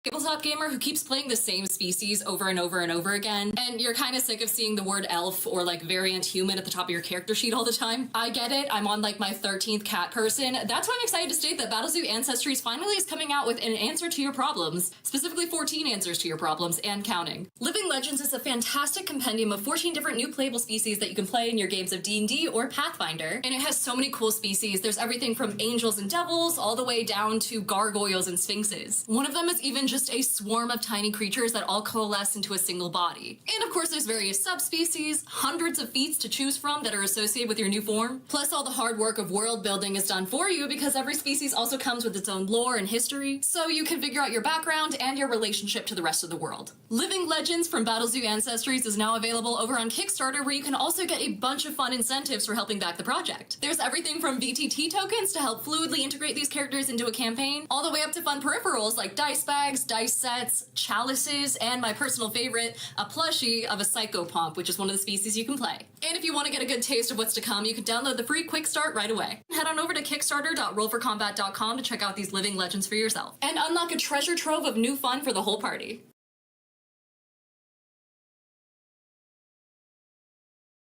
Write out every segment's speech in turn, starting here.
Tabletop gamer who keeps playing the same species over and over and over again, and you're kind of sick of seeing the word elf or like variant human at the top of your character sheet all the time. I get it, I'm on like my 13th cat person. That's why I'm excited to state that Battlezoo Ancestries finally is coming out with an answer to your problems, specifically 14 answers to your problems and counting. Living Legends is a fantastic compendium of 14 different new playable species that you can play in your games of D&D or Pathfinder, and it has so many cool species. There's everything from angels and devils all the way down to gargoyles and sphinxes. One of them is even just a swarm of tiny creatures that all coalesce into a single body. And of course there's various subspecies, hundreds of feats to choose from that are associated with your new form. Plus all the hard work of world building is done for you because every species also comes with its own lore and history, so you can figure out your background and your relationship to the rest of the world. Living Legends from Battlezoo Ancestries is now available over on Kickstarter, where you can also get a bunch of fun incentives for helping back the project. There's everything from VTT tokens to help fluidly integrate these characters into a campaign, all the way up to fun peripherals like dice bags, dice sets, chalices, and my personal favorite, a plushie of a psychopomp, which is one of the species you can play. And if you want to get a good taste of what's to come, you can download the free quick start right away. Head on over to kickstarter.rollforcombat.com to check out these living legends for yourself, and unlock a treasure trove of new fun for the whole party.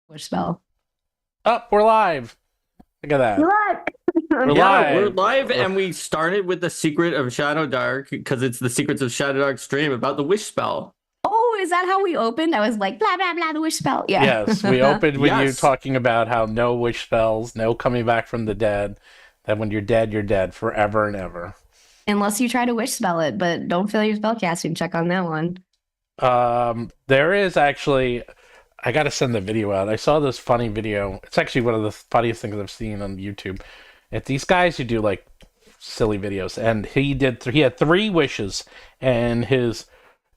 Which spell? Oh, we're live. Look at that. What? We're Yeah, live. we're live, and we started with the secret of ShadowDark because it's the secrets of ShadowDark stream about the wish spell. Oh, is that how we opened? I was like, blah, blah, blah, the wish spell. Yeah. Yes, we opened with you Yes. talking about how no wish spells, no coming back from the dead, that when you're dead forever and ever. Unless you try to wish spell it, but don't fail your spell casting check on that one. There is actually, I got to send the video out. I saw this funny video. It's actually one of the funniest things I've seen on YouTube. It's these guys who do like silly videos, and he had 3 wishes, and his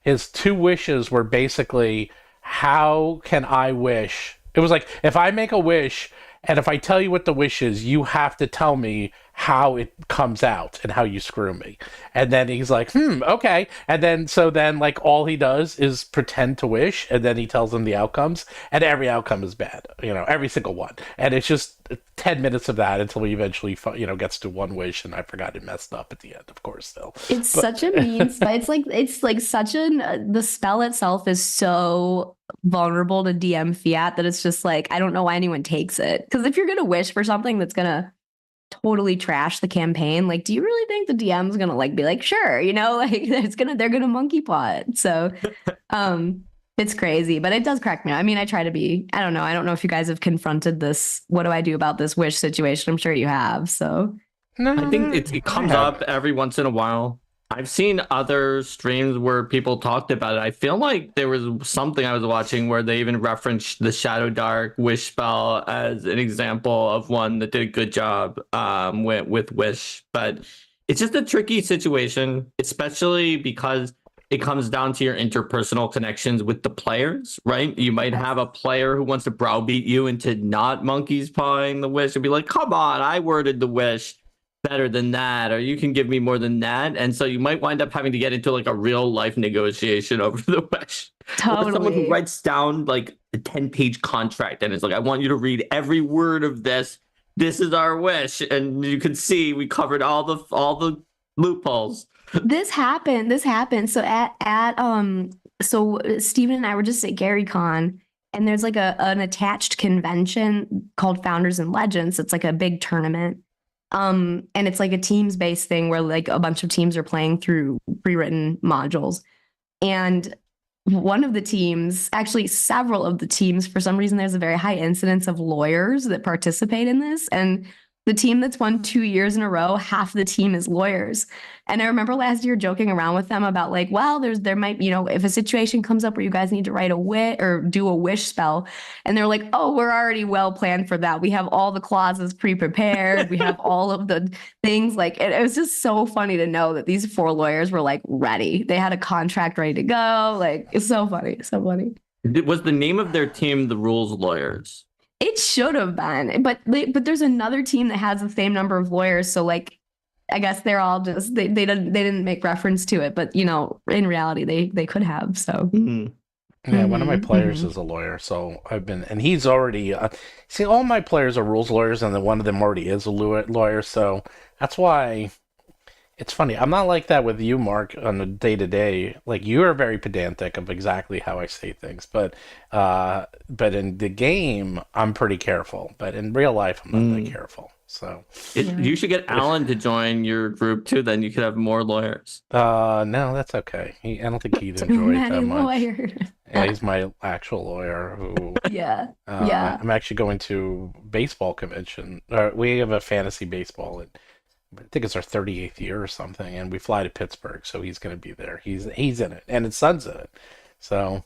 2 wishes were basically, how can I wish? It was like, if I make a wish, and if I tell you what the wish is, you have to tell me how it comes out and how you screw me. And then he's like, okay. And then, like, all he does is pretend to wish, and then he tells them the outcomes, and every outcome is bad, every single one. And it's just 10 minutes of that until he eventually, gets to one wish, and I forgot it messed up at the end, of course, still. Such a mean spell. It's like such the spell itself is so vulnerable to DM fiat that it's just like, I don't know why anyone takes it. Because if you're going to wish for something that's going to totally trash the campaign, like, do you really think the DM's going to like be like, sure, like they're going to monkey pot. So, it's crazy, but it does crack me up. I mean, I try to be, I don't know if you guys have confronted this, what do I do about this wish situation? I'm sure you have, so. No, I think it comes up every once in a while. I've seen other streams where people talked about it. I feel like there was something I was watching where they even referenced the ShadowDark wish spell as an example of one that did a good job with wish. But it's just a tricky situation, especially because it comes down to your interpersonal connections with the players, right? You might have a player who wants to browbeat you into not monkey's pawing the wish and be like, come on, I worded the wish better than that, or you can give me more than that. And so you might wind up having to get into like a real life negotiation over the wish. Totally. Or someone who writes down like a 10-page contract and it's like, I want you to read every word of this. This is our wish. And you can see we covered all the loopholes. This happened. So Steven and I were just at GaryCon, and there's like an attached convention called Founders and Legends. It's like a big tournament. And it's like a teams-based thing where like a bunch of teams are playing through pre-written modules. And one of the teams, actually several of the teams, for some reason, there's a very high incidence of lawyers that participate in this. And the team that's won 2 years in a row, half the team is lawyers. And I remember last year joking around with them about like, well, there might, if a situation comes up where you guys need to write a wish or do a wish spell. And they're like, oh, we're already well planned for that. We have all the clauses pre-prepared. We have all of the things. Like, it was just so funny to know that these 4 lawyers were like ready. They had a contract ready to go. Like, it's so funny. So funny. Was the name of their team the Rules Lawyers? It should have been, but there's another team that has the same number of lawyers. So like, I guess they're all just they didn't make reference to it, but in reality they could have. So yeah, one of my players is a lawyer, so and he's already see, all my players are rules lawyers, and then one of them already is a lawyer, so that's why It's funny. I'm not like that with you, Mark, on a day to day. Like you are very pedantic of exactly how I say things, but in the game, I'm pretty careful. But in real life, I'm not that careful. So You should get Alan to join your group too. Then you could have more lawyers. no, that's okay. I don't think he'd enjoy it that much. Lawyers. Yeah, he's my actual lawyer who. Yeah. I'm actually going to baseball convention. We have a fantasy baseball, and I think it's our 38th year or something, and we fly to Pittsburgh, so he's going to be there. He's in it, and his son's in it. So,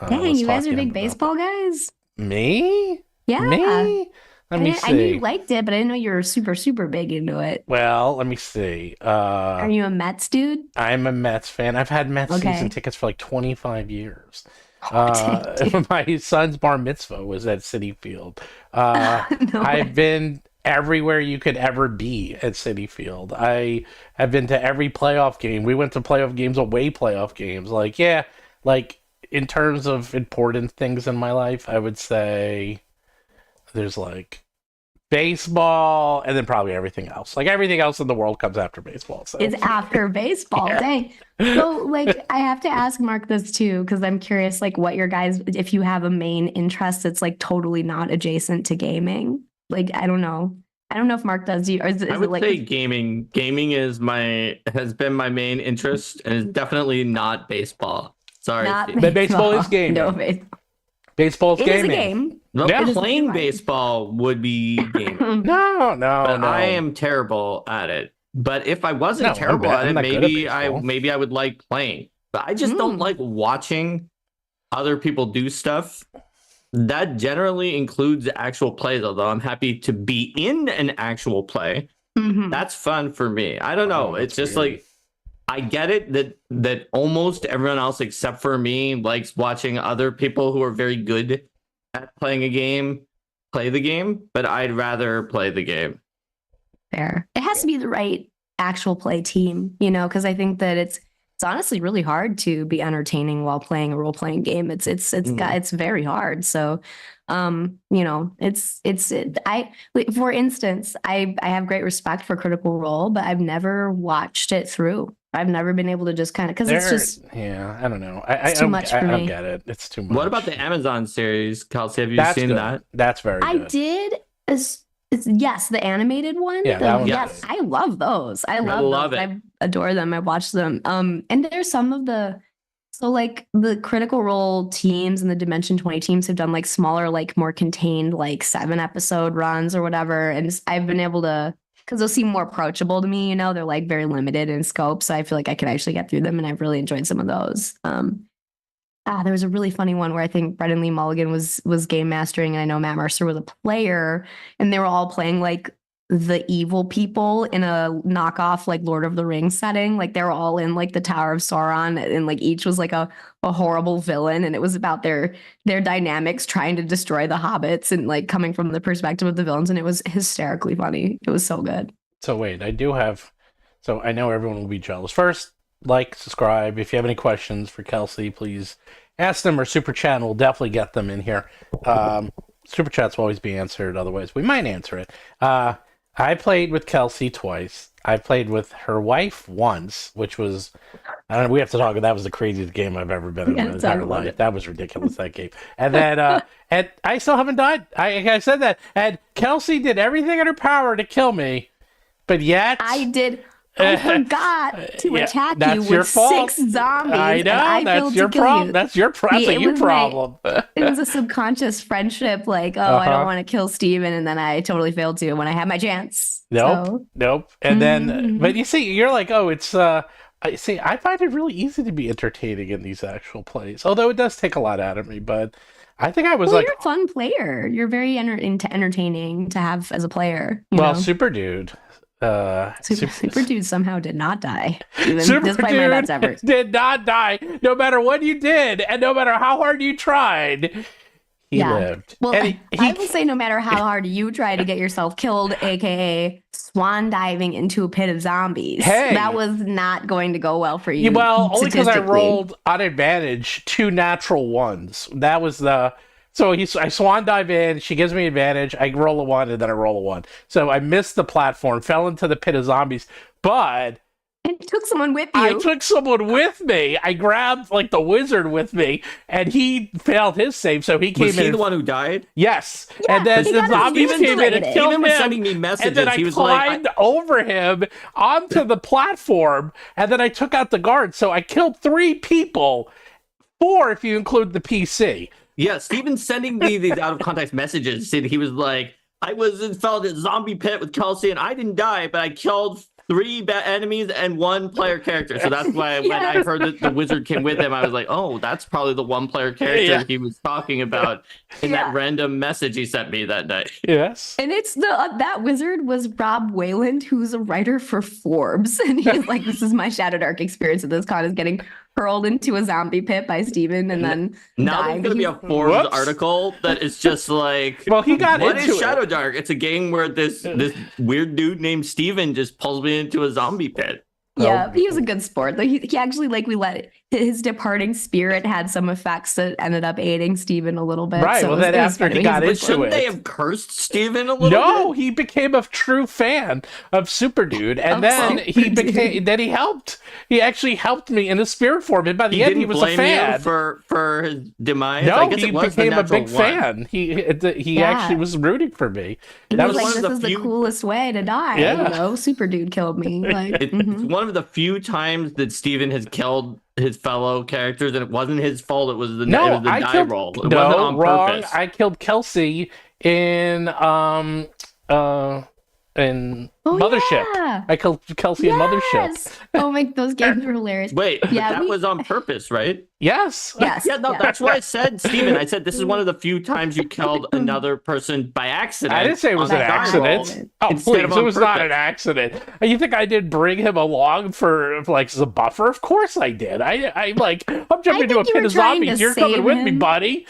Dang, you guys are big baseball guys? Me? Yeah. Me? Let me see. I knew you liked it, but I didn't know you were super, super big into it. Well, let me see. Are you a Mets dude? I'm a Mets fan. I've had Mets season tickets for like 25 years. My son's bar mitzvah was at Citi Field. I've been everywhere you could ever be at Citi Field. I have been to every playoff game. We went to playoff games, away playoff games. Like, yeah, like in terms of important things in my life, I would say there's like baseball and then probably everything else. Like everything else in the world comes after baseball. So it's after baseball. Yeah. Dang. So like I have to ask Mark this too, because I'm curious like what your guys, if you have a main interest that's like totally not adjacent to gaming. Like I don't know if Mark does. Or is I would it like say gaming. Gaming has been my main interest, and it's definitely not baseball. Sorry, not Steve. But baseball is gaming. No, baseball. Baseball's It gaming. is a game. No, Yeah. playing baseball would be gaming. No. But I am terrible at it. But if I wasn't No, terrible I'm at not it, good at maybe I would like playing. But I just don't like watching other people do stuff. That generally includes actual plays, although I'm happy to be in an actual play. Mhm. That's fun for me. I don't know. It's that's just weird. like I get it that almost everyone else except for me likes watching other people who are very good at playing a game play the game, but I'd rather play the game. Fair. It has to be the right actual play team, because I think that it's honestly really hard to be entertaining while playing a role playing game. It's very hard. So, for instance, I have great respect for Critical Role, but I've never watched it through. I've never been able to just kind of because it's just I don't know. it's too much for I don't me. get it. It's too much. What about the Amazon series, Kelsey? Have you That's seen good. that? That's very I good. did. Yes, the animated one. Yeah, that one's yes, good. I love those. I love it. I adore them. I watch them. And there's some of like the Critical Role teams and the Dimension 20 teams have done like smaller, like more contained, like 7-episode runs or whatever. And I've been able to, because they'll seem more approachable to me. They're like very limited in scope, so I feel like I could actually get through them, and I've really enjoyed some of those. There was a really funny one where I think Brendan Lee Mulligan was game mastering, and I know Matt Mercer was a player, and they were all playing like the evil people in a knockoff like Lord of the Rings setting. Like they were all in like the Tower of Sauron, and like each was like a horrible villain, and it was about their dynamics trying to destroy the hobbits and like coming from the perspective of the villains, and it was hysterically funny. It was so good. So wait, so I know everyone will be jealous. First, like, subscribe. If you have any questions for Kelsey, please ask them, or super chat, and we'll definitely get them in here. Super chats will always be answered. Otherwise, we might answer it. I played with Kelsey twice. I played with her wife once, which was, I don't know, we have to talk. That was the craziest game I've ever been in my entire life. That was ridiculous, that game. And then, and I still haven't died. I said that. And Kelsey did everything in her power to kill me, but yet I forgot to attack you that's your with fault. 6 zombies. I know, and I that's your problem. That's your problem. It was a subconscious friendship, like, I don't want to kill Steven, and then I totally failed to when I had my chance. Nope. And then, but you see, you're like, it's, I find it really easy to be entertaining in these actual plays, although it does take a lot out of me, but I think I was you're a fun player. You're very entertaining to have as a player. Super Dude. Super Dude somehow did not die. Super Despite my best efforts. Did not die, no matter what you did, and no matter how hard you tried. He lived. Well, and I will say no matter how hard you try to get yourself killed, aka swan diving into a pit of zombies, that was not going to go well for you. Well, only because I rolled on advantage 2 natural ones. That was the... So I swan dive in, she gives me advantage, I roll a 1, and then I roll a 1. So I missed the platform, fell into the pit of zombies, but And took someone with I you. took someone with me. I grabbed like the wizard with me, and he failed his save, so he came Was he in. the one who died? Yes, Yeah, and then he the got zombies his came in and isolated. killed Steven was him. sending me And messages. then I He was climbed over him onto the platform, and then I took out the guard. So I killed 3 people, 4 if you include the PC. yeah, Steven's sending me these out of context messages. Saying he was like, I fell in a zombie pit with Kelsey, and I didn't die, but I killed 3 enemies and 1 player character. So that's why when I Yes. heard that the wizard came with him, I was like, oh, that's probably the 1 player character he was talking about in that random message he sent me that night. Yes. And it's that wizard was Rob Wayland, who's a writer for Forbes. And he's like, this is my ShadowDark experience at this con, is getting hurled into a zombie pit by Steven and then Now dying. there's going to be a Forbes Whoops. article that is just like, Well, he got what into is it. ShadowDark? It's a game where this weird dude named Steven just pulls me into a zombie pit. Yeah, he was a good sport. Like, he actually, like, we let his departing spirit had some effects that ended up aiding Steven a little bit. Right, So well, it was- then it was after funny. he got He's into Shouldn't it. they have cursed Steven a little No, bit? he became a true fan of Super Dude, and Of then Super he Dude. became. Then he helped. He actually helped me in a spirit form, and by the end, he was a blame fan. you for his demise. No, I guess he it was the became a natural big one. fan. He Yeah. actually was rooting for me. He That was was like, one of this the is the few- coolest way to die. Yeah. You know, Super Dude killed me. Like, It's mhm. one of the few times that Steven has killed his fellow characters, and it wasn't his fault. It was the No, die I killed. roll. It No, wasn't on wrong. purpose. I killed Kelsey in Mothership. Yeah. I killed Kelsey in Mothership. Yes. Oh my, those games were hilarious. Wait, but Yeah, that was on purpose, right? Yes. Yes. Yeah, no, yeah. that's why I said, Steven, I said this is one of the few times you killed another person by accident. I didn't say it was on an a die accident. roll. Oh, Instead please, of it on was not purpose. an accident. You think I did bring him along for like as a buffer? Of course I did. I'm jumping into a think you pit were of trying zombies. to You're coming save with me, him. buddy.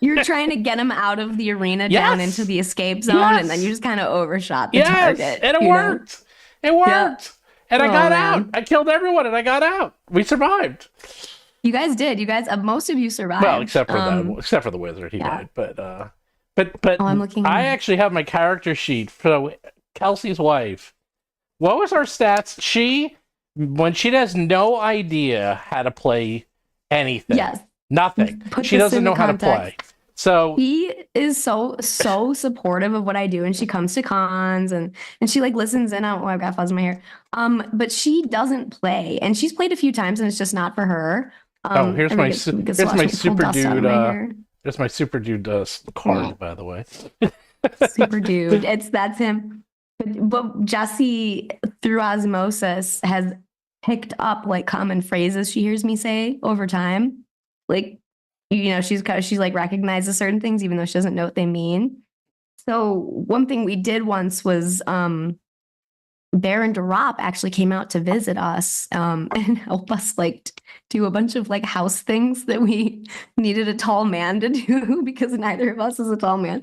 You're trying to get him out of the arena down Yes. into the escape zone, Yes. and then you just kind of overshot the Yes, target. and it you know? worked. It worked. And I Oh, got man. out. I killed everyone, and I got out. We survived. You guys did. You guys, most of you survived. Well, except for the wizard, he yeah. died. But Oh, I'm looking. I actually have my character sheet for Kelsey's wife. What was our stats? When she has no idea how to play anything, Yes. nothing. Put She this doesn't into know how to play. context. So He is so supportive of what I do, and she comes to cons and she like listens in on. Oh, I've got fuzz in my hair. But she doesn't play, and she's played a few times, and it's just not for her. here's and my we su- we here's watch my me pull Super dust out of Dude, my hair. there's my Super Dude card, by the way. Super Dude. That's him. But Jessie, through osmosis, has picked up like common phrases she hears me say over time. Like, you know, she's like recognizes certain things even though she doesn't know what they mean. So one thing we did once was Baron Durop actually came out to visit us and help us like do a bunch of like house things that we needed a tall man to do because neither of us is a tall man.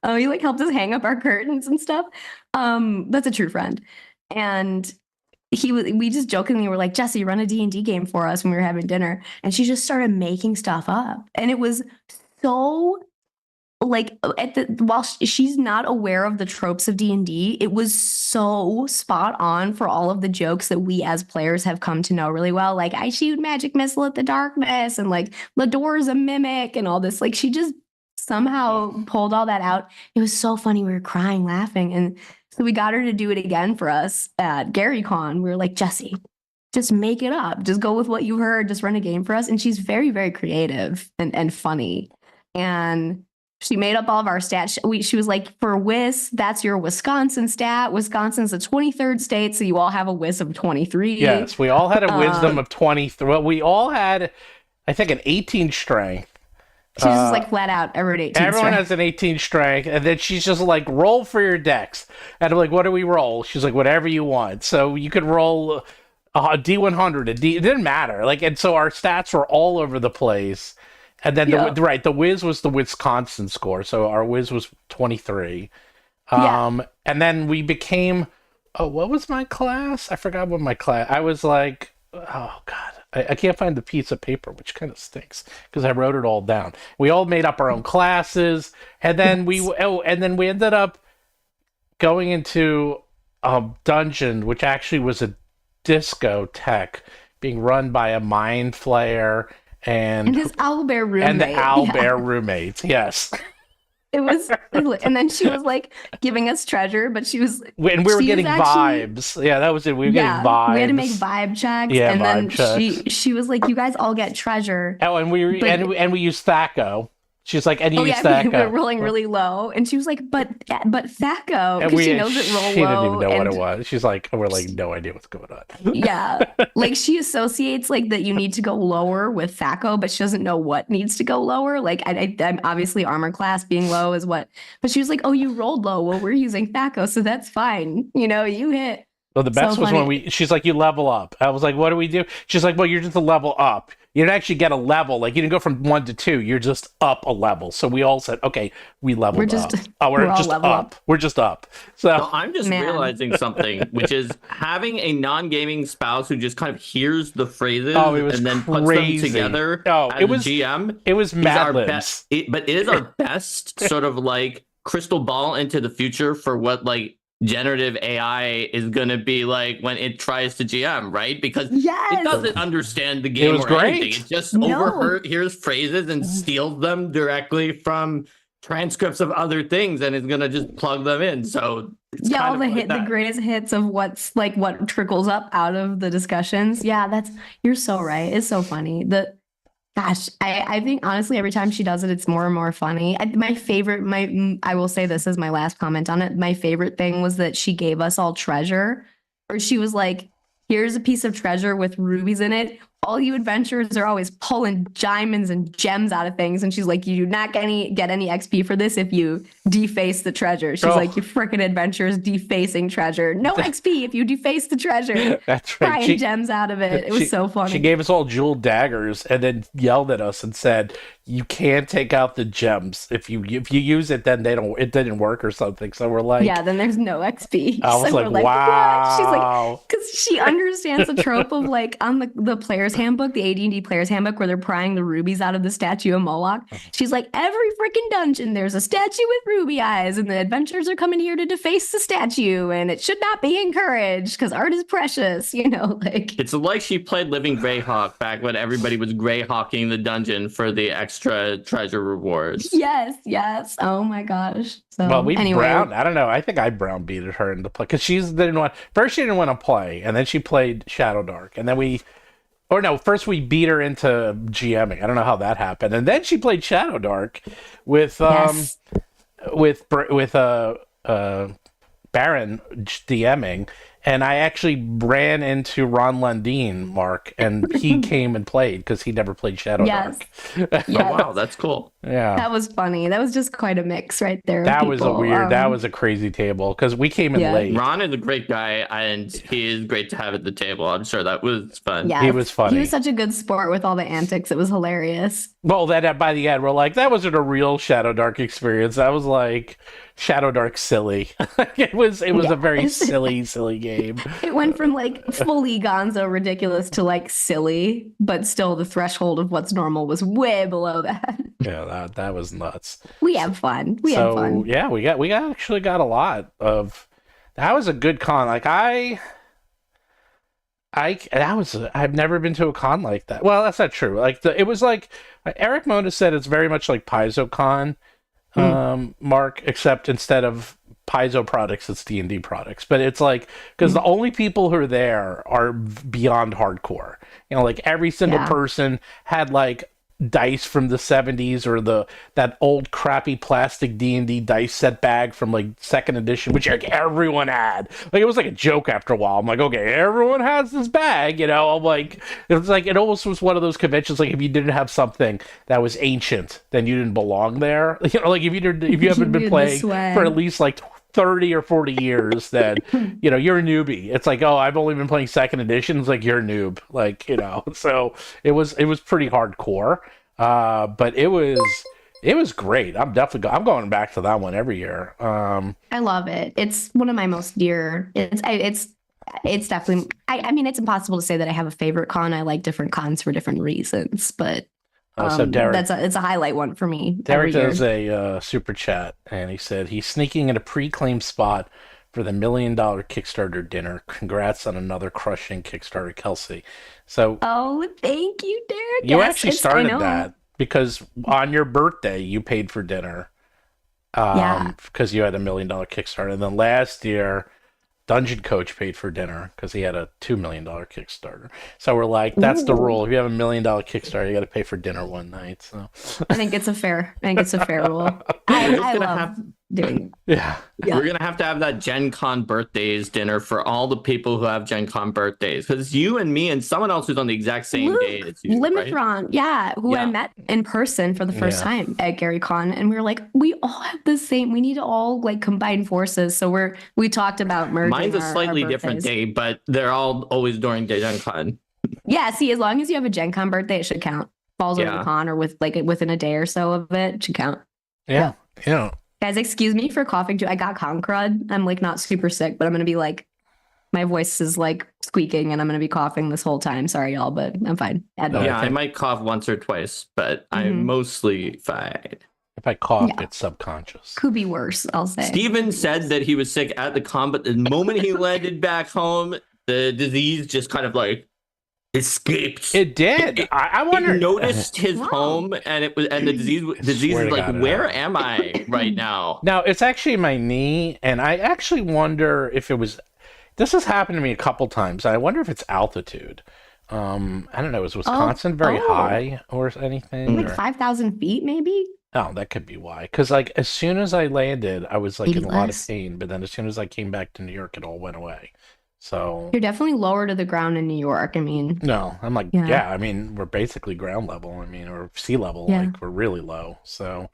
He like helped us hang up our curtains and stuff. That's a true friend. And we just jokingly were like, Jessie, run a D&D game for us when we were having dinner. And she just started making stuff up. And it was so like while she's not aware of the tropes of D&D, it was so spot on for all of the jokes that we as players have come to know really well. Like, I shoot magic missile at the darkness, and like Ladore's a mimic, and all this. Like, she just somehow pulled all that out. It was so funny. We were crying, laughing, and so we got her to do it again for us at GaryCon. We were like, Jessie, just make it up. Just go with what you heard. Just run a game for us. And she's very, very creative and funny. And she made up all of our stats. She was like, for WIS, that's your Wisconsin stat. Wisconsin's the 23rd state, so you all have a WIS of 23. Yes, we all had a wisdom of 23. Well, we all had, I think, an 18 strength. She's just like flat out, everyone 18 Everyone strength. has an 18 strength, and then she's just like, roll for your dex. And I'm like, what do we roll? She's like, whatever you want. So you could roll a D100, it didn't matter. Like, and so our stats were all over the place. And then the whiz was the Wisconsin score, so our whiz was 23. And then we became, what was my class? I forgot what my class. I was like, oh god, I can't find the piece of paper, which kind of stinks because I wrote it all down. We all made up our own classes, and then we ended up going into a dungeon, which actually was a discotheque being run by a mind flayer and his owlbear roommate. And the owlbear roommates, yes. It was, and then she was like giving us treasure, but she was, and we were getting vibes. Yeah, that was it. We were getting vibes. We had to make vibe checks. Yeah, and vibe then checks. she was like, "You guys all get treasure." Oh, and we used Thaco. She's like, and you use we Thaco. were rolling really low, and she was like, "But Thaco," because she knows it roll low. She didn't even know what it was. She's like, we're like, no idea what's going on. Yeah, like she associates like that you need to go lower with Thaco, but she doesn't know what needs to go lower. Like I'm obviously armor class being low is what, but she was like, "Oh, you rolled low. Well, we're using Thaco, so that's fine. You know, you hit." Well, the best was when she's like, "You level up." I was like, "What do we do?" She's like, "Well, you're just a level up. You didn't actually get a level. Like you didn't go from 1 to 2. You're just up a level." So we all said, "Okay, we leveled up. Oh, we're just up. We're just up." So I'm just realizing something, which is having a non-gaming spouse who just kind of hears the phrases and then puts them together. Oh, as it was GM. It was Mad Libs. But it is our best sort of like crystal ball into the future for what like generative AI is going to be like when it tries to GM, right? Because it doesn't understand the game or anything. It just overhears phrases and steals them directly from transcripts of other things and is going to just plug them in. So it's all the greatest hits of what's like what trickles up out of the discussions. Yeah, you're so right. It's so funny. Gosh, I think honestly, every time she does it, it's more and more funny. I will say this as my last comment on it. My favorite thing was that she gave us all treasure, or she was like, "Here's a piece of treasure with rubies in it. All you adventurers are always pulling diamonds and gems out of things." And she's like, "You do not get any XP for this if you deface the treasure." She's like, "You frickin' adventurers defacing treasure. No XP if you deface the treasure." That's right. Prying gems out of it. It was so funny. She gave us all jeweled daggers and then yelled at us and said, "You can't take out the gems. If you use it, then it didn't work or something." So we're like, "Yeah, then there's no XP." I was like, wow. What? She's like, because she understands the trope of like on the player's handbook, the AD&D player's handbook, where they're prying the rubies out of the statue of Moloch. She's like, every freaking dungeon, there's a statue with ruby eyes, and the adventurers are coming here to deface the statue, and it should not be encouraged because art is precious. You know, like it's like she played Living Greyhawk back when everybody was greyhawking the dungeon for the extra treasure rewards. Yes. Oh my gosh. So, well, anyway. I don't know. I think I brown beated her into play because she didn't want to play, and then she played ShadowDark, and then first we beat her into GMing. I don't know how that happened, and then she played ShadowDark with Baron DMing, and I actually ran into Ron Lundeen, Mark, and he came and played because he never played ShadowDark. Yes. Oh, wow, that's cool. Yeah, that was funny. That was just quite a mix right there. That was a crazy table because we came in late. Ron is a great guy, and he is great to have at the table. I'm sure that was fun. Yeah, he was funny. He was such a good sport with all the antics. It was hilarious. Well, then by the end, we're like, that wasn't a real ShadowDark experience. That was like ShadowDark silly. it was a very silly game. It went from like fully gonzo ridiculous to like silly, but still the threshold of what's normal was way below that. Yeah, that was nuts. We have fun. We had fun. Yeah, we actually got a lot of. That was a good con. Like I've never been to a con like that. Well, that's not true. Like it was like Eric Mona said, it's very much like PaizoCon, Mark, except instead of Paizo products, it's D&D products. But it's like because the only people who are there are beyond hardcore. You know, like every single person had like dice from the 70s or that old crappy plastic D&D dice set bag from like second edition, which like everyone had. Like it was like a joke after a while. I'm like, okay, everyone has this bag, you know. I'm like, it almost was one of those conventions like if you didn't have something that was ancient, then you didn't belong there. You know, like if you haven't been playing for at least like 30 or 40 years, then you know you're a newbie. It's like, oh, I've only been playing second edition. It's like you're a noob, like, you know. So it was pretty hardcore, but it was great. I'm going back to that one every year. I love it. It's one of my most dear. It's definitely. I mean, it's impossible to say that I have a favorite con. I like different cons for different reasons, but. So Derek, it's a highlight one for me. Derek does a super chat, and he said he's sneaking in a pre-claimed spot for the $1 million Kickstarter dinner. Congrats on another crushing Kickstarter, Kelsey. So Oh, thank you, Derek. you Yes, actually I started know. that because on your birthday you paid for dinner. Yeah. Because you had $1 million Kickstarter, and then last year Dungeon Coach paid for dinner because he had a $2 million Kickstarter. So we're like, that's the Ooh. rule. If you have $1 million Kickstarter, you got to pay for dinner one night. So I think it's a fair rule. I love doing it. yeah. We're gonna have to have that Gen Con birthdays dinner for all the people who have Gen Con birthdays, because you and me and someone else who's on the exact same day as you, right? Limithron, who I met in person for the first time at GaryCon, and we were like, we all have the same. We need to all like combine forces. So we talked about merging. Mine's a our slightly different birthdays. day, but they're all always during Gen Con. Yeah, see, as long as you have a Gen Con birthday, it should count. Falls over the con or within a day or so of it should count. Yeah. Guys, excuse me for coughing too. I got con crud. I'm like not super sick, but I'm gonna be like, my voice is like squeaking and I'm gonna be coughing this whole time. Sorry, y'all, but I'm fine. I might cough once or twice, but I'm mostly fine. If I cough, it's subconscious. Could be worse, I'll say. Steven said that he was sick at the con, but the moment he landed back home, the disease just kind of like escaped. It did. I wonder. He noticed his home, and the disease is like, God, where am I right now? Now it's actually my knee, and I actually wonder if it was. This has happened to me a couple times. I wonder if it's altitude. I don't know. Is Wisconsin very high or anything? Like 5,000 feet, maybe. Oh, that could be why. Because like as soon as I landed, I was like Maybe in a lot of less. pain. But then as soon as I came back to New York, it all went away. So You're definitely lower to the ground in New York. I mean, no, I'm like, yeah. I mean, we're basically ground level. I mean, or sea level. Yeah. Like we're really low. So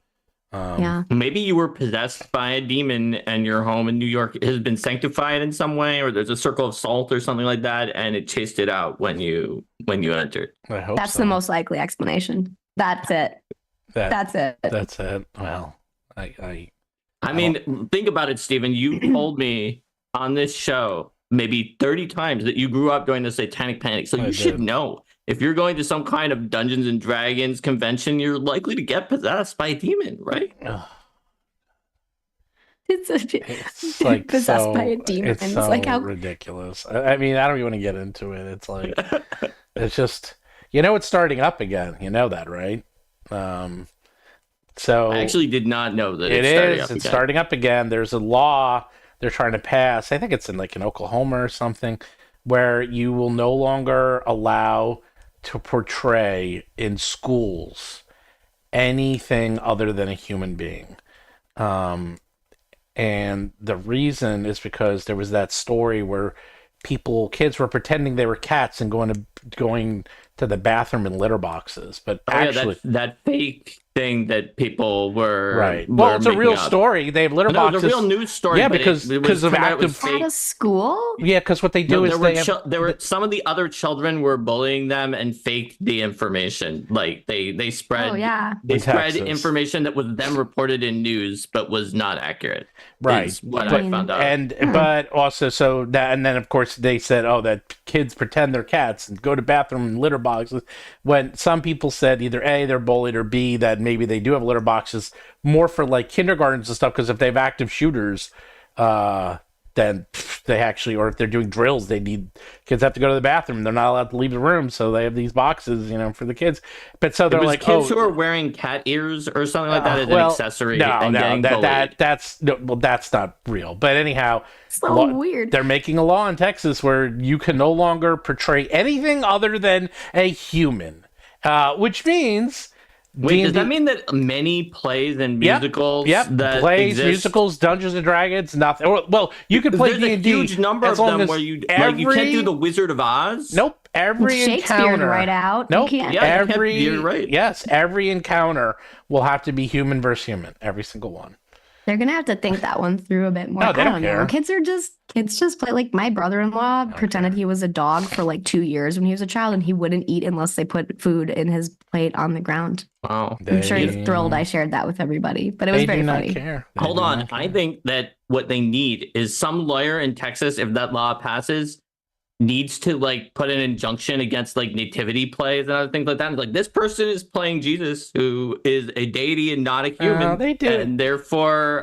Maybe you were possessed by a demon, and your home in New York has been sanctified in some way, or there's a circle of salt or something like that, and it chased it out when you entered. I hope that's so. the most likely explanation. That's it. That's it. That's it. Well, I mean, think about it, Stephen. You told me on this show maybe 30 times that you grew up during the Satanic Panic, so you should know. If you're going to some kind of Dungeons and Dragons convention, you're likely to get possessed by a demon, right? It's like possessed so, by a demon. It's so like how ridiculous. I mean, I don't even want to get into it. It's like, it's just, it's starting up again. You know that, right? So I actually did not know that it's starting up again. There's a law they're trying to pass. I think it's in Oklahoma or something, where you will no longer allow to portray in schools anything other than a human being. And the reason is because there was that story where kids were pretending they were cats and going to the bathroom in litter boxes, but actually that fake thing that people were right. Well, it's a real story. They have litter boxes. It was a real news story. Yeah, because of active at a school. Yeah, because what they do is there were some of the other children were bullying them and faked the information. Like they spread spread information that was then reported in news but was not accurate. Right. Is what I found out. But also and then of course they said, that kids pretend they're cats and go to bathroom in litter boxes, when some people said either A, they're bullied, or B, that maybe they do have litter boxes more for like kindergartens and stuff, because if they have active shooters, then they actually, or if they're doing drills, kids have to go to the bathroom. They're not allowed to leave the room, so they have these boxes, for the kids. But so they're like, kids who are wearing cat ears or something like that as an accessory. That's not real. But anyhow, so weird. They're making a law in Texas where you can no longer portray anything other than a human, which means. Wait, does that mean that many plays and musicals? That plays, exist? musicals, Dungeons and Dragons, nothing. Well, you can play D&D. There's a huge number of them where you can't do the Wizard of Oz. Nope. Every encounter right out. Nope. You're right. Yes, every encounter will have to be human versus human. Every single one. They're gonna have to think that one through a bit more. No, they don't care. Know. Kids just play. Like my brother-in-law pretended he was a dog for like 2 years when he was a child, and he wouldn't eat unless they put food in his plate on the ground. Wow. I'm sure he's thrilled I shared that with everybody, but it was very funny. Hold on. I think that what they need is some lawyer in Texas, if that law passes, needs to like put an injunction against like nativity plays and other things like that. And, like, this person is playing Jesus, who is a deity and not a human, they do. and therefore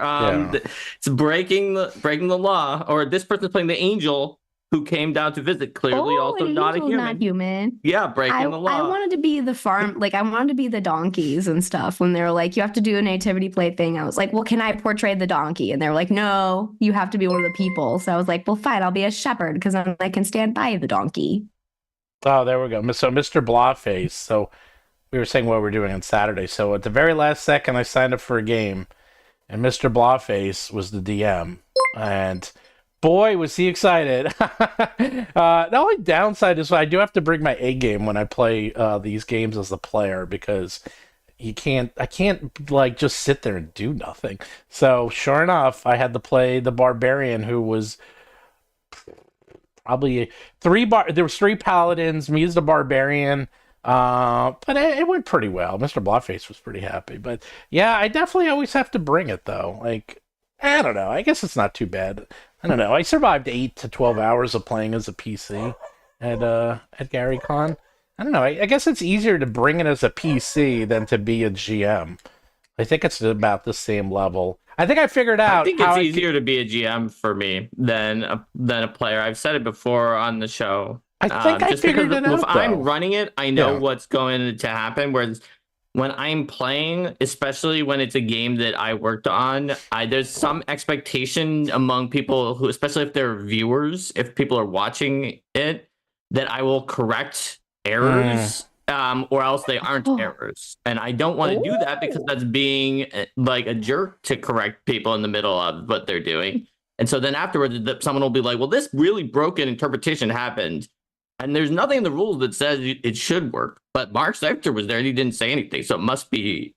it's breaking the law. Or this person is playing the angel who came down to visit, clearly also not a human. Not human. Yeah, breaking the law. I wanted to be the farm, like I wanted to be the donkeys and stuff. When they were like, you have to do a nativity play thing, I was like, well, can I portray the donkey? And they were like, no, you have to be one of the people. So I was like, well, fine, I'll be a shepherd because I can stand by the donkey. Oh, there we go. So Mr. Blawface. So we were saying what we're doing on Saturday. So at the very last second, I signed up for a game, and Mr. Blawface was the DM, and boy, was he excited. The only downside is I do have to bring my A game when I play these games as a player, because I can't like just sit there and do nothing. So sure enough, I had to play the barbarian, who was probably there was 3 paladins, me as the barbarian. But it went pretty well. Mr. Blawface was pretty happy. But yeah, I definitely always have to bring it though. Like, I don't know. I guess it's not too bad. I don't know. I survived 8 to 12 hours of playing as a PC at GaryCon. I don't know. I guess it's easier to bring it as a PC than to be a GM. I think it's about the same level. I think I figured out. I think it's easier to be a GM for me than a player. I've said it before on the show. I think I figured it out. If I'm running it, I know what's going to happen. Whereas when I'm playing, especially when it's a game that I worked on, there's some expectation among people who, especially if they're viewers, if people are watching it, that I will correct errors, or else they aren't errors. And I don't want to do that, because that's being like a jerk to correct people in the middle of what they're doing. And so then afterwards, someone will be like, well, this really broken interpretation happened. And there's nothing in the rules that says it should work. But Mark Seifter was there and he didn't say anything. So it must be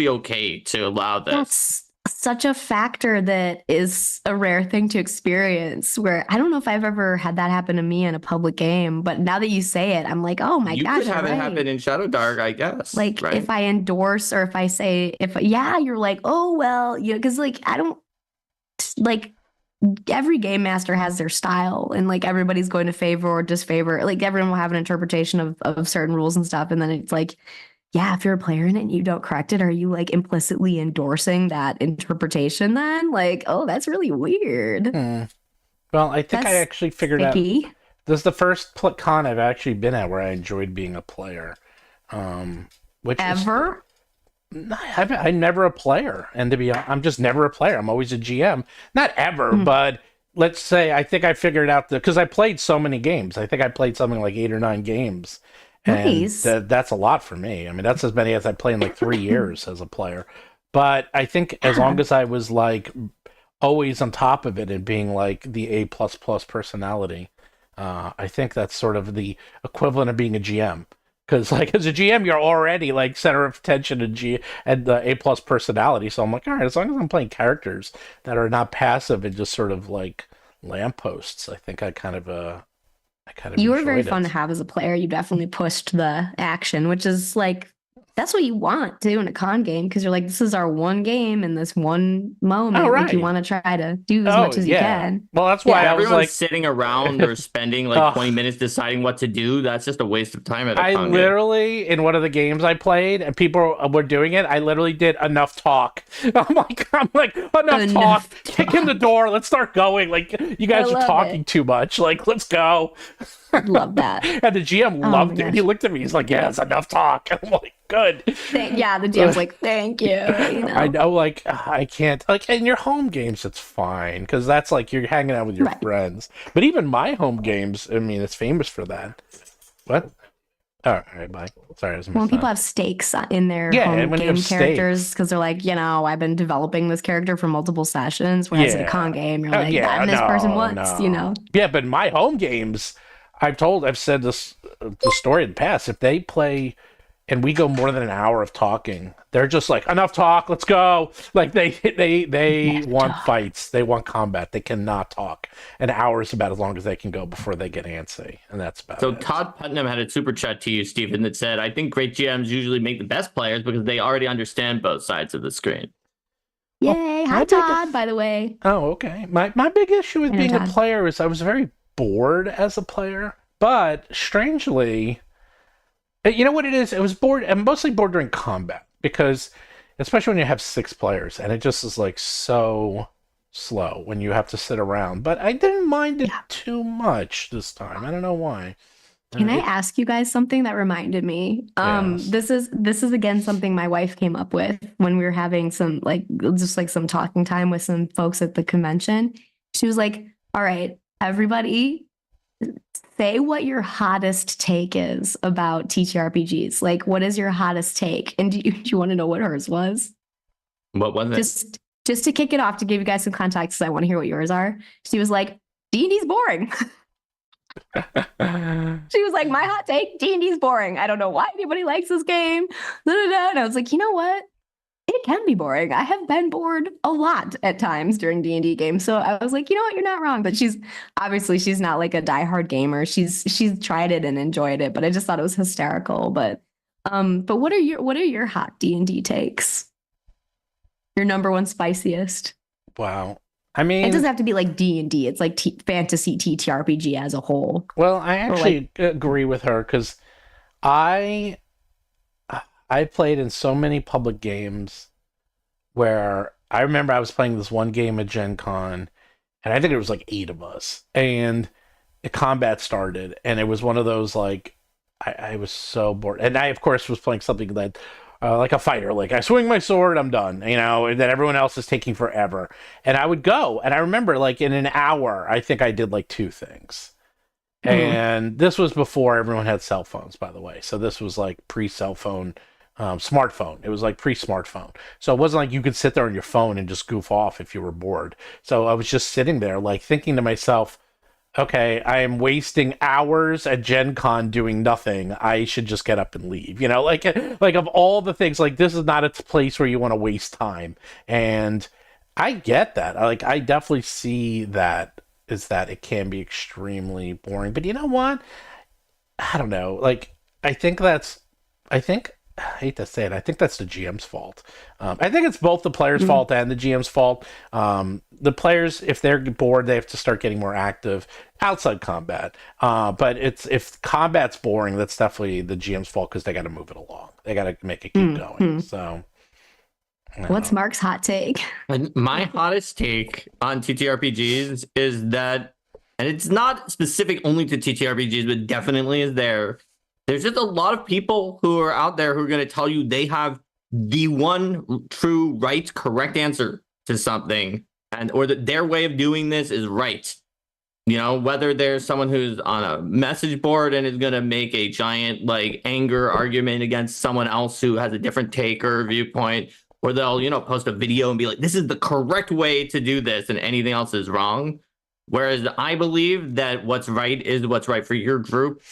okay to allow this. That's such a factor that is a rare thing to experience, where I don't know if I've ever had that happen to me in a public game. But now that you say it, I'm like, oh my gosh. You could have it happen in ShadowDark, I guess. Like, right? If I endorse, or if I say, you're like, oh, well, because like, I don't like, every game master has their style, and like everybody's going to favor or disfavor. Like, everyone will have an interpretation of certain rules and stuff. And then it's like, yeah, if you're a player in it and you don't correct it, are you like implicitly endorsing that interpretation then? Like, oh, that's really weird. Well, I think I actually figured out. This is the first con I've actually been at where I enjoyed being a player. Ever? I'm never a player, and I'm just never a player. I'm always a GM. Not ever, but let's say I think I figured out because I played so many games. I think I played something like 8 or 9 games. Nice. And that's a lot for me. I mean, that's as many as I play in like 3 years as a player. But I think as long as I was like always on top of it and being like the A++ personality, I think that's sort of the equivalent of being a GM. Because like as a GM, you're already like center of attention and the A+ personality. So I'm like, all right, as long as I'm playing characters that are not passive and just sort of like lampposts, I think I kind of you were very fun to have as a player. You definitely pushed the action, which is like, that's what you want to do in a con game, because you're like, this is our one game in this one moment. Oh, right. Like, you want to try to do as much as you can. Well, that's why I was everyone's like sitting around or spending like 20 minutes deciding what to do. That's just a waste of time at a con literally, in one of the games I played, and people were doing it, I literally did enough talk. I'm like, enough talk. Kick in the door. Let's start going. Like, you guys are talking too much. Like, let's go. Love that. And the GM loved it. He looked at me. He's like, yeah, it's enough talk. I'm like, good. The GM's like, thank you. I know, like, I can't, like, in your home games, it's fine, because that's like you're hanging out with your friends. But even my home games, I mean, it's famous for that. What? All right, bye. Sorry, I was when people have stakes in their home game characters, because they're like, I've been developing this character for multiple sessions, whereas in a con game, you're like, I'm this person once, Yeah, but in my home games, I've said this the story in the past. If they play and we go more than an hour of talking, they're just like, enough talk, let's go. Like they want fights, they want combat. They cannot talk. An hour is about as long as they can go before they get antsy, and that's about it. So Todd Putnam had a super chat to you, Stephen, that said, I think great GMs usually make the best players because they already understand both sides of the screen. Yay! Hi, Todd, by the way. Oh, okay. My big issue with being a player is I was very bored as a player, but strangely, you know what it is? It was bored. I'm mostly bored during combat because, especially when you have 6 players, and it just is like so slow when you have to sit around. But I didn't mind it too much this time. I don't know why. Can I ask you guys something that reminded me? Yes. This is again something my wife came up with when we were having some some talking time with some folks at the convention. She was like, "All right, everybody, say what your hottest take is about TTRPGs. Like, what is your hottest take?" And do you want to know what hers was? What was it? Just to kick it off, to give you guys some context, because I want to hear what yours are. She was like, D&D's boring. She was like, my hot take, D&D's boring. I don't know why anybody likes this game. And I was like, you know what? It can be boring. I have been bored a lot at times during D&D games. So I was like, you know what? You're not wrong. But she's not like a diehard gamer. She's tried it and enjoyed it. But I just thought it was hysterical. But what are your hot D&D takes? Your number one spiciest? Wow. I mean, it doesn't have to be like D&D. It's like fantasy TTRPG as a whole. Well, I actually agree with her because I played in so many public games where I remember I was playing this one game at Gen Con, and I think it was like 8 of us, and the combat started, and it was one of those like I was so bored, and I of course was playing something that. Like a fighter, like I swing my sword, I'm done, and then everyone else is taking forever. And I would go, and I remember like in an hour, I think I did like 2 things. And this was before everyone had cell phones, by the way. So this was like pre-cell phone, smartphone. It was like pre-smartphone. So it wasn't like you could sit there on your phone and just goof off if you were bored. So I was just sitting there like thinking to myself, okay, I am wasting hours at Gen Con doing nothing. I should just get up and leave. Like of all the things, like this is not a place where you want to waste time. And I get that. Like I definitely see that is that it can be extremely boring. But you know what? I don't know. Like I hate to say it, I think that's the GM's fault. I think it's both the players' fault and the GM's fault. The players, if they're bored, they have to start getting more active outside combat. But if combat's boring, that's definitely the GM's fault because they got to move it along. They got to make it keep going. So, what's Mark's hot take? And my hottest take on TTRPGs is that, and it's not specific only to TTRPGs, but definitely is there. There's just a lot of people who are out there who are going to tell you they have the one true, right, correct answer to something, or that their way of doing this is right. Whether there's someone who's on a message board and is going to make a giant like anger argument against someone else who has a different take or viewpoint, or they'll, post a video and be like, this is the correct way to do this and anything else is wrong. Whereas I believe that what's right is what's right for your group.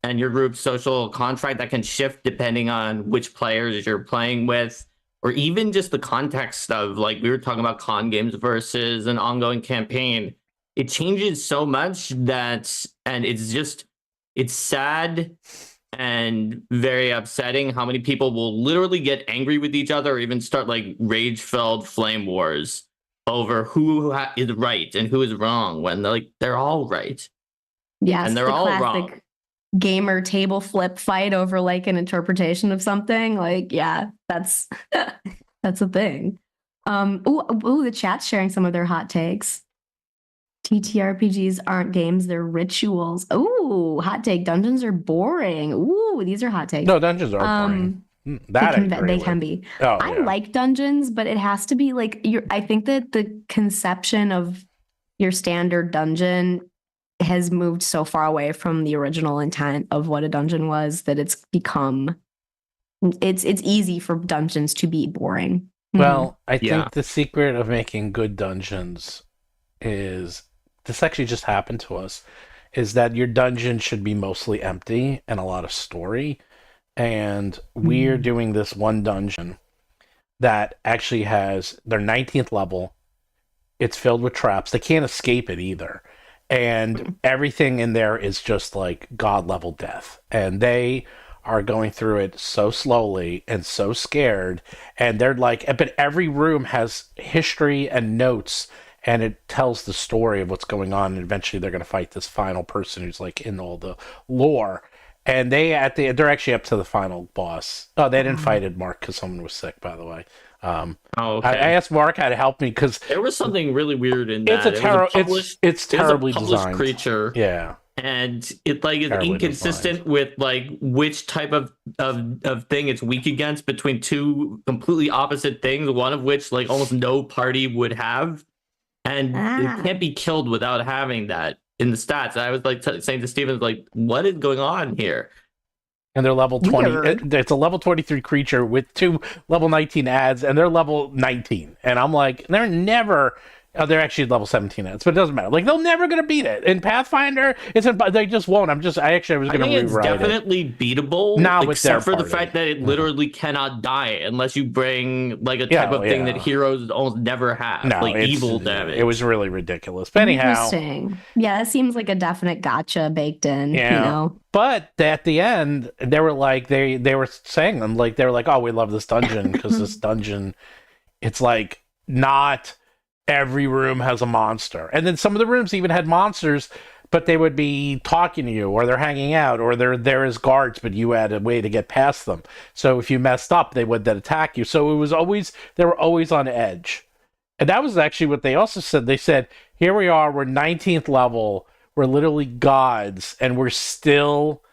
And your group's social contract that can shift depending on which players you're playing with, or even just the context of, like we were talking about con games versus an ongoing campaign. It changes so much and it's sad and very upsetting how many people will literally get angry with each other or even start like rage-filled flame wars over who is right and who is wrong when they're all right. Yes, and they're all wrong. Gamer table flip fight over like an interpretation of something. Like, yeah, that's a thing. The chat's sharing some of their hot takes. TTRPGs aren't games, they're rituals. Ooh, hot take. Dungeons are boring. Ooh, these are hot takes. No, dungeons are boring. They can be. Oh, I like dungeons, but it has to be like I think that the conception of your standard dungeon has moved so far away from the original intent of what a dungeon was that it's easy for dungeons to be boring. Well, I think the secret of making good dungeons is, this actually just happened to us, is that your dungeon should be mostly empty and a lot of story. And we're doing this one dungeon that actually has their 19th level. It's filled with traps. They can't escape it either. And everything in there is just like God level death. And they are going through it so slowly and so scared. And they're like, but every room has history and notes and it tells the story of what's going on, and eventually they're going to fight this final person who's like in all the lore. And they're actually up to the final boss. Oh, they didn't fight it, Mark, because someone was sick, by the way. Okay. I asked Mark how to help me because there was something really weird in that. It's terribly published designed creature. Yeah, and it like is terribly inconsistent designed. with like which type of thing it's weak against between two completely opposite things. One of which like almost no party would have, and it can't be killed without having that in the stats. I was like saying to Steven, like, what is going on here? And they're level 20. Weird. It's a level 23 creature with 2 level 19 ads, and they're level 19. And I'm like, they're never. Oh, they're actually level 17 ads, but it doesn't matter. Like, they're never going to beat it. In Pathfinder, they just won't. I was going to rewrite it. It's definitely beatable, Not with their except for the party. fact that it literally cannot die unless you bring like a type of thing that heroes almost never have, like evil damage. It was really ridiculous. But anyhow. Interesting. Yeah, it seems like a definite gotcha baked in, Yeah. you know? But at the end, they were like, they were saying them, like, they were like, oh, we love this dungeon because this dungeon, it's like not every room has a monster. And then some of the rooms even had monsters, but they would be talking to you, or they're hanging out, or they're there as guards, but you had a way to get past them. So if you messed up, they would then attack you. So they were always on edge. And that was actually what they also said. They said, here we are, we're 19th level, we're literally gods, and we're still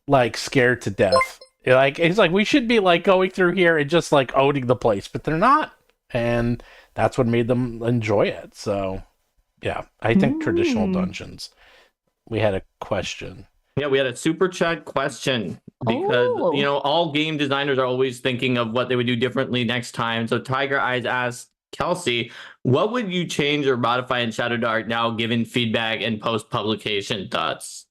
like scared to death. It's like we should be like going through here and just like owning the place, but they're not. And that's what made them enjoy it. So, yeah, I think traditional dungeons. We had a question. Yeah, we had a super chat question because, all game designers are always thinking of what they would do differently next time. So Tiger Eyes asked Kelsey, what would you change or modify in ShadowDark now, given feedback and post-publication thoughts?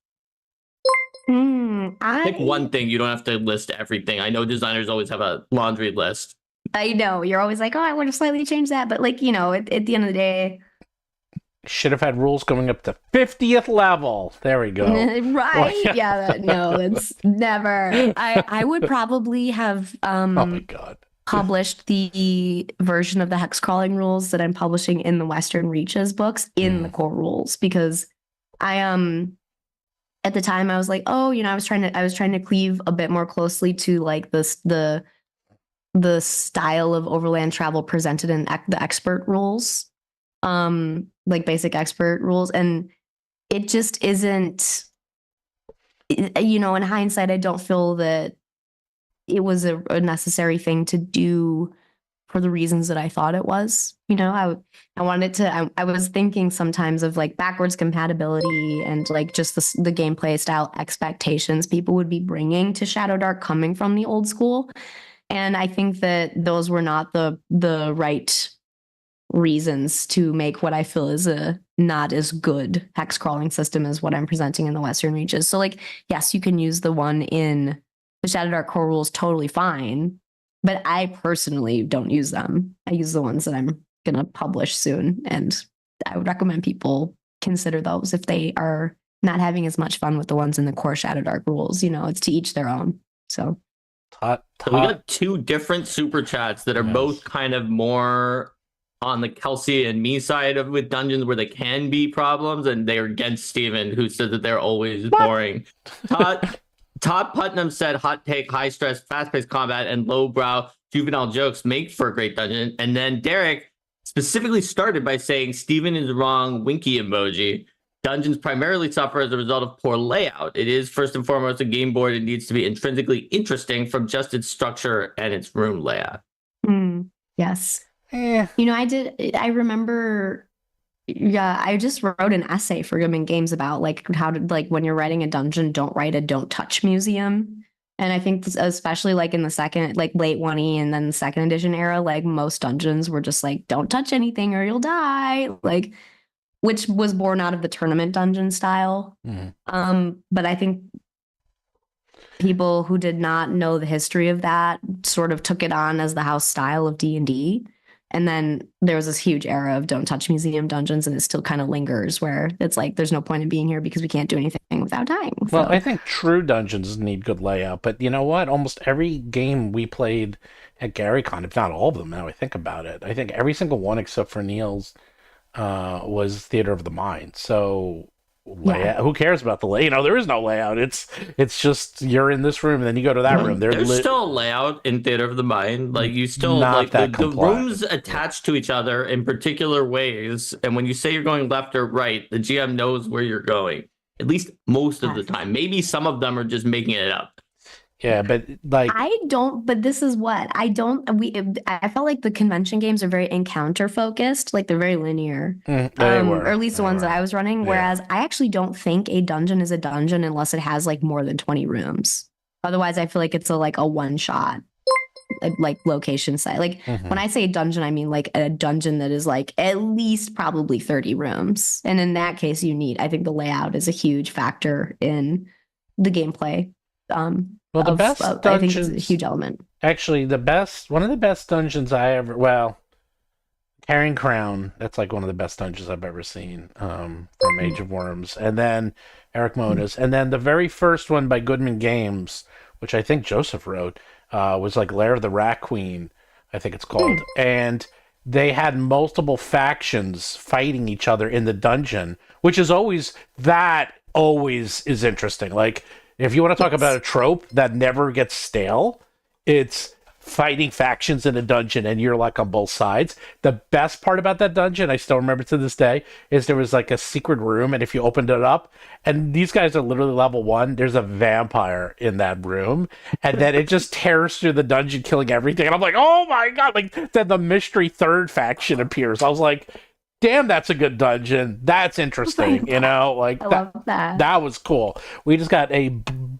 Pick one thing. You don't have to list everything. I know designers always have a laundry list. I know you're always like, oh, I want to slightly change that, but like, at the end of the day, should have had rules going up to 50th level. There we go. Right? Yeah, no, it's never. I would probably have oh my god, published the version of the hex crawling rules that I'm publishing in the Western Reaches books in the core rules, because I at the time I was like, oh, I was trying to cleave a bit more closely to like the style of overland travel presented in the expert rules, like basic expert rules. And it just isn't, in hindsight, I don't feel that it was a necessary thing to do for the reasons that I thought it was. I wanted to, I was thinking sometimes of like backwards compatibility and like just the gameplay style expectations people would be bringing to ShadowDark coming from the old school. And I think that those were not the right reasons to make what I feel is a not as good hex crawling system as what I'm presenting in the Western Reaches. So like, yes, you can use the one in the ShadowDark core rules totally fine, but I personally don't use them. I use the ones that I'm going to publish soon. And I would recommend people consider those if they are not having as much fun with the ones in the core ShadowDark rules. It's to each their own. So. So we got two different super chats that are both kind of more on the Kelsey and me side of with dungeons where they can be problems, and they're against Steven, who says that they're always boring. Todd Putnam said hot take, high stress, fast-paced combat, and lowbrow juvenile jokes make for a great dungeon. And then Derek specifically started by saying Steven is wrong, winky emoji. Dungeons primarily suffer as a result of poor layout. It is first and foremost a game board. It needs to be intrinsically interesting from just its structure and its room layout. Yes. I remember, I just wrote an essay for Women Games about like how to, like when you're writing a dungeon, don't write a don't touch museum. And I think especially like in the second, like late 1E and then the second edition era, like most dungeons were just like, don't touch anything or you'll die. Like, which was born out of the tournament dungeon style. But I think people who did not know the history of that sort of took it on as the house style of D&D. And then there was this huge era of don't touch museum dungeons, and it still kind of lingers where it's like, there's no point in being here because we can't do anything without dying. So. Well, I think true dungeons need good layout, but you know what? Almost every game we played at GaryCon, if not all of them now I think about it, I think every single one except for Neil's was Theater of the Mind. So who cares about the layout? There is no layout. It's just you're in this room and then you go to that room. There's still a layout in Theater of the Mind. Like you still Not like that the rooms attached to each other in particular ways. And when you say you're going left or right, the GM knows where you're going. At least most of the time. Maybe some of them are just making it up. Yeah, but like but this is what I felt like the convention games are very encounter focused, like they're very linear. Or at least the ones that I was running. Whereas I actually don't think a dungeon is a dungeon unless it has like more than 20 rooms. Otherwise, I feel like it's a one shot, like location site. Like when I say dungeon, I mean like a dungeon that is like at least probably 30 rooms. And in that case, I think the layout is a huge factor in the gameplay. Well, the best dungeons, I think it's a huge element. Actually, one of the best dungeons Carrying Crown, that's like one of the best dungeons I've ever seen from Age of Worms. And then Eric Mona's. And then the very first one by Goodman Games, which I think Joseph wrote, was like Lair of the Rat Queen, I think it's called. And they had multiple factions fighting each other in the dungeon, which is always is interesting. Like, if you want to talk about a trope that never gets stale, it's fighting factions in a dungeon and you're like on both sides. The best part about that dungeon, I still remember to this day, is there was like a secret room, and if you opened it up, and these guys are literally level 1, there's a vampire in that room, and then it just tears through the dungeon, killing everything. And I'm like, oh my god! Like then the mystery third faction appears. I was like, damn, that's a good dungeon. That's interesting, you know? Like I love that. That was cool. We just got a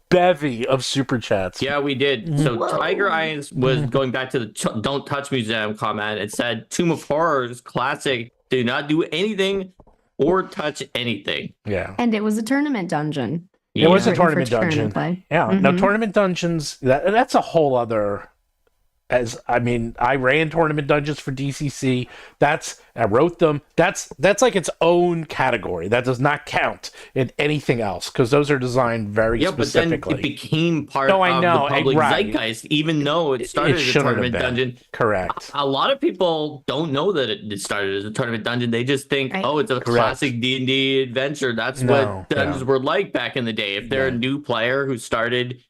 bevy of super chats. Yeah, we did. So Tiger Eyes was going back to the Don't Touch Museum comment. It said, Tomb of Horrors, classic. Do not do anything or touch anything. Yeah. And it was a tournament dungeon. It was a tournament dungeon. Yeah. Mm-hmm. Now, tournament dungeons, that's a whole other... I ran tournament dungeons for DCC. I wrote them. That's like its own category. That does not count in anything else because those are designed very specifically. But then it became part of the public zeitgeist, even though it started as a tournament dungeon. Correct. A lot of people don't know that it started as a tournament dungeon. They just think, it's a classic D&D adventure. That's what dungeons were like back in the day. If they're a new player who started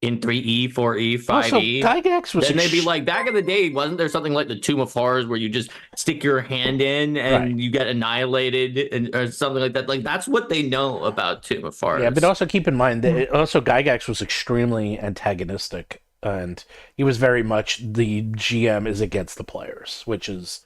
in 3E, 4E, 5E. Gygax was then they'd be like, back in the day, wasn't there something like the Tomb of Horrors where you just stick your hand in and you get annihilated or something like that? Like, that's what they know about Tomb of Horrors. Yeah, but also keep in mind that Gygax was extremely antagonistic, and he was very much the GM is against the players, which is...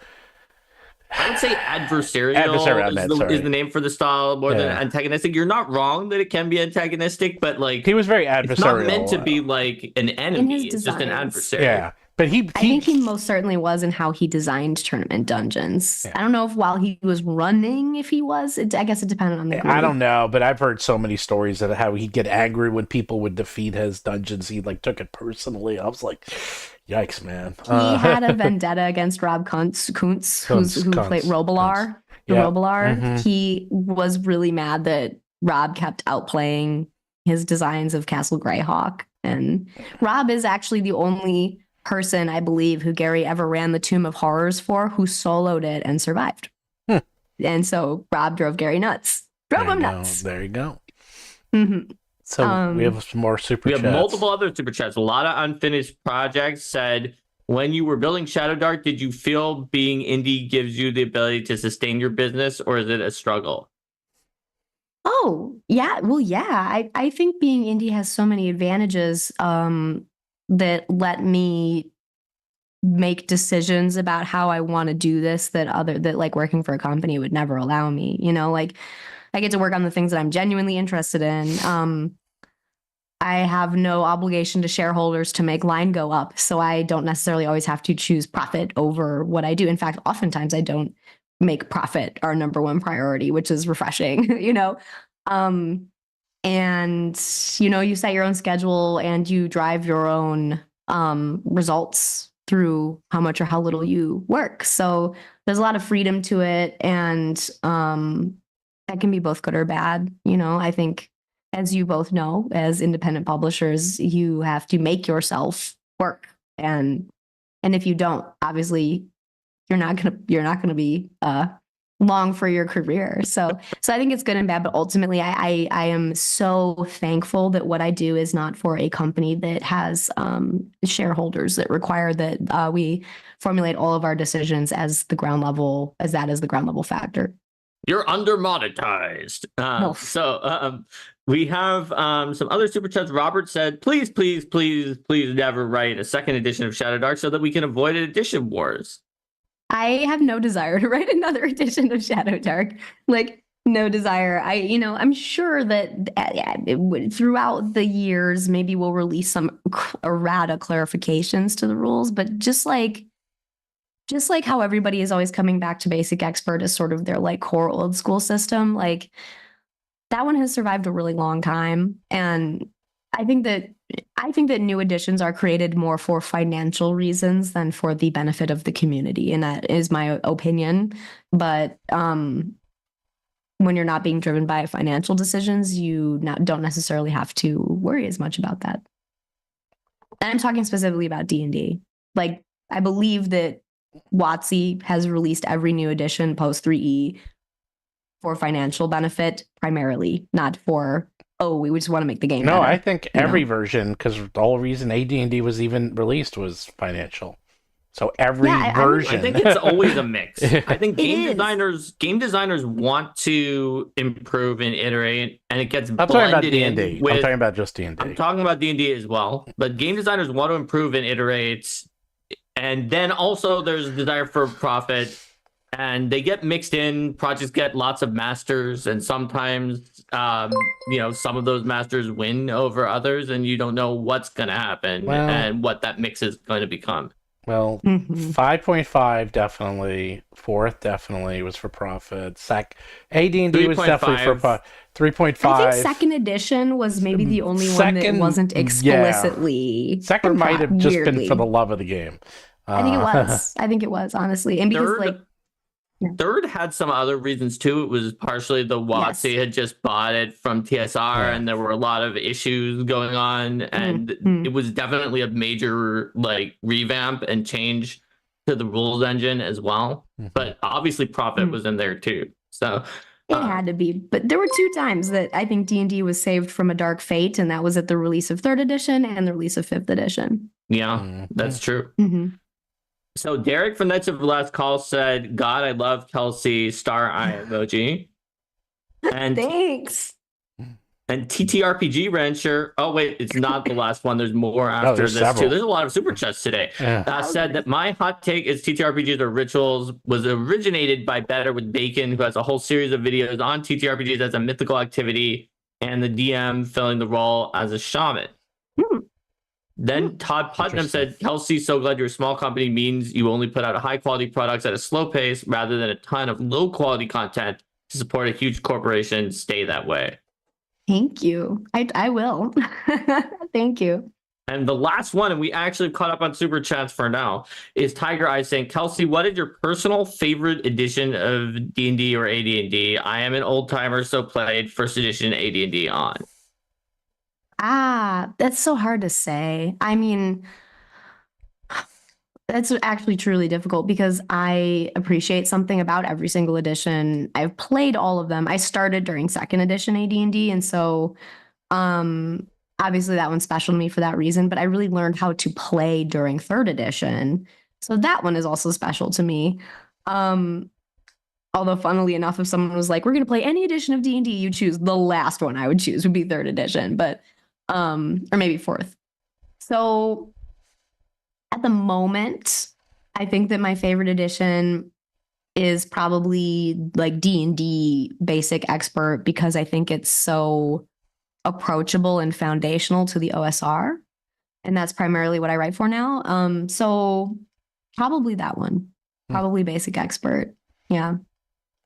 I would say adversarial is the name for the style more than antagonistic. You're not wrong that it can be antagonistic, but like he was very adversarial. It's not meant to be like an enemy. It's just an adversary. Yeah. But I think he most certainly was in how he designed tournament dungeons. Yeah. I don't know if while he was running, if he was. I guess it depended on the group. I don't know, but I've heard so many stories of how he'd get angry when people would defeat his dungeons. He like took it personally. I was like, yikes, man. He had a vendetta against Rob Kuntz, who played Robilar. Robilar. Mm-hmm. He was really mad that Rob kept outplaying his designs of Castle Greyhawk. And Rob is actually the only person, I believe, who Gary ever ran the Tomb of Horrors for, who soloed it and survived. And so Rob drove Gary nuts. Drove him nuts. There you go. Mm-hmm. So we have some more super chats. We have multiple other super chats. A lot of unfinished projects said, when you were building ShadowDark, did you feel being indie gives you the ability to sustain your business, or is it a struggle? Oh, yeah. Well, yeah. I think being indie has so many advantages that let me make decisions about how I want to do this that like working for a company would never allow me. You know, like I get to work on the things that I'm genuinely interested in. I have no obligation to shareholders to make line go up, so I don't necessarily always have to choose profit over what I do. In fact, oftentimes I don't make profit our number one priority, which is refreshing, you know? And, you know, you set your own schedule and you drive your own results through how much or how little you work. So there's a lot of freedom to it. And that can be both good or bad. You know, I think, as you both know, as independent publishers, you have to make yourself work. And if you don't, obviously, you're not gonna be long for your career. So I think it's good and bad, but ultimately I am so thankful that what I do is not for a company that has shareholders that require that we formulate all of our decisions as the ground level factor. You're under monetized. No. So we have some other super chats. Robert said, please, please, please, please never write a second edition of ShadowDark so that we can avoid edition wars. I have no desire to write another edition of ShadowDark. Like, no desire. I'm sure that throughout the years, maybe we'll release some errata clarifications to the rules, but just like how everybody is always coming back to Basic Expert as sort of their like core old school system, like that one has survived a really long time. And I think that new editions are created more for financial reasons than for the benefit of the community. And that is my opinion. But when you're not being driven by financial decisions, you don't necessarily have to worry as much about that. And I'm talking specifically about D&D. Like, I believe that WoTC has released every new edition post 3E for financial benefit primarily, not for, we just want to make the game better. I think every version, because the whole reason AD&D was even released was financial. So every version. I think it's always a mix. I think game designers want to improve and iterate, and it gets blended talking about D&D. in with, I'm talking about just D&D. I'm talking about D&D as well. But game designers want to improve and iterate, and then also there's a desire for profit, and they get mixed in. Projects get lots of masters, and sometimes some of those masters win over others, and you don't know what's going to happen and what that mix is going to become. Well, 5.5 definitely, 4th definitely was for profit. AD&D was definitely for profit. 3.5. I think second edition was maybe the only one that wasn't explicitly. Yeah. Second might have just been for the love of the game. I think it was, honestly. And because Third had some other reasons too. It was partially the WoTC had just bought it from TSR, and there were a lot of issues going on, and it was definitely a major revamp and change to the rules engine as well. But obviously, profit was in there too. So it had to be. But there were 2 times that I think D&D was saved from a dark fate, and that was at the release of 3rd edition and the release of 5th edition. Yeah, that's true. So Derek from Knights of the Last Call said, God, I love Kelsey, star eye emoji. And thanks. And TTRPG Rancher, it's not the last one. There's more after this several. Too. There's a lot of super chats today. Said that my hot take is TTRPGs or rituals was originated by Better with Bacon, who has a whole series of videos on TTRPGs as a mythical activity, and the DM filling the role as a shaman. Then Todd Putnam said, Kelsey, so glad you're a small company means you only put out high quality products at a slow pace rather than a ton of low quality content to support a huge corporation. Stay that way. Thank you. I will. Thank you. And the last one, and we actually caught up on super chats for now, is Tiger Eye saying, Kelsey, what is your personal favorite edition of D&D or AD&D? I am an old timer, so played first edition AD&D on. That's so hard to say. I mean, that's actually truly difficult because I appreciate something about every single edition. I've played all of them. I started during 2nd edition AD&D, and so obviously that one's special to me for that reason, but I really learned how to play during 3rd edition. So that one is also special to me. Although funnily enough, if someone was like, we're going to play any edition of D&D you choose, the last one I would choose would be 3rd edition, but or maybe 4th. So at the moment, I think that my favorite edition is probably D&D Basic Expert, because I think it's so approachable and foundational to the OSR. And that's primarily what I write for now. So probably that one. Probably Basic Expert. Yeah.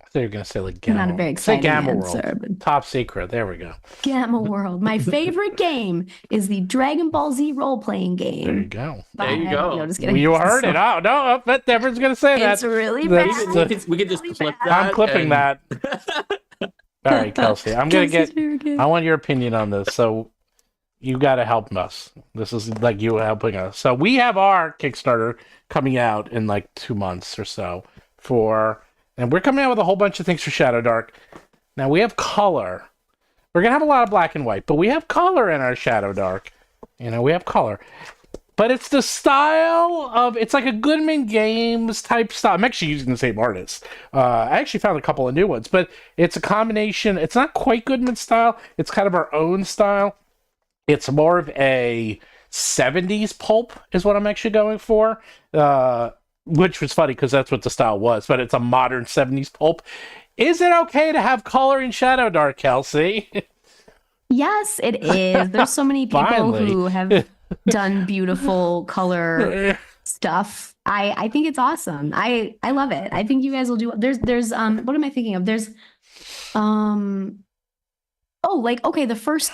I thought you were going to say Gamma. Not a very exciting Gamma answer, World. but Top secret. There we go. Gamma World. My favorite game is the Dragon Ball Z role-playing game. There you go. There you go. No, just kidding. You heard it. Oh, no, but everyone's going to say that. It's really bad. We could just clip that. I'm clipping that. All right, Kelsey. I'm going to get... I want your opinion on this. So you got to help us. This is you helping us. So we have our Kickstarter coming out in 2 months or so for And we're coming out with a whole bunch of things for ShadowDark. Now we have color. We're going to have a lot of black and white, but we have color in our ShadowDark. We have color. But it's the style of, it's like a Goodman Games type style. I'm actually using the same artist. I actually found a couple of new ones, but it's a combination. It's not quite Goodman style. It's kind of our own style. It's more of a 70s pulp is what I'm actually going for, which was funny because that's what the style was, but it's a modern 70s pulp. Is it okay to have color in ShadowDark, Kelsey? Yes, it is. There's so many people Finally. who have done beautiful color stuff. I think it's awesome. I love it. I think you guys will do. There's what am I thinking of? There's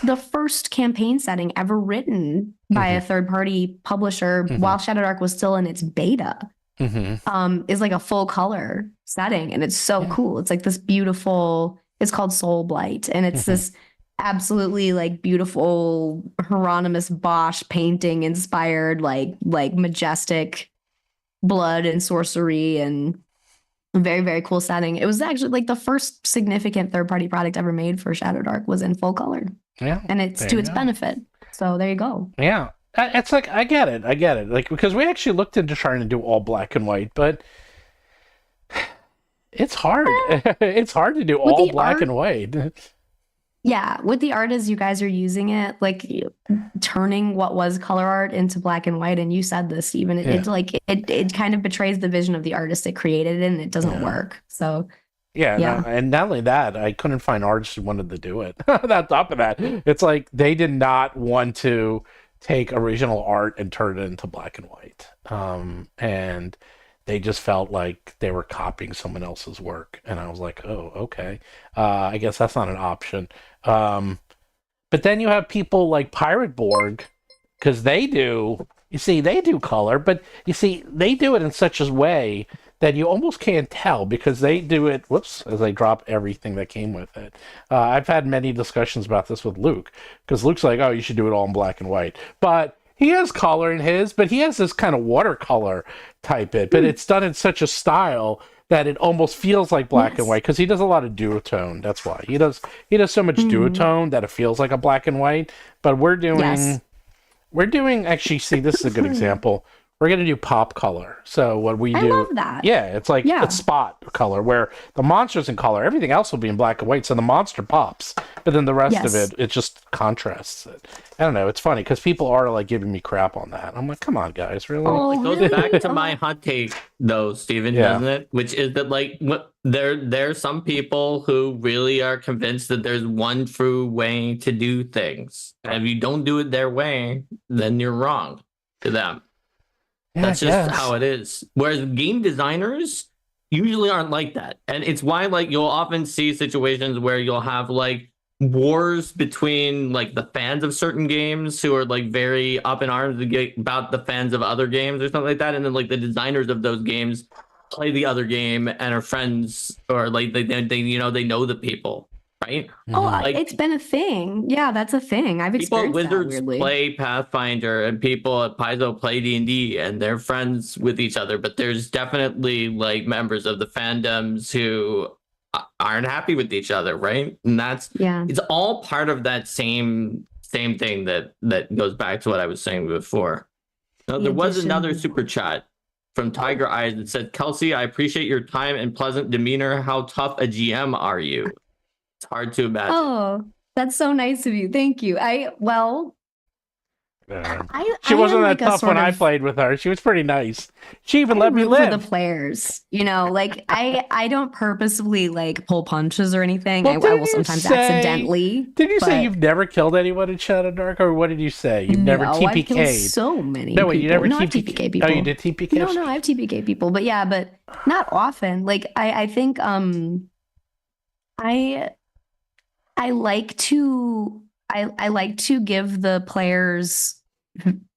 the first campaign setting ever written by a third party publisher while ShadowDark was still in its beta. Is like a full color setting, and it's so cool. It's like this beautiful. It's called Soul Blight, and it's this absolutely like beautiful Hieronymus Bosch painting inspired like majestic blood and sorcery and very, very cool setting. It was actually like the first significant third-party product ever made for ShadowDark was in full color. Yeah. And it's to its benefit. So there you go. Yeah. It's like, I get it. Like, because we actually looked into trying to do all black and white, but it's hard. It's hard to do all black and white. Yeah, with the art as you guys are using it, like turning what was color art into black and white, and you said this, Stephen, it kind of betrays the vision of the artist it created, and it doesn't work. So no, and not only that, I couldn't find artists who wanted to do it. On top of that, it's like they did not want to take original art and turn it into black and white, and they just felt like they were copying someone else's work, and I was like, oh, okay, I guess that's not an option. But then you have people like Pirate Borg, because they do color, but you see, they do it in such a way that you almost can't tell because they do it, as they drop everything that came with it. I've had many discussions about this with Luke, because Luke's like, oh, you should do it all in black and white. But he has color in his, but he has this kind of watercolor type but it's done in such a style that it almost feels like black and white, because he does a lot of duotone. That's why he does so much duotone that it feels like a black and white. But we're doing actually, see, this is a good example. We're going to do pop color. So what we do... I love that. Yeah, it's like a spot color where the monster's in color. Everything else will be in black and white, so the monster pops. But then the rest of it just contrasts it. I don't know. It's funny because people are like giving me crap on that. I'm like, come on, guys. Really? It goes back to my hot take, though, Steven, doesn't it? Which is that, like, there's some people who really are convinced that there's one true way to do things. And if you don't do it their way, then you're wrong to them. That's just how it is. Whereas game designers usually aren't like that. And it's why, like, you'll often see situations where you'll have, like, wars between, like, the fans of certain games who are, like, very up in arms about the fans of other games or something like that. And then, like, the designers of those games play the other game and are friends, or, like, they know the people. Right? Oh, like, it's been a thing. Yeah, that's a thing. I've experienced people at Wizards that, weirdly. Play Pathfinder, and people at Paizo play D&D, and they're friends with each other. But there's definitely, like, members of the fandoms who aren't happy with each other, right? And it's all part of that same thing that goes back to what I was saying before. Now, there was another super chat from Tiger Eyes that said, "Kelsey, I appreciate your time and pleasant demeanor. How tough a GM are you?" It's hard to imagine. Oh, that's so nice of you. Thank you. She wasn't that tough when I played with her. She was pretty nice. She even let me live. For the players, like I don't purposefully like pull punches or anything. I will sometimes accidentally. Did you say you've never killed anyone in ShadowDark, or what did you say? You've never TPK'd? I've killed so many. No, wait, you never TPK people. Oh, you did TPK? No, I have TPK people, but not often. Like I think I like to give the players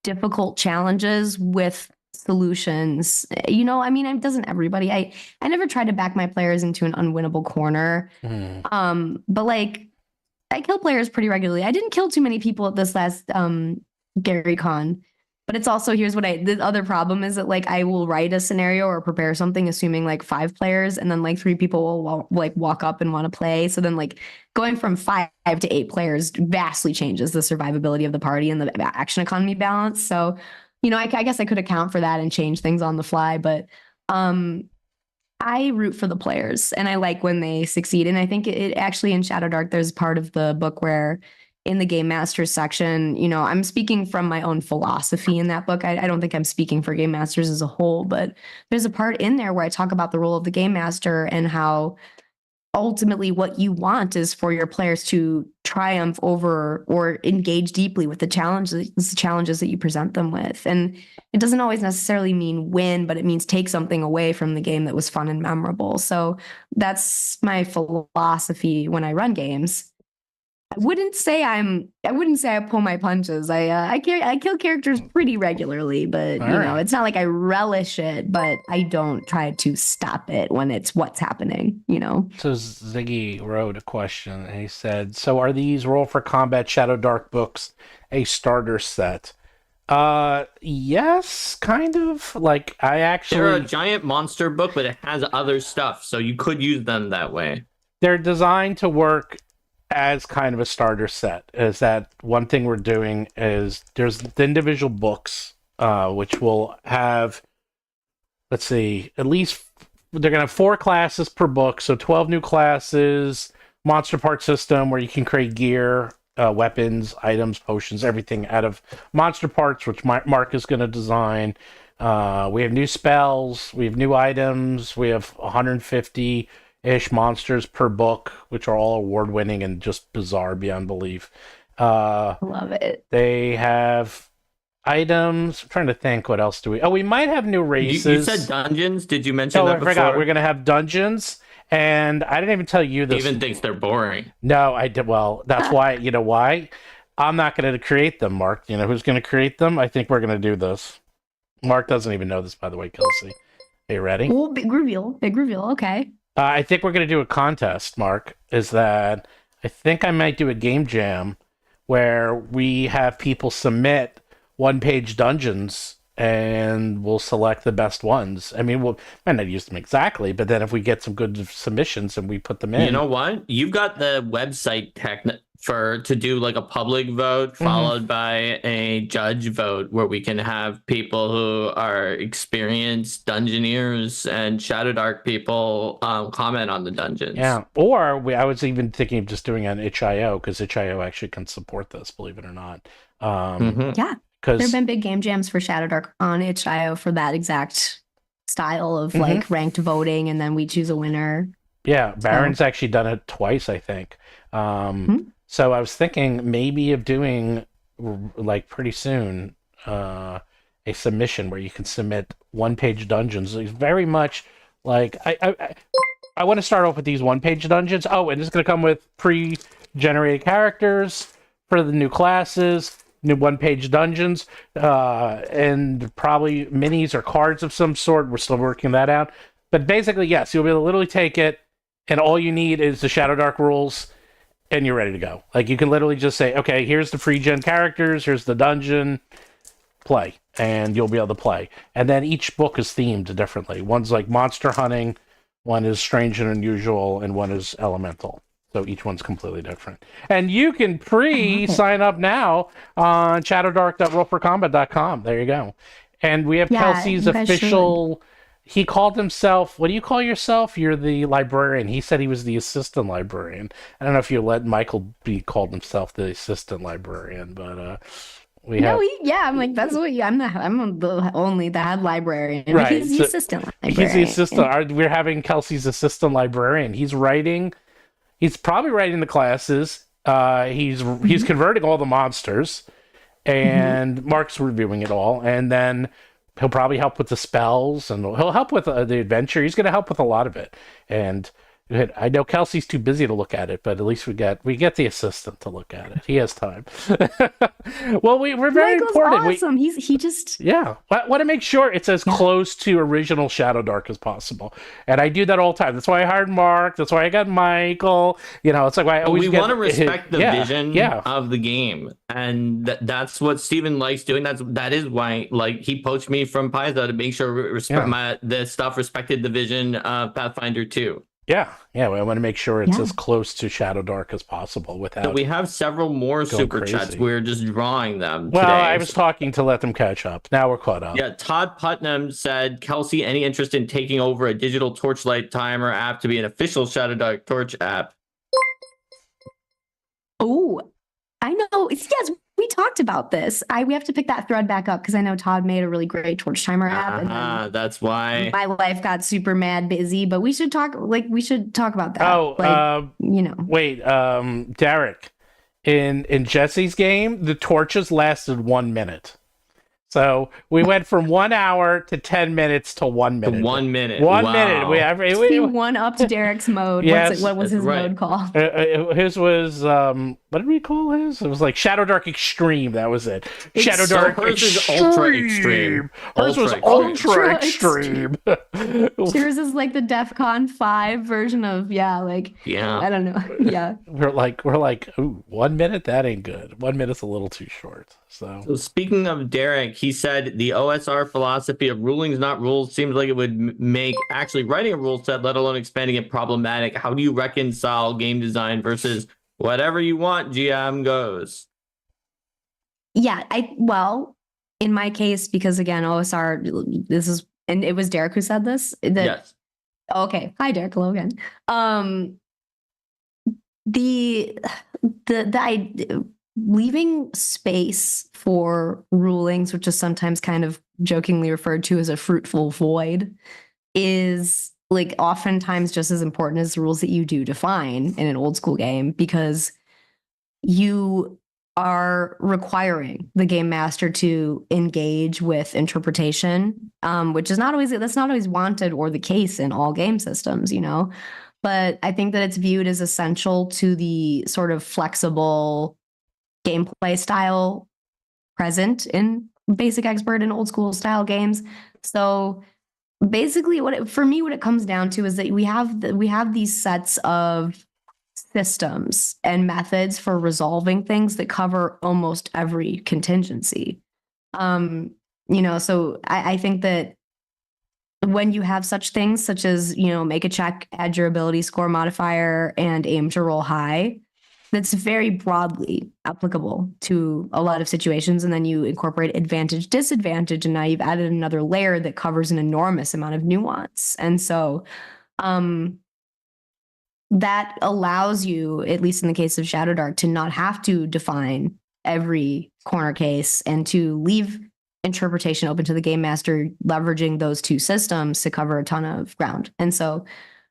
difficult challenges with solutions. I mean, doesn't everybody? I never try to back my players into an unwinnable corner. But like, I kill players pretty regularly. I didn't kill too many people at this last GaryCon. But it's also, here's what the other problem is that like I will write a scenario or prepare something assuming like 5 players, and then like 3 people will like walk up and want to play. So then like going from 5 to 8 players vastly changes the survivability of the party and the action economy balance. So, you know, I guess I could account for that and change things on the fly, but I root for the players and I like when they succeed. And I think it actually in ShadowDark, there's part of the book where in the Game Masters section, you know, I'm speaking from my own philosophy in that book. I don't think I'm speaking for Game Masters as a whole, but there's a part in there where I talk about the role of the Game Master and how ultimately what you want is for your players to triumph over or engage deeply with the challenges that you present them with. And it doesn't always necessarily mean win, but it means take something away from the game that was fun and memorable. So that's my philosophy when I run games. I wouldn't say I pull my punches. I kill characters pretty regularly, but you know, it's not like I relish it, but I don't try to stop it when it's what's happening, you know. So Ziggy wrote a question and he said, so are these Roll for Combat ShadowDark books a starter set? Yes, kind of. Like they're a giant monster book, but it has other stuff, so you could use them that way. They're designed to work as kind of a starter set. Is that one thing we're doing is there's the individual books, which will have, let's see, at least they're going to have 4 classes per book, so 12 new classes, monster part system where you can create gear, weapons, items, potions, everything out of monster parts, which Mark is going to design. We have new spells, we have new items, we have 150-ish monsters per book, which are all award-winning and just bizarre beyond belief. Love it. They have items. I'm trying to think, what else do we... Oh, we might have new races. You said dungeons? Did you mention that before? I forgot. We're going to have dungeons, and I didn't even tell you this. Steven thinks they're boring. No, I did. Well, that's why. You know why? I'm not going to create them, Mark. You know who's going to create them? I think we're going to do this. Mark doesn't even know this, by the way, Kelsey. Are you ready? Oh, big reveal. Big reveal. Okay. I think we're going to do a contest, Mark, is that I think I might do a game jam where we have people submit one-page dungeons and we'll select the best ones. I mean, we'll might not use them exactly, but then if we get some good submissions and we put them in. You know what? You've got the website to do like a public vote followed by a judge vote where we can have people who are experienced dungeoneers and ShadowDark people comment on the dungeons. Yeah, or I was even thinking of just doing it on itch.io because itch.io actually can support this, believe it or not. Yeah, there have been big game jams for ShadowDark on itch.io for that exact style of like ranked voting, and then we choose a winner. Yeah, Baron's actually done it twice, I think. So I was thinking maybe of doing, like pretty soon, a submission where you can submit one-page dungeons. It's very much like I want to start off with these one-page dungeons. Oh, and it's going to come with pre-generated characters for the new classes, new one-page dungeons, and probably minis or cards of some sort. We're still working that out. But basically, yes, you'll be able to literally take it, and all you need is the ShadowDark rules, and you're ready to go. Like, you can literally just say, okay, here's the pre-gen characters, here's the dungeon, play, and you'll be able to play. And then each book is themed differently. One's like monster hunting, one is strange and unusual, and one is elemental. So each one's completely different. And you can sign up now on shadowdark.rollforcombat.com. There you go. And we have Kelsey's official... He called himself, what do you call yourself? You're the librarian. He said he was the assistant librarian. I don't know if you let Michael be called himself the assistant librarian, but I'm like, that's what I'm only the head librarian. Right. He's the assistant librarian. He's the assistant. We're having Kelsey's assistant librarian. He's probably writing the classes. He's converting all the monsters, and Mark's reviewing it all, and then he'll probably help with the spells, and he'll help with the adventure. He's going to help with a lot of it. And Good. I know Kelsey's too busy to look at it, but at least we get the assistant to look at it. He has time. Well, we're very Michael's important. awesome. He just Yeah, I want to make sure it's as close to original ShadowDark as possible, and I do that all the time. That's why I hired Mark. That's why I got Michael. You know, it's like I always we want to respect the vision yeah. of the game, and that's what Steven likes doing. That is why, like, he poached me from Paizo to make sure the stuff respected the vision of Pathfinder 2. Yeah, I want to make sure it's as close to ShadowDark as possible without. So we have several more super crazy. chats. We're just drawing them Well, today. I was talking to let them catch up. Now we're caught up. Yeah, Todd Putnam said, Kelsey, any interest in taking over a digital torchlight timer app to be an official ShadowDark Torch app? Oh, I know. Yes, we talked about this. We have to pick that thread back up because I know Todd made a really great torch timer app, and then that's why my life got super mad busy. But we should talk. We should talk about that. Oh, you know. Wait, Derek, in Jesse's game, the torches lasted 1 minute. So we went from 1 hour to 10 minutes to 1 minute. 1 minute. 1 Wow. minute. He won up to Derek's mode. Yes, what was his mode called? His was what did we call his? It was like ShadowDark Extreme. That was it. ShadowDark hers is Ultra Extreme. Hers was Ultra Extreme. Yours is like the DEF CON 5 version of I don't know. Yeah. We're like, ooh, 1 minute? That ain't good. 1 minute's a little too short. So speaking of Derek, he said the OSR philosophy of rulings, not rules, seems like it would make actually writing a rule set, let alone expanding it, problematic. How do you reconcile game design versus whatever you want, GM goes? Yeah, in my case, because again, OSR, and it was Derek who said this. Yes. Okay. Hi, Derek. Hello again. Leaving space for rulings, which is sometimes kind of jokingly referred to as a fruitful void, is like oftentimes just as important as the rules that you do define in an old school game, because you are requiring the game master to engage with interpretation, which is that's not always wanted or the case in all game systems, but I think that it's viewed as essential to the sort of flexible gameplay style present in basic expert and old school style games. So basically what it comes down to is that we have these sets of systems and methods for resolving things that cover almost every contingency. So I think that when you have such things such as, make a check, add your ability score modifier, and aim to roll high, that's very broadly applicable to a lot of situations. And then you incorporate advantage, disadvantage, and now you've added another layer that covers an enormous amount of nuance. And so that allows you, at least in the case of ShadowDark, to not have to define every corner case and to leave interpretation open to the game master, leveraging those two systems to cover a ton of ground. And so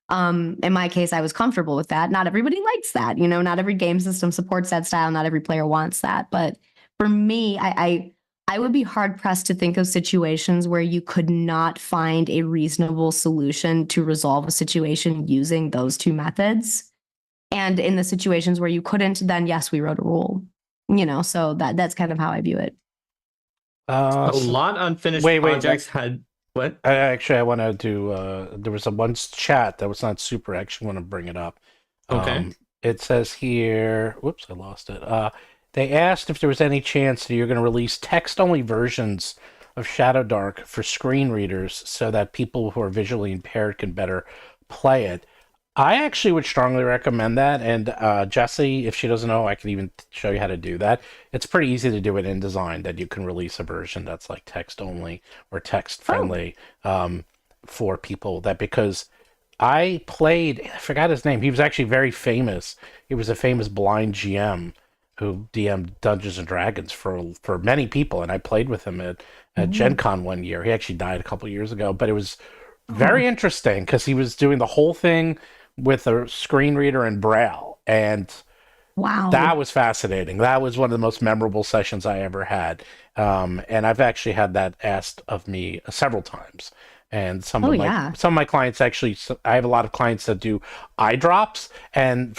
in my case, I was comfortable with that. Not everybody likes that. Not every game system supports that style. Not every player wants that. But for me, I would be hard pressed to think of situations where you could not find a reasonable solution to resolve a situation using those two methods. And in the situations where you couldn't, then yes, we wrote a rule. So that's kind of how I view it. A lot unfinished projects had. What? I want to do. There was one chat that was not super. I actually want to bring it up. Okay. It says here. Whoops, I lost it. They asked if there was any chance that you're going to release text-only versions of ShadowDark for screen readers so that people who are visually impaired can better play it. I actually would strongly recommend that. And Jessie, if she doesn't know, I can even show you how to do that. It's pretty easy to do it in design, that you can release a version that's like text only or text friendly for people. Because I forgot his name. He was actually very famous. He was a famous blind GM who DM'd Dungeons and Dragons for many people. And I played with him at Gen Con one year. He actually died a couple years ago, but it was very interesting because he was doing the whole thing with a screen reader and Braille, and wow, that was fascinating. That was one of the most memorable sessions I ever had, and I've actually had that asked of me several times. And some Oh, of yeah. my clients actually, I have a lot of clients that do eye drops and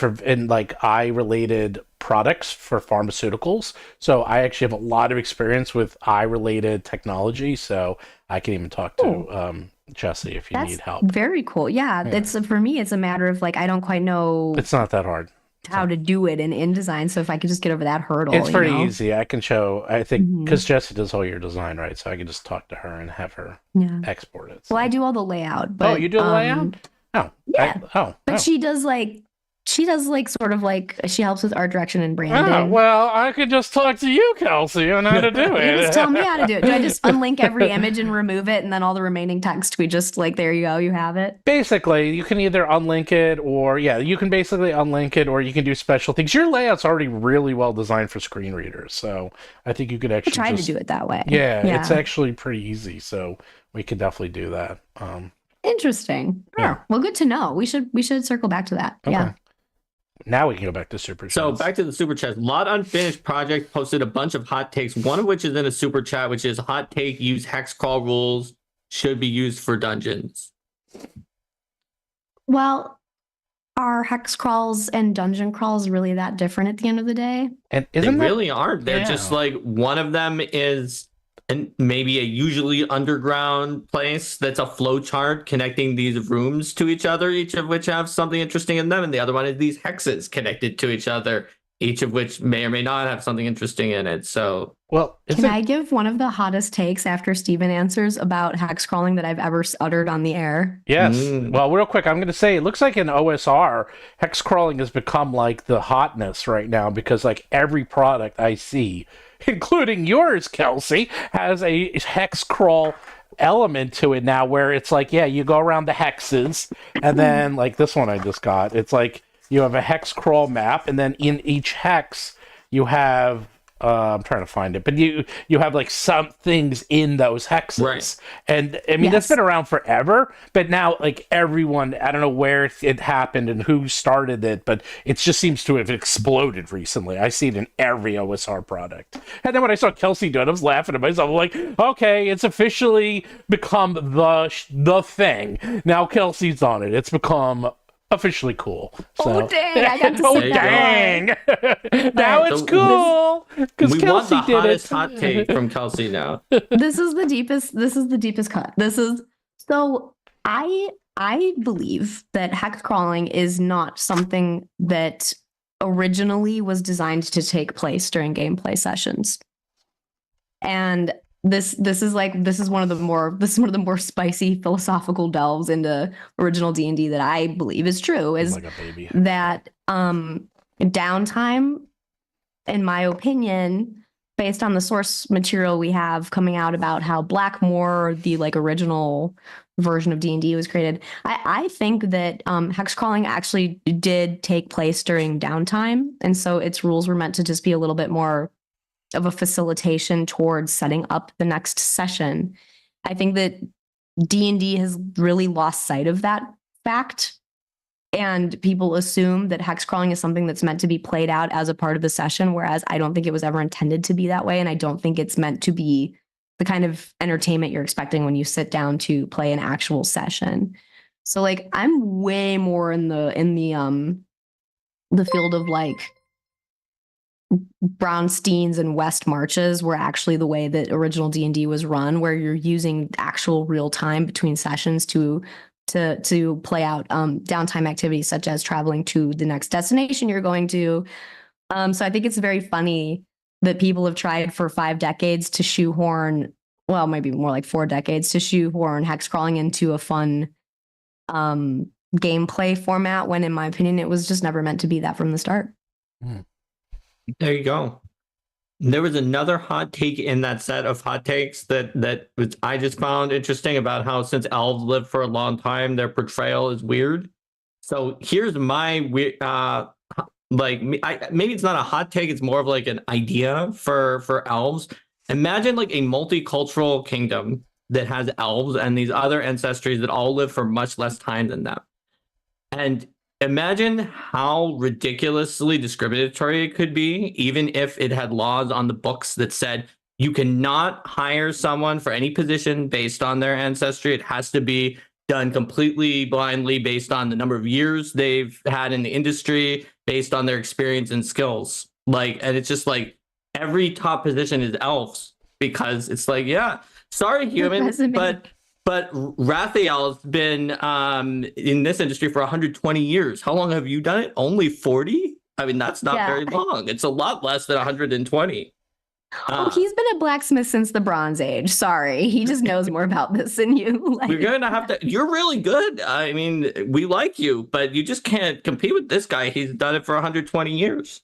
like eye related products for pharmaceuticals. So I actually have a lot of experience with eye related technology. So I can even talk to Jesse if you That's need help. very cool. Yeah, Yeah. it's for me, it's a matter of like I don't quite know It's not that hard. how to do it in InDesign. So if I could just get over that hurdle, It's pretty you know? easy. I can show, I think, Mhm. because Jesse does all your design, right? So I can just talk to her and have her Yeah. export it. Well, So. I do all the layout, but You do the layout? Oh. yeah. But Oh. she does like sort of like she helps with art direction and Oh, branding. well, I could just talk to you, Kelsey, on how to do it. You just tell me how to do it. Do I just unlink every image and remove it, and then all the remaining text we just like there you go, you have it? Basically, you can either unlink it or, you can basically unlink it or you can do special things. Your layout's already really well designed for screen readers, so I think you could I actually tried to do it that way. Yeah, it's actually pretty easy, so we could definitely do that. Interesting. Yeah. Oh, well, good to know. We should circle back to that. Okay. Yeah. Now we can go back to super chats. So back to the super chat. Lot Unfinished Project posted a bunch of hot takes, one of which is in a super chat, which is hot take: use hex crawl rules should be used for dungeons. Well, are hex crawls and dungeon crawls really that different at the end of the day? And They isn't that really aren't. They're just like one of them is maybe a usually underground place that's a flow chart connecting these rooms to each other, each of which have something interesting in them, and the other one is these hexes connected to each other, each of which may or may not have something interesting in it. So, well, Can I give one of the hottest takes after Steven answers about hex crawling that I've ever uttered on the air? Yes. Mm. Well, real quick, I'm going to say it looks like in OSR, hex crawling has become like the hotness right now because like every product I see, including yours, Kelsey, has a hex crawl element to it now where it's like, you go around the hexes and then like this one I just got, it's like you have a hex crawl map and then in each hex you have I'm trying to find it, but you have like some things in those hexes, Right. And I mean that's been around forever, but now like everyone, I don't know where it happened and who started it, but it just seems to have exploded recently. I see it in every OSR product, and then when I saw Kelsey do it, I was laughing at myself. I'm like, okay, it's officially become the thing. Now Kelsey's on it. It's become officially cool. So. Oh dang! I got to Oh see that. dang! Now it's So cool because we want Kelsey the did hottest it. hot take from Kelsey now. This is the deepest cut. So I believe that hex crawling is not something that originally was designed to take place during gameplay sessions. And this is one of the more spicy philosophical delves into original D&D that I believe is true is like a baby. that downtime, in my opinion, based on the source material we have coming out about how Blackmore, the like original version of D&D, was created, I think that hex crawling actually did take place during downtime, and so its rules were meant to just be a little bit more of a facilitation towards setting up the next session. I think that D&D has really lost sight of that fact, and people assume that hex crawling is something that's meant to be played out as a part of the session, whereas I don't think it was ever intended to be that way, and I don't think it's meant to be the kind of entertainment you're expecting when you sit down to play an actual session. So like I'm way more in the field of like Brownsteins and West Marches were actually the way that original D&D was run, where you're using actual real time between sessions to play out downtime activities such as traveling to the next destination you're going to. So I think it's very funny that people have tried for 5 decades to shoehorn, well, maybe more like 4 decades, to shoehorn hex crawling into a fun gameplay format, when in my opinion it was just never meant to be that from the start. There you go. There was another hot take in that set of hot takes that I just found interesting about how since elves live for a long time, their portrayal is weird. So here's my weird, maybe it's not a hot take, it's more of like an idea for elves. Imagine like a multicultural kingdom that has elves and these other ancestries that all live for much less time than them. And imagine how ridiculously discriminatory it could be, even if it had laws on the books that said You cannot hire someone for any position based on their ancestry. It has to be done completely blindly based on the number of years they've had in the industry, based on their experience and skills. Like, and it's just like every top position is elves because it's like, yeah, sorry, human, but Raphael's been in this industry for 120 years. How long have you done it? Only 40? I mean, that's not very long. It's a lot less than 120. Oh, he's been a blacksmith since the Bronze Age. Sorry. He just knows more about this than you. We're going to have to, you're really good. I mean, we like you, but you just can't compete with this guy. He's done it for 120 years.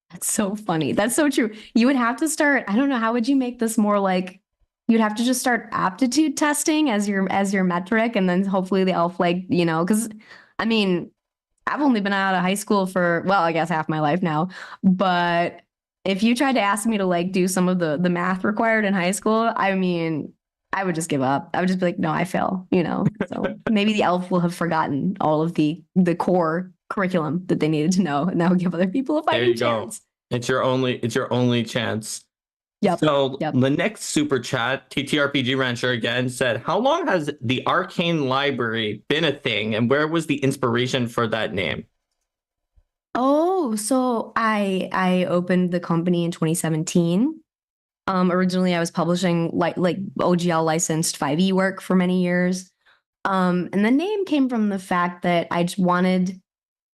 That's so funny. That's so true. You would have to start, I don't know, how would you make this more like, you'd have to just start aptitude testing as your metric, and then hopefully the elf, like, you know, because I mean, I've only been out of high school for, well, I guess half my life now, but if you tried to ask me to like do some of the math required in high school, I mean, I would just give up. I would just be like, no, I fail, you know. So maybe the elf will have forgotten all of the core curriculum that they needed to know, and that would give other people a fighting chance. It's your only chance. Yep. So the next super chat, TTRPG Rancher again said, how long has the Arcane Library been a thing, and where was the inspiration for that name? Oh, so I opened the company in 2017. Originally I was publishing like OGL licensed 5e work for many years. And the name came from the fact that I just wanted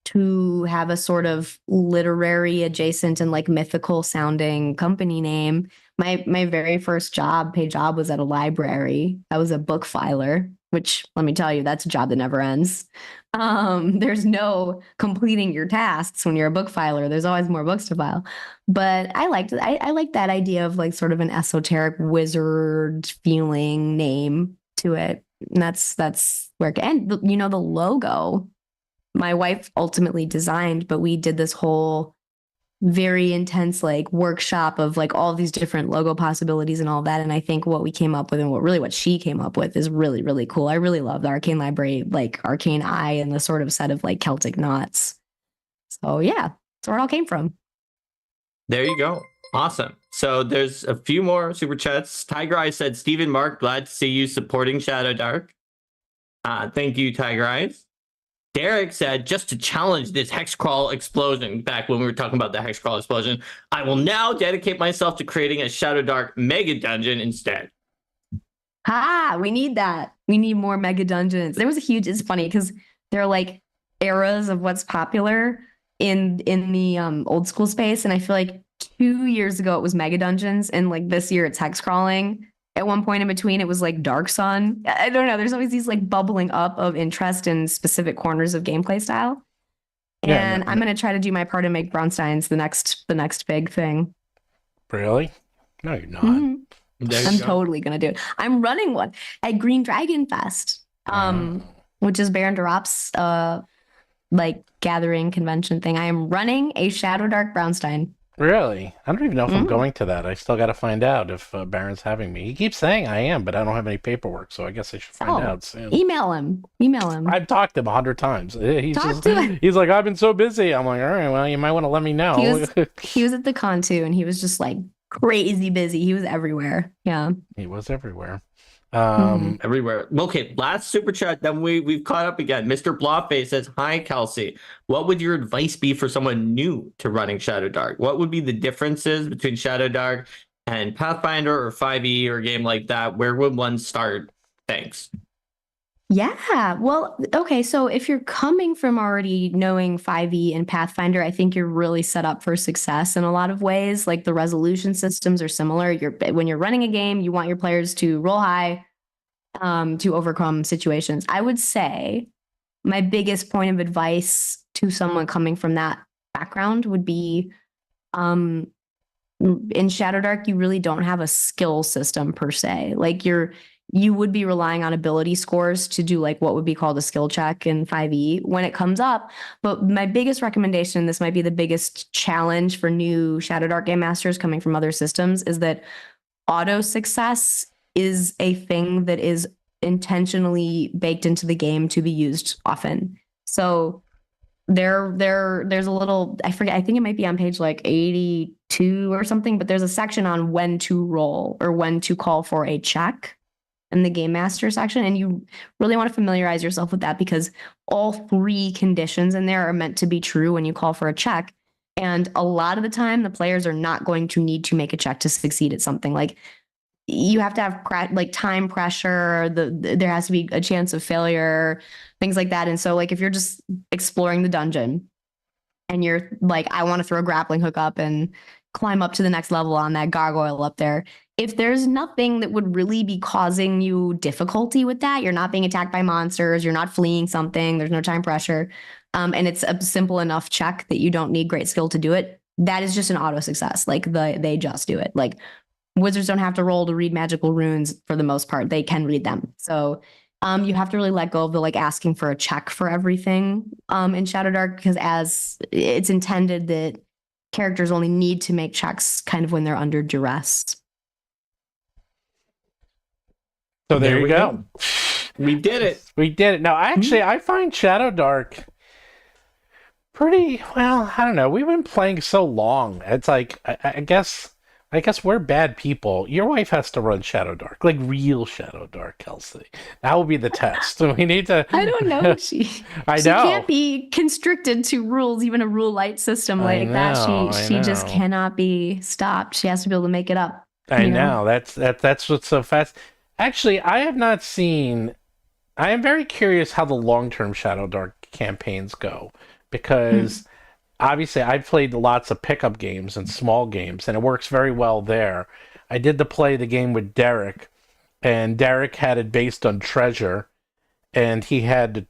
to have a sort of literary adjacent and like mythical sounding company name. My very first paid job was at a library. I was a book filer, which let me tell you, that's a job that never ends. There's no completing your tasks when you're a book filer. There's always more books to file. But I liked it. I like that idea of like sort of an esoteric wizard feeling name to it. And that's where, and you know, the logo, my wife ultimately designed, but we did this whole very intense like workshop of like all these different logo possibilities and all that. And I think what we came up with, and what she came up with, is really, really cool. I really love the Arcane Library, like Arcane Eye and the sort of set of like Celtic knots. So yeah, that's where it all came from. There you go. Awesome. So there's a few more super chats. Tiger Eyes said, Stephen Mark, glad to see you supporting ShadowDark. Thank you, Tiger Eyes. Derek said, just to challenge this hexcrawl explosion, back when we were talking about the hexcrawl explosion, I will now dedicate myself to creating a ShadowDark mega dungeon instead. We need that. We need more mega dungeons. There was it's funny because there are like eras of what's popular in the old school space. And I feel like 2 years ago it was mega dungeons, and like this year it's hex crawling. At one point in between, it was like Dark Sun. I don't know. There's always these like bubbling up of interest in specific corners of gameplay style. And I'm going to try to do my part and make Braunstein's the next big thing. Really? No, you're not. Mm-hmm. I'm totally going to do it. I'm running one at Green Dragon Fest, which is Baron Durop's like gathering convention thing. I am running a ShadowDark Braunstein. Really? I don't even know if I'm going to that. I still got to find out if Baron's having me. He keeps saying I am, but I don't have any paperwork, so I guess I should find out soon. Email him. I've talked to him 100 times. He's like, I've been so busy. I'm like, all right, well, you might want to let me know. He was at the con too, and he was just like crazy busy. He was everywhere. Yeah. He was everywhere. Everywhere. Okay, last super chat, then we've caught up again. Mr. Blawface says, hi, Kelsey. What would your advice be for someone new to running ShadowDark? What would be the differences between ShadowDark and Pathfinder or 5e or a game like that? Where would one start? Thanks. Yeah, well, okay, so if you're coming from already knowing 5e and Pathfinder, I think you're really set up for success in a lot of ways. Like the resolution systems are similar. When you're running a game, you want your players to roll high to overcome situations. I would say my biggest point of advice to someone coming from that background would be in ShadowDark, you really don't have a skill system per se. Like you would be relying on ability scores to do like what would be called a skill check in 5e when it comes up. But my biggest recommendation, this might be the biggest challenge for new ShadowDark game masters coming from other systems, is that auto success is a thing that is intentionally baked into the game to be used often. So there's a little, I forget, I think it might be on page like 82 or something, but there's a section on when to roll or when to call for a check in the game master section. And you really want to familiarize yourself with that because all three conditions in there are meant to be true when you call for a check. And a lot of the time, the players are not going to need to make a check to succeed at something. Like you have to have like time pressure. There has to be a chance of failure, things like that. And so, like, if you're just exploring the dungeon and you're like, I want to throw a grappling hook up and climb up to the next level on that gargoyle up there. If there's nothing that would really be causing you difficulty with that, you're not being attacked by monsters, you're not fleeing something, there's no time pressure, and it's a simple enough check that you don't need great skill to do it, that is just an auto success. Like they just do it. Like wizards don't have to roll to read magical runes for the most part. They can read them. So you have to really let go of the like asking for a check for everything in ShadowDark, because as it's intended that characters only need to make checks kind of when they're under duress. So there you go. We did it. We did it. Now, actually, I find ShadowDark pretty, well, I don't know. We've been playing so long. It's like, I guess we're bad people. Your wife has to run ShadowDark, like real ShadowDark, Kelsey. That will be the test. We need to. I don't know. She know. Can't be constricted to rules, even a rule light system like that. She just cannot be stopped. She has to be able to make it up. I know. That's what's so fast. Actually, I have not seen. I am very curious how the long-term ShadowDark campaigns go, because obviously I've played lots of pickup games and small games, and it works very well there. I did play the game with Derek, and Derek had it based on treasure, and he had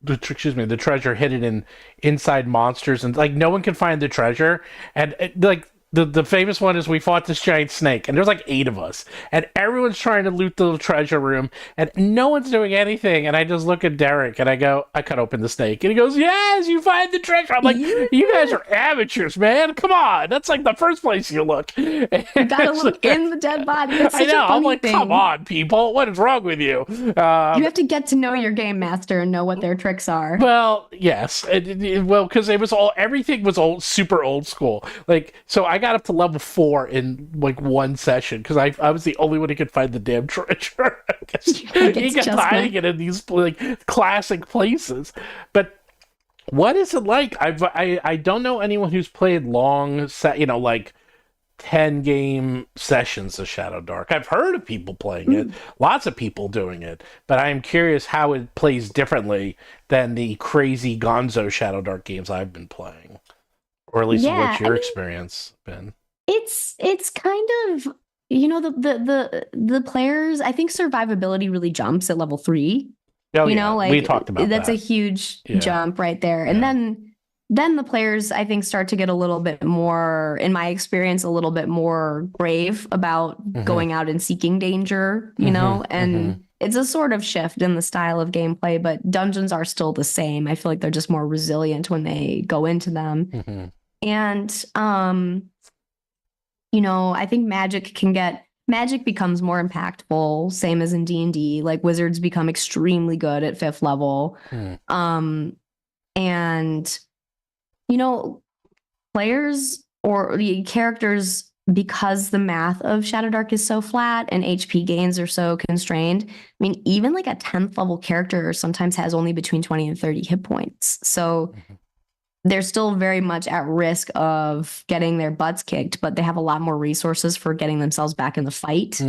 the treasure hidden inside monsters, and like no one can find the treasure, and like. The famous one is we fought this giant snake, and there's like 8 of us, and everyone's trying to loot the treasure room, and no one's doing anything. And I just look at Derek, and I go, I cut open the snake, and he goes, "Yes, you find the treasure." I'm like, "You guys are amateurs, man! Come on, that's like the first place you look. You gotta look in the dead body." That's such I know. A funny I'm like, thing. Come on, people, what is wrong with you? You have to get to know your game master and know what their tricks are. Well, yes, well, because everything was super old school. Like, so I got up to level 4 in like one session because I was the only one who could find the damn treasure. He kept hiding it in these like classic places. But what is it like? I don't know anyone who's played long like 10 game sessions of ShadowDark. I've heard of people playing it, lots of people doing it, but I am curious how it plays differently than the crazy gonzo ShadowDark games I've been playing. Or at least what's your experience been? It's kind of, the players, I think survivability really jumps at level 3. Oh, like we talked about that's a huge jump right there. And then the players, I think, start to get a little bit more, in my experience, a little bit more brave about going out and seeking danger, and it's a sort of shift in the style of gameplay, but dungeons are still the same. I feel like they're just more resilient when they go into them. And, I think magic becomes more impactful, same as in D&D. Like wizards become extremely good at 5th level. And players or the characters, because the math of ShadowDark is so flat and HP gains are so constrained, I mean, even like a 10th level character sometimes has only between 20 and 30 hit points. So they're still very much at risk of getting their butts kicked, but they have a lot more resources for getting themselves back in the fight.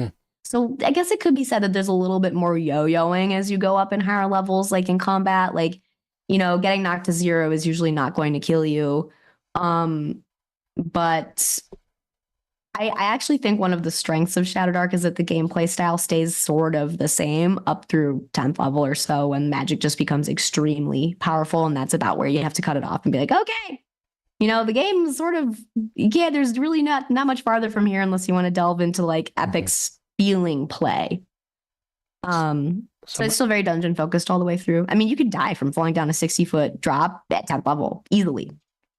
So I guess it could be said that there's a little bit more yo-yoing as you go up in higher levels, like in combat. Like, getting knocked to 0 is usually not going to kill you. But I actually think one of the strengths of ShadowDark is that the gameplay style stays sort of the same up through 10th level or so, when magic just becomes extremely powerful, and that's about where you have to cut it off and be like, okay, the game is sort of, there's really not much farther from here unless you want to delve into like epic feeling play. So it's still very dungeon focused all the way through. I mean, you could die from falling down a 60-foot drop at 10th level easily.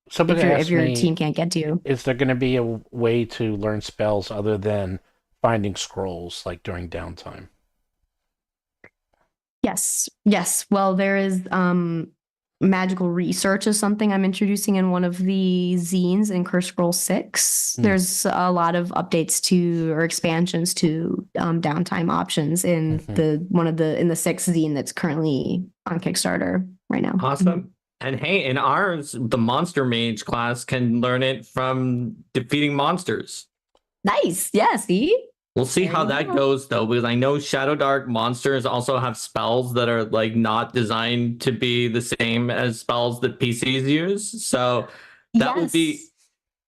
If your team can't get to you. Is there going to be a way to learn spells other than finding scrolls, like during downtime? Yes. Well, there is magical research is something I'm introducing in one of the zines in Curse Scroll 6. There's a lot of updates to or expansions to downtime options in in the sixth zine that's currently on Kickstarter right now. Awesome. And hey, in ours, the monster mage class can learn it from defeating monsters. Nice. Yeah, see? We'll see how that goes though, because I know ShadowDark monsters also have spells that are like not designed to be the same as spells that PCs use. So that will be,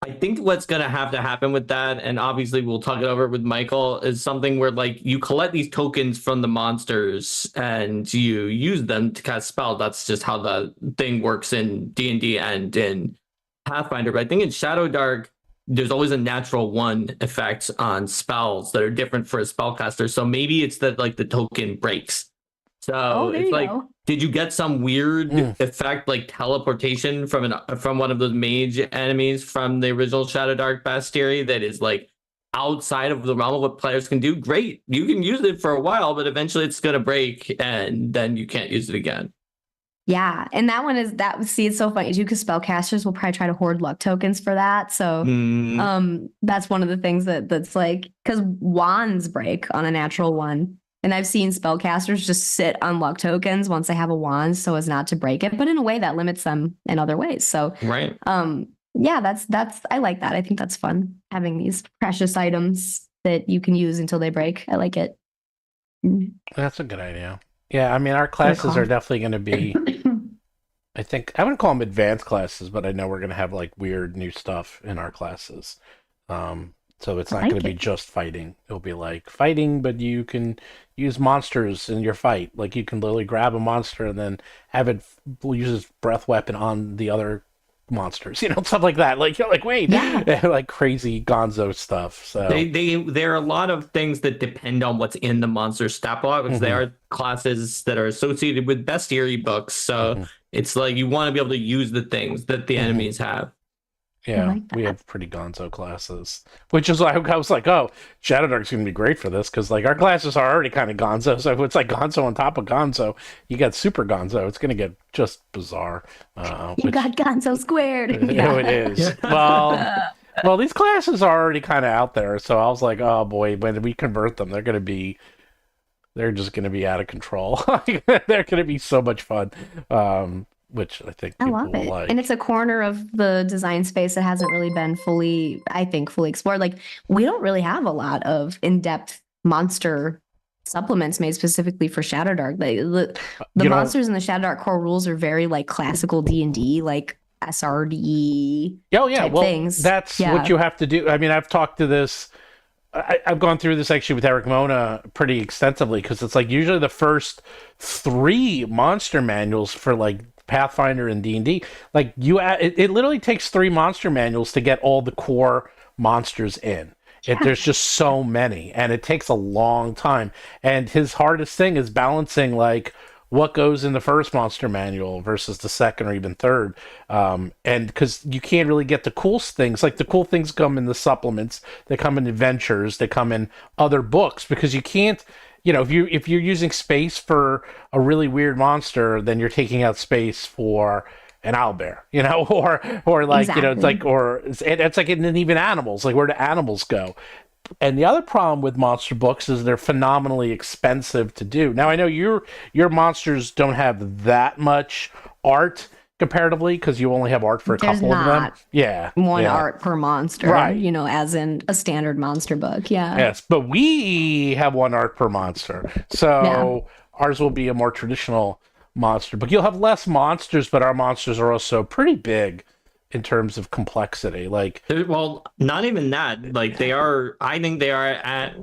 I think what's going to happen with that, and obviously we'll talk it over with Michael, is something where like you collect these tokens from the monsters and you use them to cast spells. That's just how the thing works in D&D and in Pathfinder. But I think in ShadowDark, there's always a natural one effect on spells that are different for a spellcaster. So maybe it's that like the token breaks. So it's like, did you get some weird effect like teleportation from one of those mage enemies from the original ShadowDark Bestiary that is like outside of the realm of what players can do? Great. You can use it for a while, but eventually it's going to break and then you can't use it again. Yeah, and that one is see, it's so funny too because spellcasters will probably try to hoard luck tokens for that. So that's one of the things that's like, because wands break on a natural one. And I've seen spellcasters just sit on luck tokens once they have a wand so as not to break it, but in a way that limits them in other ways. So right. Yeah, that's I like that. I think that's fun having these precious items that you can use until they break. I like it. That's a good idea. Yeah, I mean, our classes are definitely going to be, I think, I wouldn't call them advanced classes, but I know we're going to have like weird new stuff in our classes. So it's not going to be just fighting. It'll be like fighting, but you can use monsters in your fight. Like you can literally grab a monster and then have it use its breath weapon on the other monsters, stuff like that. Like you're like, wait, like crazy gonzo stuff. So there are a lot of things that depend on what's in the monster stat block, because there are classes that are associated with bestiary books. So it's like you want to be able to use the things that the enemies have. Yeah, we have pretty gonzo classes, which is like I was like, oh, ShadowDark's going to be great for this because like our classes are already kind of gonzo. So if it's like gonzo on top of gonzo, you get super gonzo. It's going to get just bizarre. You got gonzo squared. No, it is. Well, these classes are already kind of out there. So I was like, oh boy, when we convert them, they're just going to be out of control. They're going to be so much fun. Which I think I love it. like. And it's a corner of the design space that hasn't really been fully explored. Like we don't really have a lot of in-depth monster supplements made specifically for ShadowDark. The monsters in the ShadowDark core rules are very like classical D&D, like SRD. Oh yeah, well things. That's what you have to do. I mean, I've talked to this. I've gone through this actually with Eric Mona pretty extensively because it's like usually the first 3 monster manuals for like Pathfinder and D&D, like it literally takes 3 monster manuals to get all the core monsters in. There's just so many, and it takes a long time. And his hardest thing is balancing like what goes in the first monster manual versus the second or even third. And because you can't really get the cool things, like the cool things come in the supplements, they come in adventures, they come in other books, because you can't. If you're using space for a really weird monster, then you're taking out space for an owlbear, or like it's like it's like in even animals, like where do animals go? And the other problem with monster books is they're phenomenally expensive to do. Now I know your monsters don't have that much art comparatively because you only have art for a couple of them. Yeah. One art per monster, right. As in a standard monster book. Yeah. Yes, but we have 1 art per monster. So ours will be a more traditional monster book. You'll have less monsters, but our monsters are also pretty big in terms of complexity. Like, well, not even that. Like I think they are at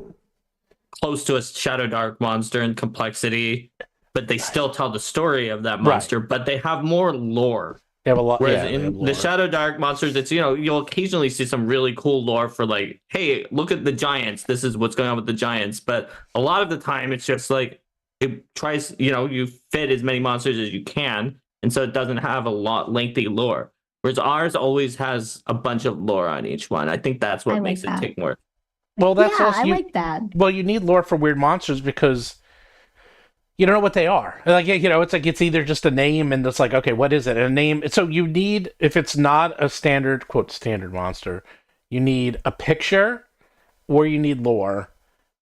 close to a ShadowDark monster in complexity. But they still tell the story of that monster, but they have more lore. They have a lot. Whereas in the ShadowDark monsters, it's you'll occasionally see some really cool lore for like, hey, look at the giants. This is what's going on with the giants. But a lot of the time, it's just like it tries. You fit as many monsters as you can, and so it doesn't have a lot lengthy lore. Whereas ours always has a bunch of lore on each one. I think that's what makes it take more. Well, that's also I like that. Well, you need lore for weird monsters because you don't know what they are. Like, it's like it's either just a name and it's like, okay, what is it? And a name. So you need, if it's not a standard, quote, standard monster, you need a picture or you need lore,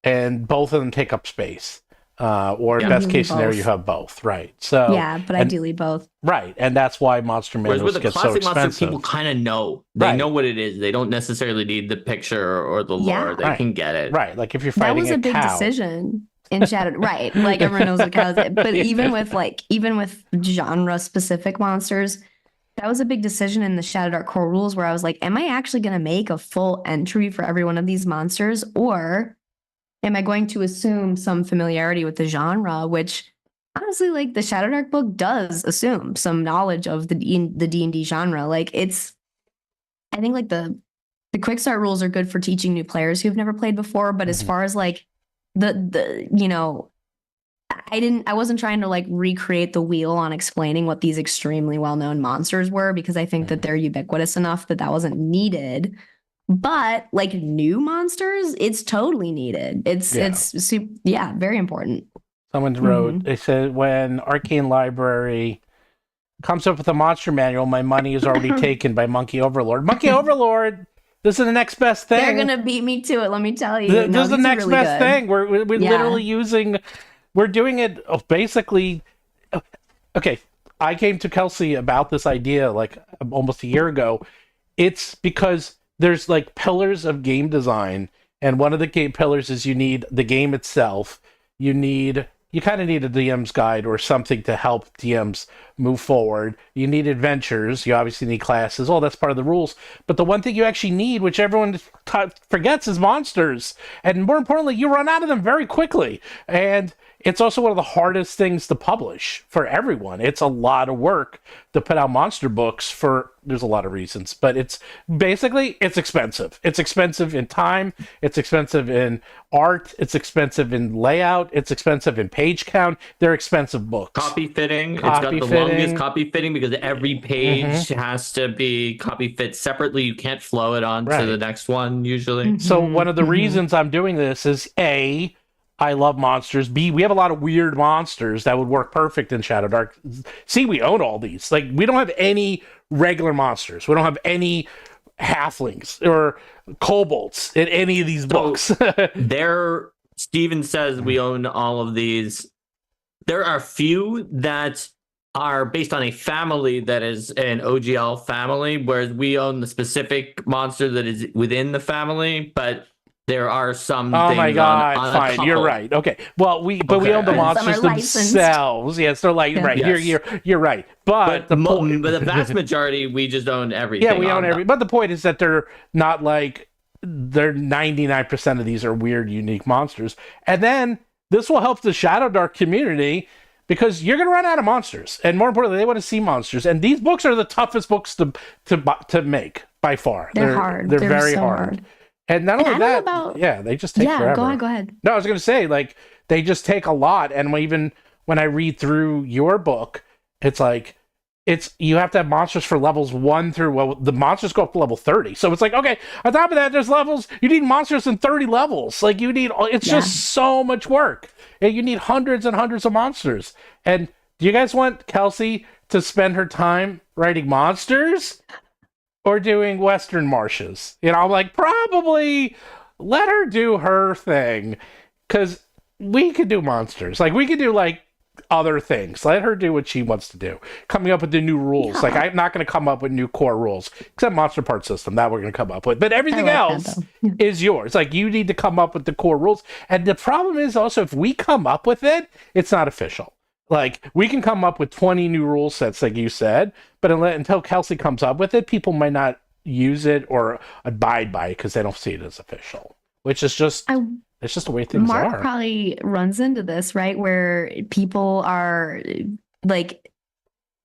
and both of them take up space. Or best case scenario, you have both, right? So yeah, but ideally both. Right, and that's why monster manuals get so expensive. Monster, people kind of know. They know what it is. They don't necessarily need the picture or the lore. They can get it. Right, like if you're fighting that was a big decision in Shadow. Right, like everyone knows what cows. But even with genre specific monsters, that was a big decision in the ShadowDark core rules where I was like, am I actually going to make a full entry for every one of these monsters, or am I going to assume some familiarity with the genre, which honestly, like the ShadowDark book does assume some knowledge of the D&D genre. Like I think like the quick start rules are good for teaching new players who've never played before. But as far as like I wasn't trying to like recreate the wheel on explaining what these extremely well-known monsters were, because I think that they're ubiquitous enough that wasn't needed. But like new monsters, it's totally needed. It's very important. Someone wrote, they said, when Arcane Library comes up with a monster manual, my money is already taken by Monkey Overlord. Monkey Overlord, this is the next best thing. They're going to beat me to it, let me tell you. This is the next really best thing. We're literally we're doing it basically. Okay, I came to Kelsey about this idea like almost a year ago. It's because there's like pillars of game design, and one of the game pillars is you need the game itself. You kind of need a DM's guide or something to help DMs move forward. You need adventures. You obviously need classes. All that's part of the rules. But the one thing you actually need, which everyone forgets, is monsters. And more importantly, you run out of them very quickly. And it's also one of the hardest things to publish for everyone. It's a lot of work to put out monster books there's a lot of reasons, but it's expensive. It's expensive in time. It's expensive in art. It's expensive in layout. It's expensive in page count. They're expensive books. Copy fitting. It's got the longest copy fitting because every page has to be copy fit separately. You can't flow it on to the next one usually. So one of the reasons I'm doing this is A, I love monsters. B, we have a lot of weird monsters that would work perfect in ShadowDark. C, we own all these. Like, we don't have any regular monsters. We don't have any halflings or kobolds in any of these books. Steven says we own all of these. There are few that are based on a family that is an OGL family, whereas we own the specific monster that is within the family, but there are some things my God, on fine, you're right. Okay. Well, we own the monsters themselves. Yes, they're like, right, yes. You're right. But the vast majority, we just own everything. Yeah, we own everything. But the point is that they're not like, 99% of these are weird, unique monsters. And then this will help the ShadowDark community because you're going to run out of monsters. And more importantly, they want to see monsters. And these books are the toughest books to make by far. They're hard. They're very so hard. And not only that, they just take forever. Go ahead. No, I was going to say, like, they just take a lot. And even when I read through your book, it's like, you have to have monsters for levels 1 through, the monsters go up to level 30. So it's like, okay, on top of that, there's levels. You need monsters in 30 levels. Like, it's just so much work. And you need hundreds and hundreds of monsters. And do you guys want Kelsey to spend her time writing monsters? Or doing Western Marshes? I'm like, probably let her do her thing. Because we could do monsters. Like, we could do, like, other things. Let her do what she wants to do. Coming up with the new rules. Yeah. Like, I'm not going to come up with new core rules. Except Monster Part System. That we're going to come up with. But everything else is yours. Like, you need to come up with the core rules. And the problem is also, if we come up with it, it's not official. Like, we can come up with 20 new rule sets, like you said, but until Kelsey comes up with it, people might not use it or abide by it because they don't see it as official, which is just, it's just the way things are. Mark probably runs into this, right? Where people are like,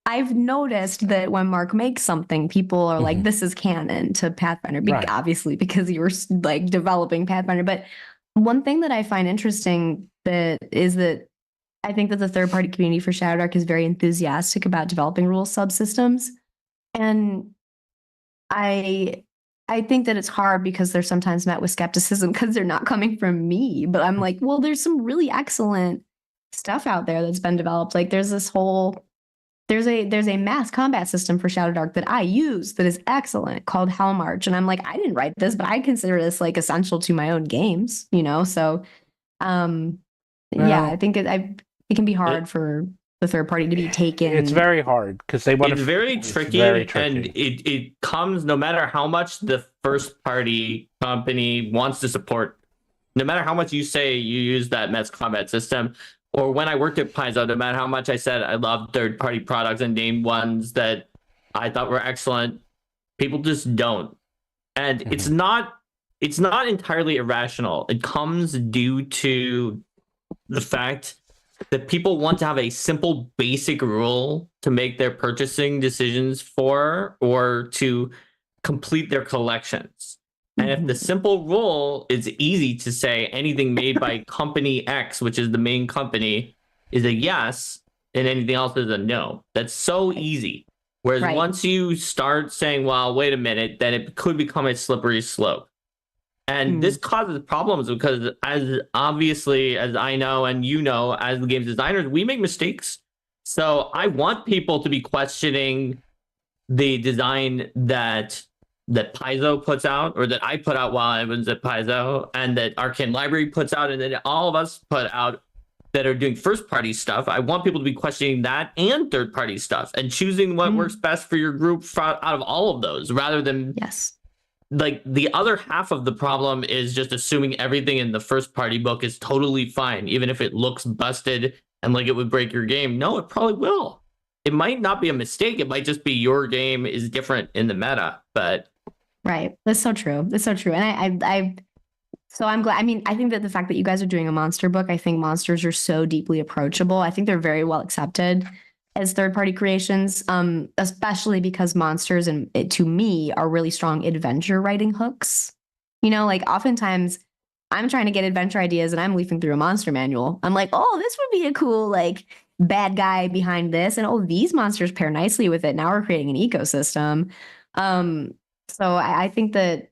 I've noticed that when Mark makes something, people are like, this is canon to Pathfinder, obviously, because you were like developing Pathfinder. But one thing that I find interesting is that I think that the third-party community for ShadowDark is very enthusiastic about developing rule subsystems. And I think that it's hard because they're sometimes met with skepticism because they're not coming from me. But I'm like, well, there's some really excellent stuff out there that's been developed. Like there's a mass combat system for ShadowDark that I use that is excellent called Hellmarch. And I'm like, I didn't write this, but I consider this like essential to my own games, you know? So yeah, I think it can be hard for the third party to be taken. It's very hard because they want It's to. very tricky, and it comes no matter how much the first party company wants to support. No matter how much you say you use that mass combat system, or when I worked at Paizo, no matter how much I said I love third party products and named ones that I thought were excellent, people just don't. And it's not entirely irrational. It comes due to the fact that people want to have a simple basic rule to make their purchasing decisions for, or to complete their collections. And if the simple rule is easy to say, anything made by company X, which is the main company, is a yes, and anything else is a no. That's so easy. Whereas once you start saying, well, wait a minute, then it could become a slippery slope. And this causes problems because, as obviously as I know and you know, as the games designers, we make mistakes. So I want people to be questioning the design that Paizo puts out, or that I put out while I was at Paizo, and that Arcane Library puts out, and that all of us put out that are doing first-party stuff. I want people to be questioning that and third-party stuff, and choosing what works best for your group out of all of those, rather than like the other half of the problem is just assuming everything in the first-party book is totally fine, even if it looks busted and like it would break your game. No, it probably will. It might not be a mistake. It might just be your game is different in the meta, but. Right. That's so true. That's so true. And so I'm glad. I mean, I think that the fact that you guys are doing a monster book, I think monsters are so deeply approachable. I think they're very well accepted as third-party creations, especially because monsters, and to me, are really strong adventure writing hooks. You know, like oftentimes I'm trying to get adventure ideas and I'm leafing through a monster manual. I'm like, oh, this would be a cool, like, bad guy behind this. And oh, these monsters pair nicely with it. Now we're creating an ecosystem. So I think that,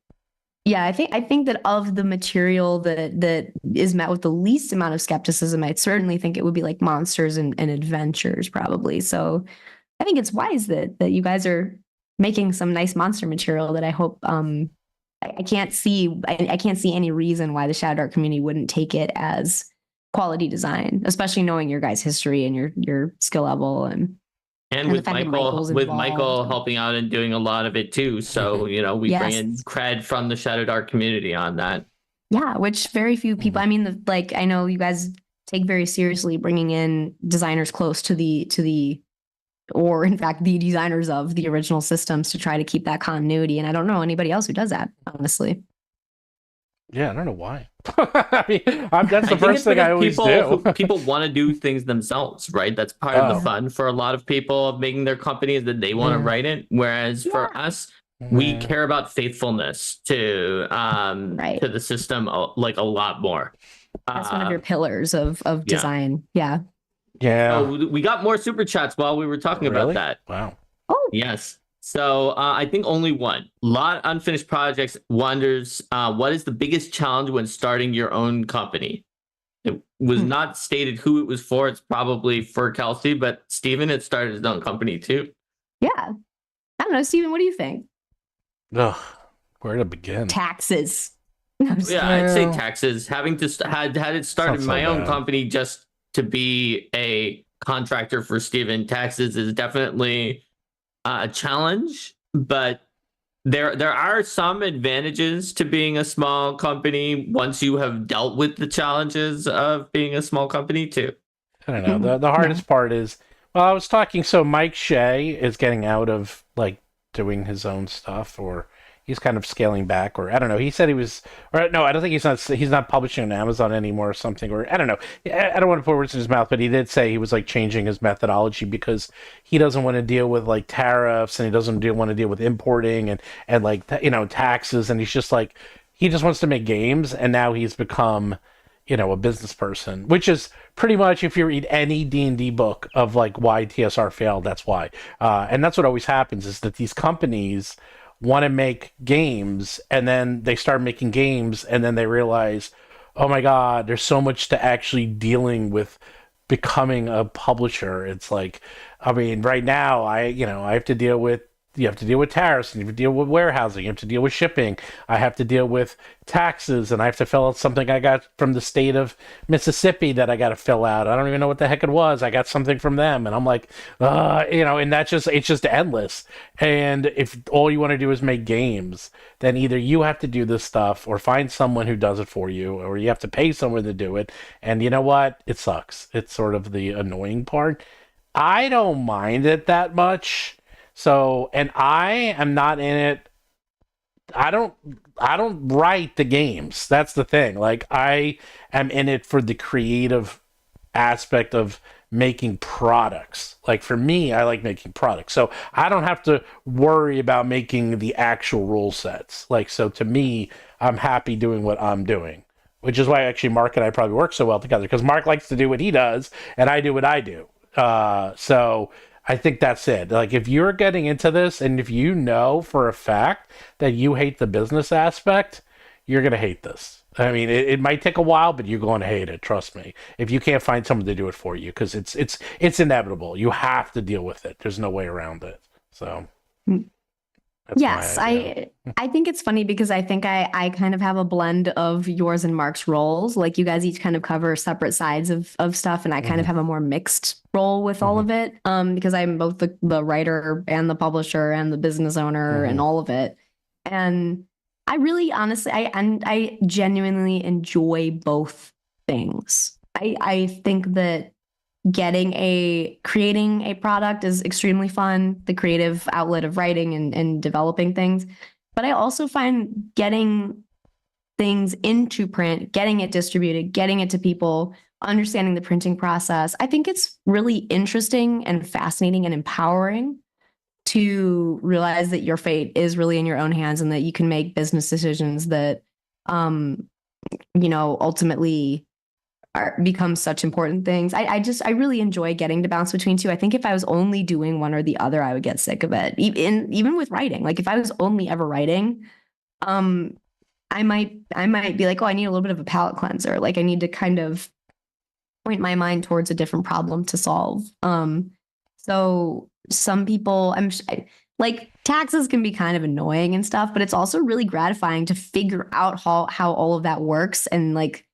yeah, I think that of the material that is met with the least amount of skepticism, I certainly think it would be like monsters and adventures, probably. So I think it's wise that you guys are making some nice monster material that I hope I can't see any reason why the ShadowDark community wouldn't take it as quality design, especially knowing your guys' history and your skill level and with Michael helping out and doing a lot of it too. So, you know, we bring in cred from the ShadowDark community on that. Yeah, which very few people, I mean, like, I know you guys take very seriously bringing in designers close to the or in fact the designers of the original systems to try to keep that continuity. And I don't know anybody else who does that, honestly. Yeah, I don't know why. I mean, that's the first thing I always do. People want to do things themselves, right? That's part of the fun for a lot of people of making their companies, that they want to write it. Whereas for us, we care about faithfulness to the system like a lot more. That's one of your pillars of design. Yeah. So we got more super chats while we were talking about that. Wow. Oh, yes. So I think only one. A lot of unfinished projects wonders, what is the biggest challenge when starting your own company? It was not stated who it was for. It's probably for Kelsey, but Steven had started his own company too. Yeah. I don't know, Steven, what do you think? Ugh, where to begin? Taxes. Yeah, I'd say taxes. Having to had it started my own company just to be a contractor for Steven, taxes is definitely a challenge, but there are some advantages to being a small company once you have dealt with the challenges of being a small company too. I don't know. The hardest part is, well, I was talking, so Mike Shea is getting out of like doing his own stuff, or he's kind of scaling back, or I don't know. He said he was, or no, I don't think he's not publishing on Amazon anymore or something, or I don't know. I don't want to put words in his mouth, but he did say he was like changing his methodology because he doesn't want to deal with like tariffs, and he doesn't want to deal with importing and like, you know, taxes. And he's just like, he just wants to make games. And now he's become, you know, a business person, which is pretty much, if you read any D&D book of like why TSR failed, that's why. And that's what always happens, is that these companies want to make games, and then they start making games, and then they realize, oh my god, there's so much to actually dealing with becoming a publisher. It's like, I mean, right now I have to deal with, you have to deal with tariffs, and you have to deal with warehousing, you have to deal with shipping, I have to deal with taxes, and I have to fill out something I got from the state of Mississippi that I got to fill out. I don't even know what the heck it was. I got something from them, and I'm like, and it's just endless. And if all you want to do is make games, then either you have to do this stuff or find someone who does it for you, or you have to pay someone to do it. And you know what? It sucks. It's sort of the annoying part. I don't mind it that much. So, and I am not in it. I don't write the games. That's the thing. Like, I am in it for the creative aspect of making products. Like, for me, I like making products. So I don't have to worry about making the actual rule sets. Like, so to me, I'm happy doing what I'm doing, which is why actually Mark and I probably work so well together, because Mark likes to do what he does and I do what I do. So I think that's it. Like, if you're getting into this and if you know for a fact that you hate the business aspect, you're going to hate this. I mean, it might take a while, but you're going to hate it. Trust me. If you can't find someone to do it for you, because it's inevitable. You have to deal with it. There's no way around it. So. Yes, I think it's funny because I think I kind of have a blend of yours and Mark's roles. Like, you guys each kind of cover separate sides of stuff, and I kind of have a more mixed role with all of it. Because I'm both the writer and the publisher and the business owner and all of it. And I really honestly I genuinely enjoy both things. I think that creating a product is extremely fun, the creative outlet of writing and developing things. But I also find getting things into print, getting it distributed, getting it to people, understanding the printing process. I think it's really interesting and fascinating and empowering to realize that your fate is really in your own hands and that you can make business decisions that, ultimately become such important things. I really enjoy getting to bounce between two. I think if I was only doing one or the other, I would get sick of it. Even with writing, like if I was only ever writing, I might be like, oh, I need a little bit of a palate cleanser. Like, I need to kind of point my mind towards a different problem to solve. So some people, like, taxes can be kind of annoying and stuff, but it's also really gratifying to figure out how all of that works and like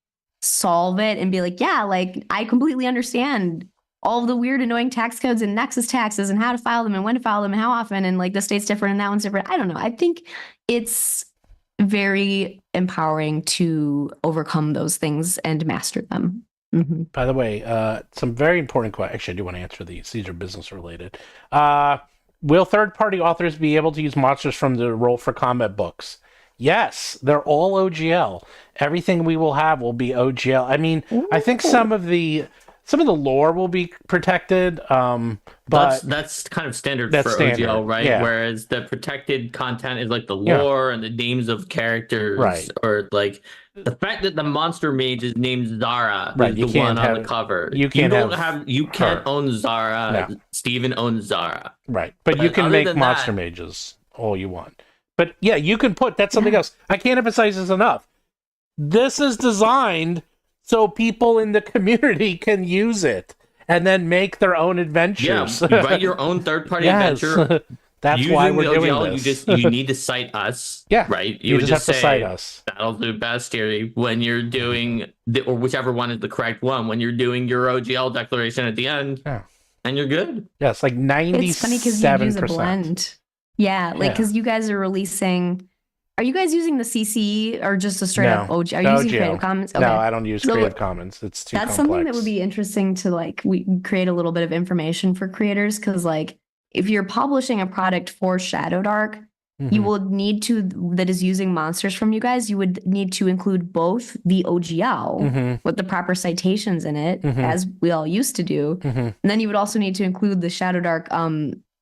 solve it and be like, yeah, like I completely understand all of the weird annoying tax codes and nexus taxes and how to file them and when to file them and how often, and like the state's different and that one's different. I don't know. I think it's very empowering to overcome those things and master them. By the way, some very important questions. Actually, I do want to answer these. These are business related. Will third-party authors be able to use monsters from the Roll for Combat books? Yes, they're all OGL. Everything we will have will be OGL. I mean, I think some of the lore will be protected, but that's kind of standard for OGL, right? Yeah. Whereas the protected content is like the lore and the names of characters, right? Or like the fact that the monster mage is named Zara, right? Is the one on the cover. You can't own Zara. No. Steven owns Zara, right? But you can make monster mages all you want. But yeah, you can put, that's something else. I can't emphasize this enough. This is designed so people in the community can use it and then make their own adventures. Yeah, write your own third-party adventure. That's why we're doing this. You need to cite us. Yeah, right. You just have to cite us. Battlezoo Bestiary when you're doing or whichever one is the correct one when you're doing your OGL declaration at the end. Yeah, and you're good. Yeah, it's like 97%. It's funny because you use a blend. Yeah, like because you guys are releasing. Are you guys using the CC or just a straight up OG? Are you using Creative Commons? Okay. No, I don't use Creative Commons. It's too complex. Something that would be interesting to like we create a little bit of information for creators, because like if you're publishing a product for ShadowDark, you will need to that is using monsters from you guys. You would need to include both the OGL with the proper citations in it, as we all used to do, and then you would also need to include the ShadowDark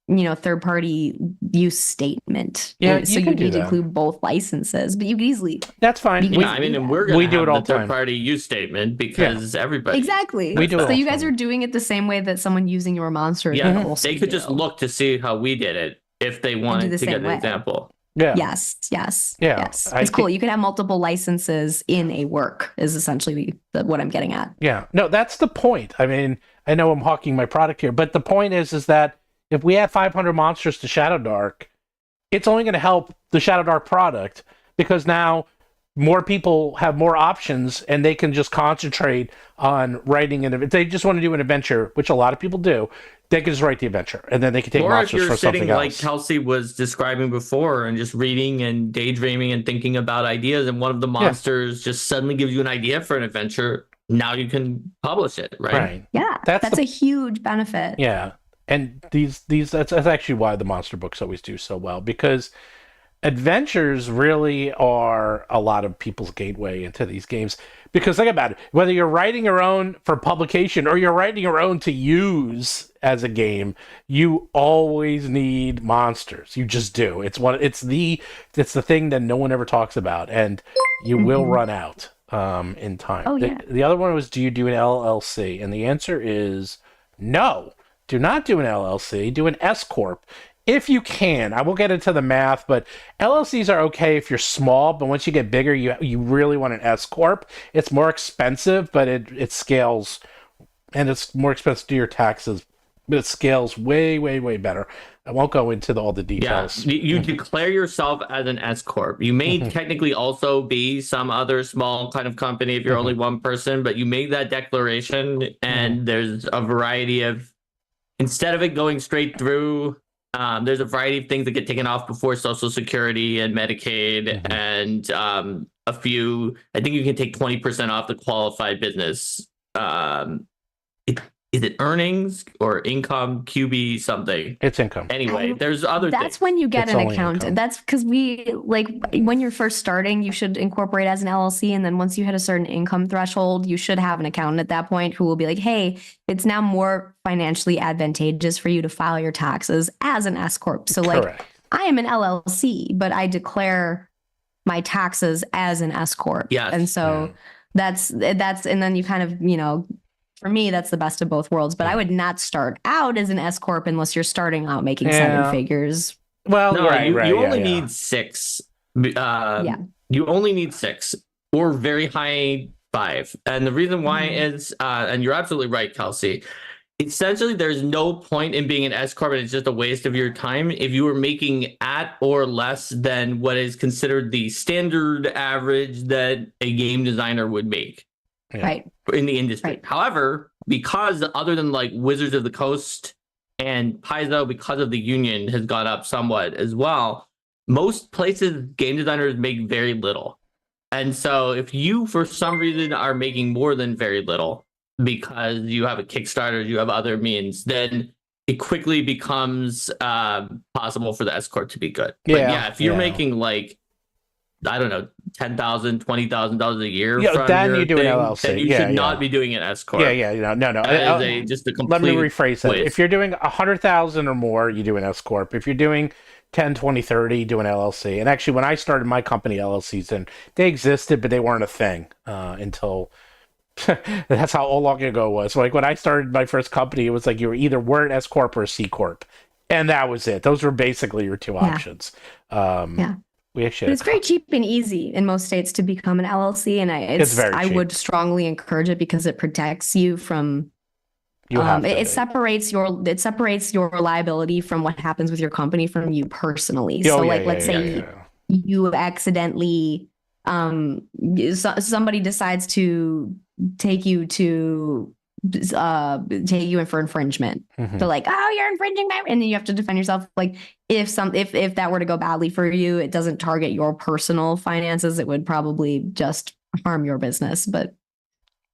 third-party use statement. Yeah, so you need to include both licenses, but you could easily. That's fine. We're going to have the third-party use statement because everybody. Exactly. We do it. So you guys are doing it the same way that someone using your monster. Yeah, they could just look to see how we did it if they wanted to get an example. Yeah. Yes. Yeah, Yes. It's cool. You can have multiple licenses in a work is essentially what I'm getting at. Yeah. No, that's the point. I mean, I know I'm hawking my product here, but the point is that if we add 500 monsters to ShadowDark, it's only going to help the ShadowDark product because now more people have more options and they can just concentrate on writing if they just want to do an adventure, which a lot of people do, they can just write the adventure and then they can take monsters for something else. Like Kelsey was describing before and just reading and daydreaming and thinking about ideas, and one of the monsters just suddenly gives you an idea for an adventure, now you can publish it, right? Yeah, that's a huge benefit. Yeah. And that's actually why the monster books always do so well, because adventures really are a lot of people's gateway into these games. Because think about it, whether you're writing your own for publication or you're writing your own to use as a game, you always need monsters. You just do. It's the thing that no one ever talks about, and you will run out in time. Oh, yeah. The other one was, do you do an LLC? And the answer is no. Do not do an LLC. Do an S Corp. If you can. I will get into the math, but LLCs are okay if you're small, but once you get bigger, you really want an S Corp. It's more expensive, but it scales, and it's more expensive to your taxes, but it scales way, way, way better. I won't go into all the details. Yeah, you declare yourself as an S Corp. You may technically also be some other small kind of company if you're only one person, but you make that declaration, and there's a variety of, instead of it going straight through, there's a variety of things that get taken off before Social Security and Medicaid, and a few. I think you can take 20% off the qualified business. Is it earnings or income? QB something. It's income. Anyway, there's other things. That's when you get an accountant. Income. That's because when you're first starting, you should incorporate as an LLC. And then once you hit a certain income threshold, you should have an accountant at that point who will be like, hey, it's now more financially advantageous for you to file your taxes as an S Corp. So Correct. I am an LLC, but I declare my taxes as an S Corp. Yes. And so that's, and then you kind of, for me, that's the best of both worlds. But I would not start out as an S Corp unless you're starting out making seven figures. Well, no, you only yeah. need 6. You only need 6 or very high 5. And the reason why is, and you're absolutely right, Kelsey, essentially there's no point in being an S Corp, and it's just a waste of your time if you are making at or less than what is considered the standard average that a game designer would make. Yeah. Right. In the industry. Right. However, because other than like Wizards of the Coast and Paizo, because of the union, has gone up somewhat as well, most places game designers make very little. And so if you, for some reason, are making more than very little because you have a Kickstarter, you have other means, then it quickly becomes possible for the S Corp to be good. But if you're making like, I don't know, $10,000, $20,000 a year. Yeah, then you do an LLC. Then you should not be doing an S Corp. No. Just a complete. Let me rephrase that. waste. If you're doing 100,000 or more, you do an S Corp. If you're doing 10, 20, 30, do an LLC. And actually, when I started my company, LLCs, and they existed, but they weren't a thing until. That's how long ago it was. So like when I started my first company, it was like you were an S Corp or a C Corp, and that was it. Those were basically your two options. We actually But it's very cheap and easy in most states to become an LLC, and I would strongly encourage it because it protects you from. It separates your liability from what happens with your company from you personally. Let's say you accidentally somebody decides to take you in for infringement. They're like, oh, you're infringing my, and then you have to defend yourself. Like if that were to go badly for you, it doesn't target your personal finances. It would probably just harm your business, but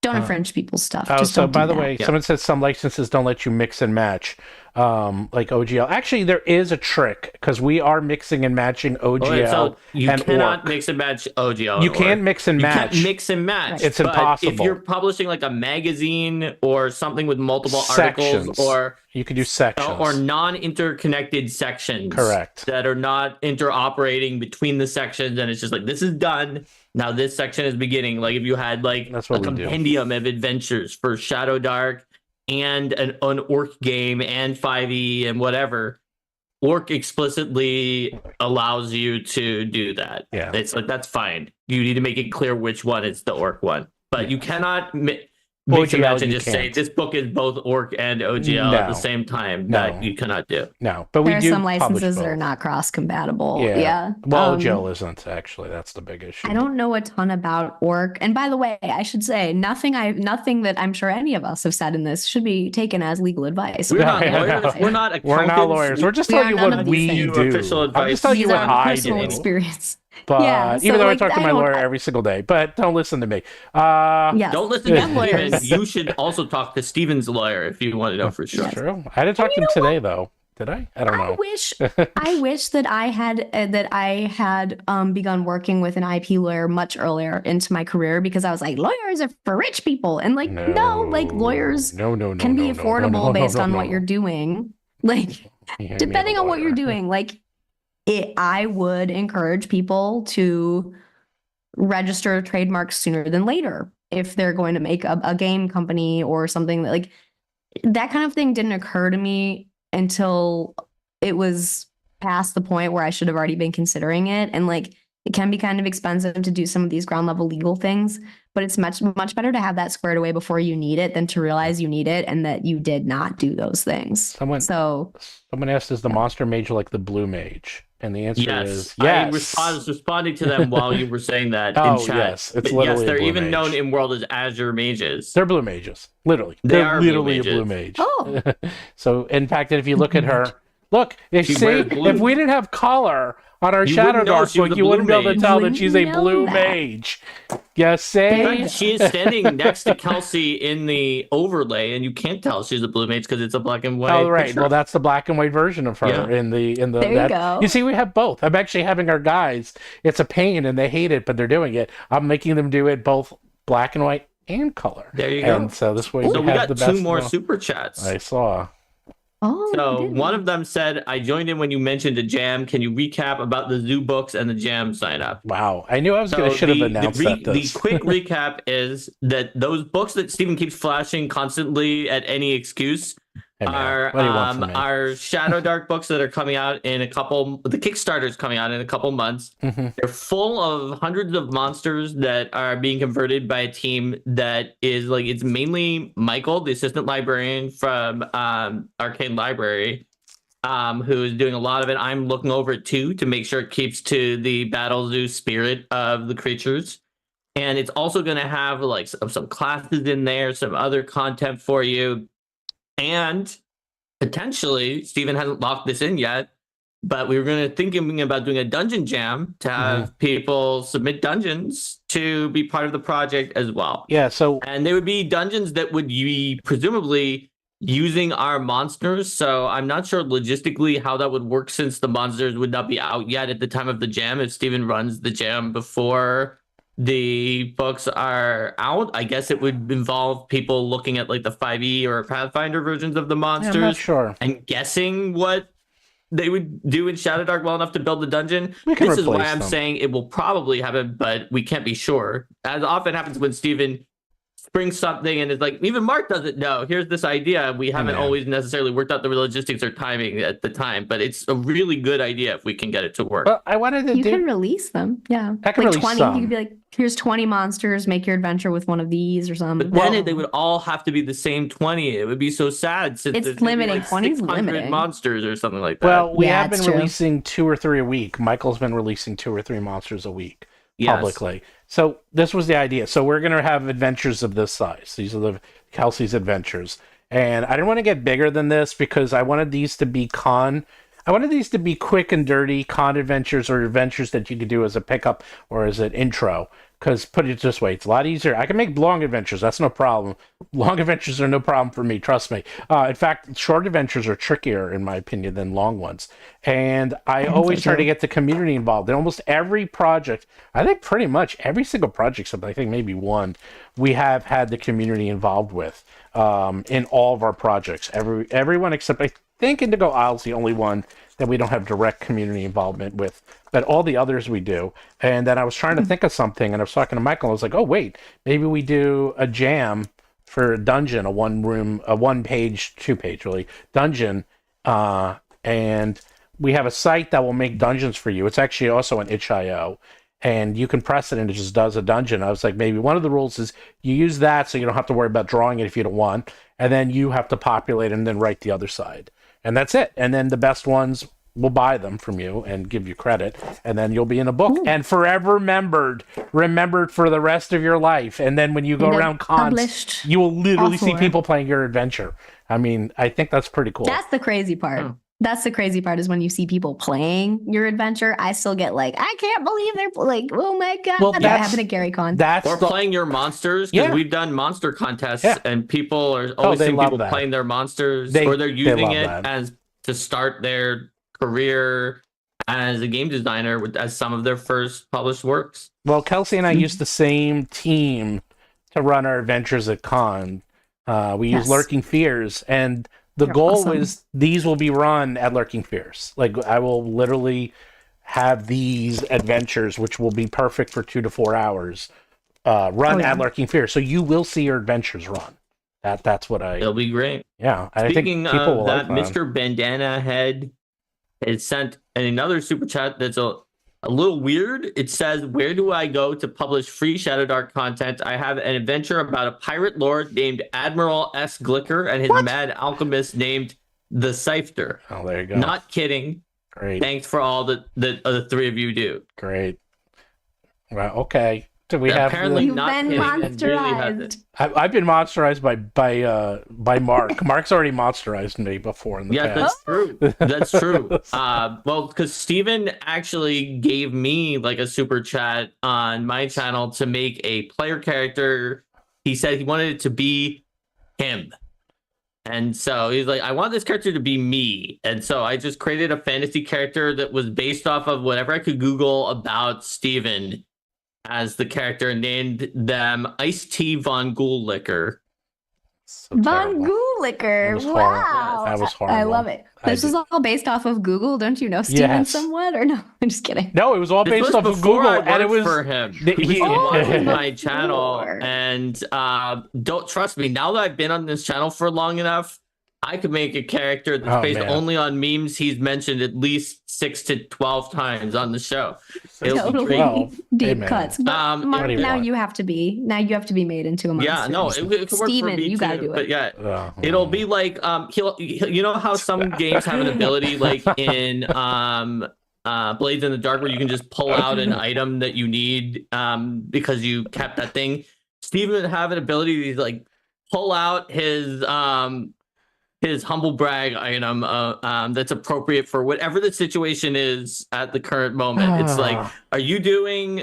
don't infringe people's stuff. So by the way, someone says some licenses don't let you mix and match, like OGL. Actually, there is a trick because we are mixing and matching OGL. You cannot mix and match OGL. You can't mix and match. You can't mix and match. It's impossible. If you're publishing like a magazine or something with multiple articles, or you can do sections or non-interconnected sections, correct, that are not interoperating between the sections, and it's just like this is done. Now this section is beginning. Like if you had like a compendium of adventures for ShadowDark and an orc game and 5e and whatever, orc explicitly allows you to do that. Yeah. It's like, that's fine. You need to make it clear which one is the orc one. But you cannot mix OGL, and match and you just say can't. this book is both orc and OGL at the same time. No. That you cannot do. No, but we There are do some publish licenses that are both. not cross compatible. Yeah. Yeah. Well, OGL isn't actually. That's the big issue. I don't know a ton about orc. And by the way, I should say nothing that I'm sure any of us have said in this should be taken as legal advice. We're not Yeah. lawyers. We're not accountants. We're not lawyers. We're just We telling are you none what of we these do. things. Official I'm advice. just telling These you what are I personal do. experience. But Yeah, so, even though like, I talk to I my don't- lawyer every single day, but don't listen to me. Yes. Don't listen We to have Steven. lawyers. You should also talk to Steven's lawyer if you want to know for sure. True. I didn't talk to him today, though. Did I? I don't know. I wish that I had begun working with an IP lawyer much earlier into my career, because I was like, lawyers are for rich people, and like no, like lawyers can be affordable based on what you're doing. Like depending on what you're doing, like I would encourage people to register trademarks sooner than later if they're going to make a game company or something. Like that kind of thing didn't occur to me until it was past the point where I should have already been considering it. And like it can be kind of expensive to do some of these ground level legal things, but it's much better to have that squared away before you need it than to realize you need it and that you did not do those things. Someone asked, is the monster mage like the blue mage? And the answer is yes. I was responding to them while you were saying that in chat. Yes, it's literally they're a blue even mage. known in world as Azure mages. They're blue mages, literally. They They're are literally blue a blue mages. mage. Oh. So, in fact, if you look at her, look, if we didn't have color on our You wouldn't know ShadowDark she was book, a you wouldn't be blue able to mage. tell You that she's a wouldn't know blue that. mage. You say? She is standing next to Kelsey in the overlay, and you can't tell she's a blue mage because it's a black and white. Oh, right. picture. Well, that's the black and white version of her Yeah. in the There you go. You see, we have both. I'm actually having our guys. It's a pain, and they hate it, but they're doing it. I'm making them do it both black and white and color. There you go. And so this way, So we have got the two best more of- super chats. I saw. Oh, So you did. one of them said, I joined in when you mentioned a jam. Can you recap about the zoo books and the jam sign up? Wow, I knew I was going to should have announced that. The quick recap is that those books that Stephen keeps flashing constantly at any excuse Hey, man, are what do you want from me? ShadowDark books that are coming out in a couple. The Kickstarter's coming out in a couple months. Mm-hmm. They're full of hundreds of monsters that are being converted by a team that is like, it's mainly Michael, the assistant librarian from Arcane Library, who is doing a lot of it. I'm looking over it too to make sure it keeps to the Battlezoo spirit of the creatures. And it's also going to have like some classes in there, some other content for you. And potentially, Stephen hasn't locked this in yet, but we were going to thinking about doing a dungeon jam to have people submit dungeons to be part of the project as well. Yeah, so And they would be dungeons that would be presumably using our monsters. So I'm not sure logistically how that would work, since the monsters would not be out yet at the time of the jam. If Stephen runs the jam before the books are out, I guess it would involve people looking at like the 5e or Pathfinder versions of the monsters. I'm not sure. And guessing what they would do in ShadowDark well enough to build the dungeon. We can This is why replace I'm them. saying it will probably happen, but we can't be sure. As often happens when Stephen brings something and it's like, even Mark doesn't know. Here's this idea. We haven't always necessarily worked out the logistics or timing at the time, but it's a really good idea if we can get it to work. Well, I wanted to You can release them. Yeah. I can like release 20. some. You could be like, here's 20 monsters, make your adventure with one of these or something. But then they would all have to be the same 20. It would be so sad. Since It's there's gonna be, limiting. like 20 is 600 limiting. monsters or something like that. Well, we Yeah, have been it's true. releasing 2 or 3 a week. Michael's been releasing 2 or 3 monsters a week Yes. publicly. So this was the idea. So we're going to have adventures of this size. These are the Kelsey's adventures. And I didn't want to get bigger than this because I wanted these to be quick and dirty con adventures, or adventures that you could do as a pickup or as an intro. Because put it this way, it's a lot easier. I can make long adventures. That's no problem. Long adventures are no problem for me. Trust me. In fact, short adventures are trickier, in my opinion, than long ones. And I always try to get the community involved. In almost every project, I think pretty much every single project, except I think maybe one, we have had the community involved with in all of our projects. Everyone except I think Indigo Isle's the only one that we don't have direct community involvement with, but all the others we do. And then I was trying to think of something, and I was talking to Michael, and I was like, oh, wait, maybe we do a jam for a dungeon, a 1-page, 2-page really, dungeon, and we have a site that will make dungeons for you. It's actually also an itch.io, and you can press it and it just does a dungeon. I was like, maybe one of the rules is you use that so you don't have to worry about drawing it if you don't want, and then you have to populate and then write the other side. And that's it. And then the best ones will buy them from you and give you credit, and then you'll be in a book and forever remembered for the rest of your life. And then when you go around cons, you will literally see people playing your adventure. I mean, I think that's pretty cool. That's the crazy part. That's the crazy part is when you see people playing your adventure, I still get like, I can't believe they're like, oh my God. Well, that happened at Gary Con. Or playing your monsters, because we've done monster contests and people are always seeing people playing their monsters, or they're using it as to start their career as a game designer as some of their first published works. Well, Kelsey and I used the same team to run our adventures at Con. We use Lurking Fears, and the goal is these will be run at Lurking Fears. Like, I will literally have these adventures, which will be perfect for 2 to 4 hours, run at Lurking Fears. So you will see your adventures run. That's what It'll be great. Yeah. Speaking of that, Mr. Bandana Head has sent another super chat that's a little weird. It says, where do I go to publish free ShadowDark content? I have an adventure about a pirate lord named Admiral S. Glicker and his mad alchemist named the Seifter. Oh, there you go. Not kidding. Great. Thanks for all the three of you do. Great. Well, okay. So we apparently You've been monsterized. I've been monsterized by Mark. Mark's already monsterized me before in the past. That's true. That's true. Well, because Steven actually gave me like a super chat on my channel to make a player character. He said he wanted it to be him. And so he's like, I want this character to be me. And so I just created a fantasy character that was based off of whatever I could Google about Steven as the character, and named them Ice-T Von Glicker. Von Glicker. Wow. That was horrible. I love it. This was all based off of Google. Don't you know Steven somewhat? Or no? I'm just kidding. No, it was all based off of Google. And it was for him. He was watching my channel. And don't trust me. Now that I've been on this channel for long enough, I could make a character that's based only on memes he's mentioned at least 6 to 12 times on the show. Totally deep cuts. But Mark, now you have to be made into a monster. Yeah, no, it could work Steven, for me you gotta too, do it. But it'll be like you know how some games have an ability like in Blades in the Dark where you can just pull out an item that you need because you kept that thing. Steven would have an ability to like pull out his humble brag item that's appropriate for whatever the situation is at the current moment. It's like, are you doing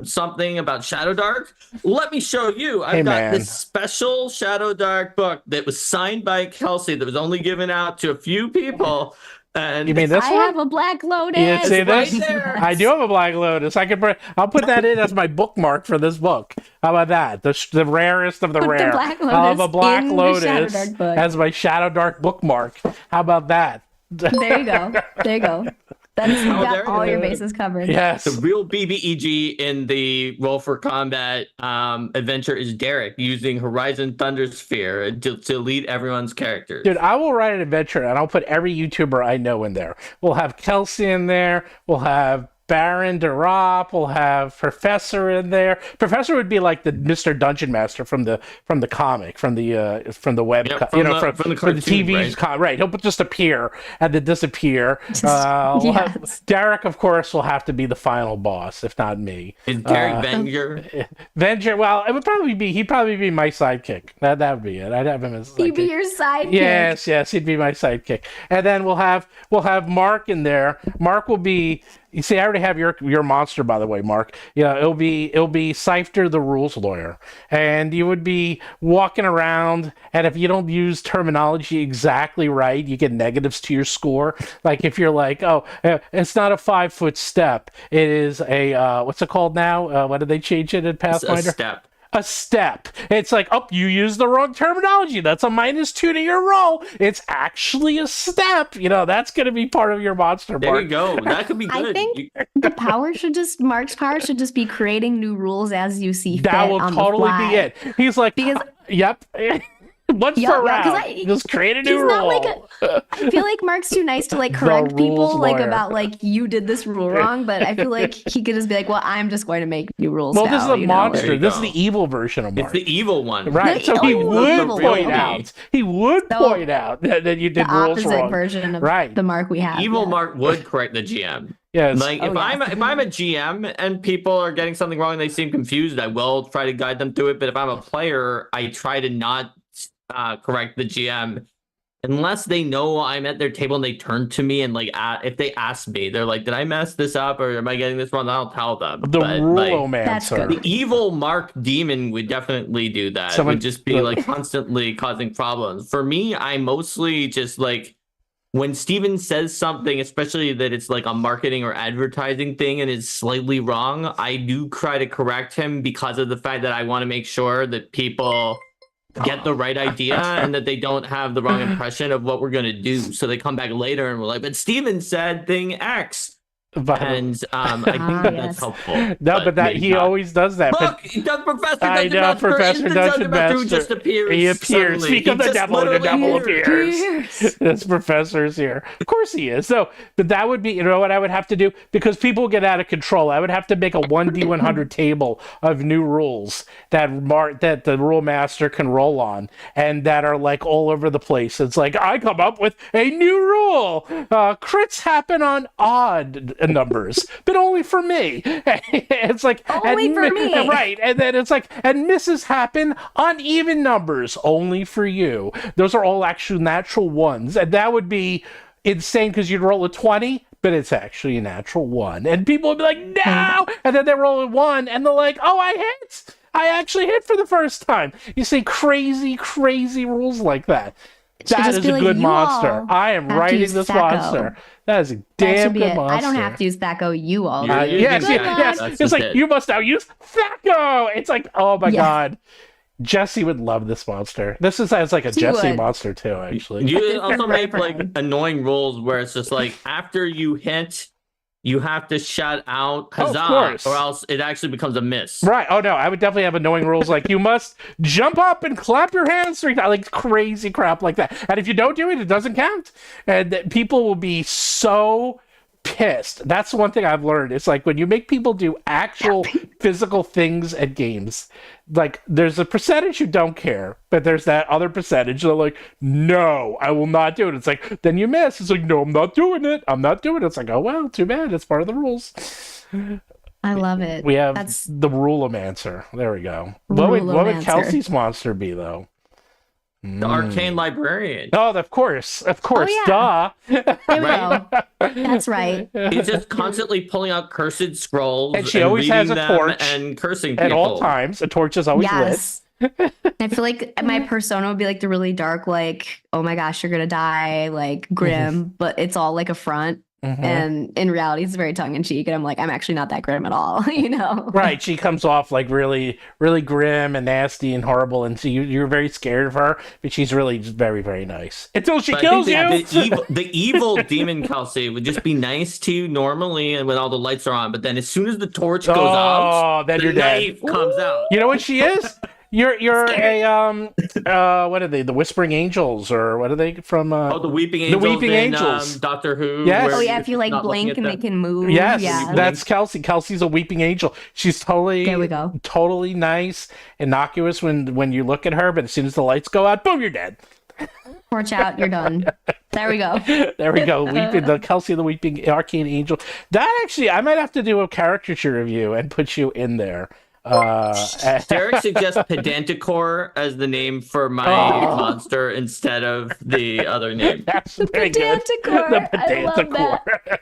something about ShadowDark? Let me show you. I've got this special ShadowDark book that was signed by Kelsey that was only given out to a few people. And you mean this one? I have a Black Lotus. You see this? Right, I do have a Black Lotus. I'll put that in as my bookmark for this book. How about that? The rarest of the rare. I'll have a Black Lotus as my ShadowDark bookmark. How about that? There you go. There you go. That's got all your bases covered. Yes. The real BBEG in the Roll for Combat adventure is Derek using Horizon Thunder Sphere to lead everyone's characters. Dude, I will write an adventure and I'll put every YouTuber I know in there. We'll have Kelsey in there. We'll have Baron DeRop. We'll have Professor in there. Professor would be like the Mr. Dungeon Master from the comic, from the web, from the TV. Right. He'll just appear and then disappear. We'll have Derek, of course, will have to be the final boss, if not me. Is Derek Venger? Venger. Well, it would probably be. He'd probably be my sidekick. That would be it. I'd have him as. He'd be your sidekick. Yes, he'd be my sidekick. And then we'll have Mark in there. Mark will be. You see, I already have your monster, by the way, Mark. Yeah, it'll be Seifter, the rules lawyer, and you would be walking around, and if you don't use terminology exactly right, you get negatives to your score. Like if you're like, oh, it's not a 5-foot step, it is a what's it called now? What did they change it in Pathfinder? It's a step. A step. It's like, oh, you used the wrong terminology. That's a -2 to your roll. It's actually a step. That's going to be part of your monster. There you go. That could be good. I think Mark's power should just be creating new rules as you see fit. That will totally be it. He's like, because yep. Once Yeah, per yeah, 'cause round. Just create a new he's not like rule. I feel like Mark's too nice to like The correct people rules like lawyer. about like you did this rule wrong, but I feel like he could just be like, well, I'm just going to make new rules Well, now, this is a you know, monster. There you This is go. the evil version of It's Mark. the evil one. Right, so The he evil would one. point Yeah. out. He would So, point out that you the did rules opposite wrong. version of Right. the Mark we have. Evil yeah. Mark would correct the GM. Yes. Like if I'm a GM and people are getting something wrong and they seem confused, I will try to guide them through it. But if I'm a player, I try to not correct the GM unless they know I'm at their table and they turn to me and like if they ask me, they're like, "Did I mess this up or am I getting this wrong?" I'll tell them. The But, rulomancer. the evil Mark demon would definitely do that. Someone- Would just be like constantly causing problems. For me, I mostly just like when Steven says something, especially that it's like a marketing or advertising thing and is slightly wrong, I do try to correct him because of the fact that I want to make sure that people get the right idea and that they don't have the wrong impression of what we're going to do. So they come back later and we're like, but Steven said thing X. And I think that's yes. helpful. No, but that maybe he not. always does that. Look, But the Professor I Dungeon know, Master Professor is the Dungeon Master. who just appears. He appears. Suddenly. Speak of He the just devil, and the devil literally appears. This professor's here. Of course he is. So, but that would be, you know what I would have to do? Because people get out of control. I would have to make a 1D100 table of new rules that the rule master can roll on and that are like all over the place. It's like, I come up with a new rule. Crits happen on odd numbers, but only for me. It's like Only for me. Right. And then it's like, and misses happen on even numbers, only for you. Those are all actual natural ones. And that would be insane because you'd roll a 20, but it's actually a natural 1. And people would be like, no! And then they roll a 1 and they're like, oh, I hit! I actually hit for the first time. You see crazy, crazy rules like that. That is a good monster. I am writing this monster. That is a damn good monster. I don't have to use Thaco, you all. Yes. That's It's like, it. you must now use Thaco. It's like, oh my God. Jesse would love this monster. This sounds like a Jesse would. monster too, actually. You also make like annoying rules where it's just like after you hit, you have to shout out Of huzzah, course. or else it actually becomes a miss. Right. Oh no, I would definitely have annoying rules like you must jump up and clap your hands 3 times, like crazy crap like that. And if you don't do it, it doesn't count. And people will be so pissed. That's the one thing I've learned. It's like when you make people do actual physical things at games, like there's a percentage who don't care, but there's that other percentage that are like, no, I will not do it. It's like, then you miss. It's like, no, I'm not doing it. I'm not doing it. It's like, oh, well, too bad. It's part of the rules. I love it. We have That's the rulomancer. There we go. What would Rulomancer. Kelsey's monster be, though? The arcane librarian. Oh, of course. yeah. Duh. there we Right? go. That's right. He's just constantly pulling out cursed scrolls And she always has reading a them torch and cursing people. At all times. A torch is always Yes. I feel like my persona would be like the really dark, like, oh my gosh, you're gonna die, like grim, but it's all like a front. lit. Mhm. And in reality, it's very tongue in cheek. And I'm like, I'm actually not that grim at all, you know? Right, she comes off like really, really grim and nasty and horrible, and so you're very scared of her, but she's really just very, very nice until she But kills you. I think the evil demon Kelsey would just be nice to you normally and when all the lights are on, but then as soon as the torch goes out, then the you're dead. knife comes out. You know what she is? You're a what are they? The Whispering Angels, or what are they from? The Weeping Angels. Weeping in, Angels. Doctor Who. Yes. where Oh yeah, you're if you like not looking blink at and they them. can move. Yes, Yeah. that's Kelsey. Kelsey's a Weeping Angel. She's totally There we go. totally nice, innocuous when you look at her, but as soon as the lights go out, boom, you're dead. Torch out, you're done. There we go. There we go. Weeping, the Kelsey the Weeping Arcane Angel. That actually, I might have to do a caricature of you and put you in there. Derek suggests Pedanticore as the name for my monster instead of the other name. That's very good. Pedanticore. The I love Pedanticore.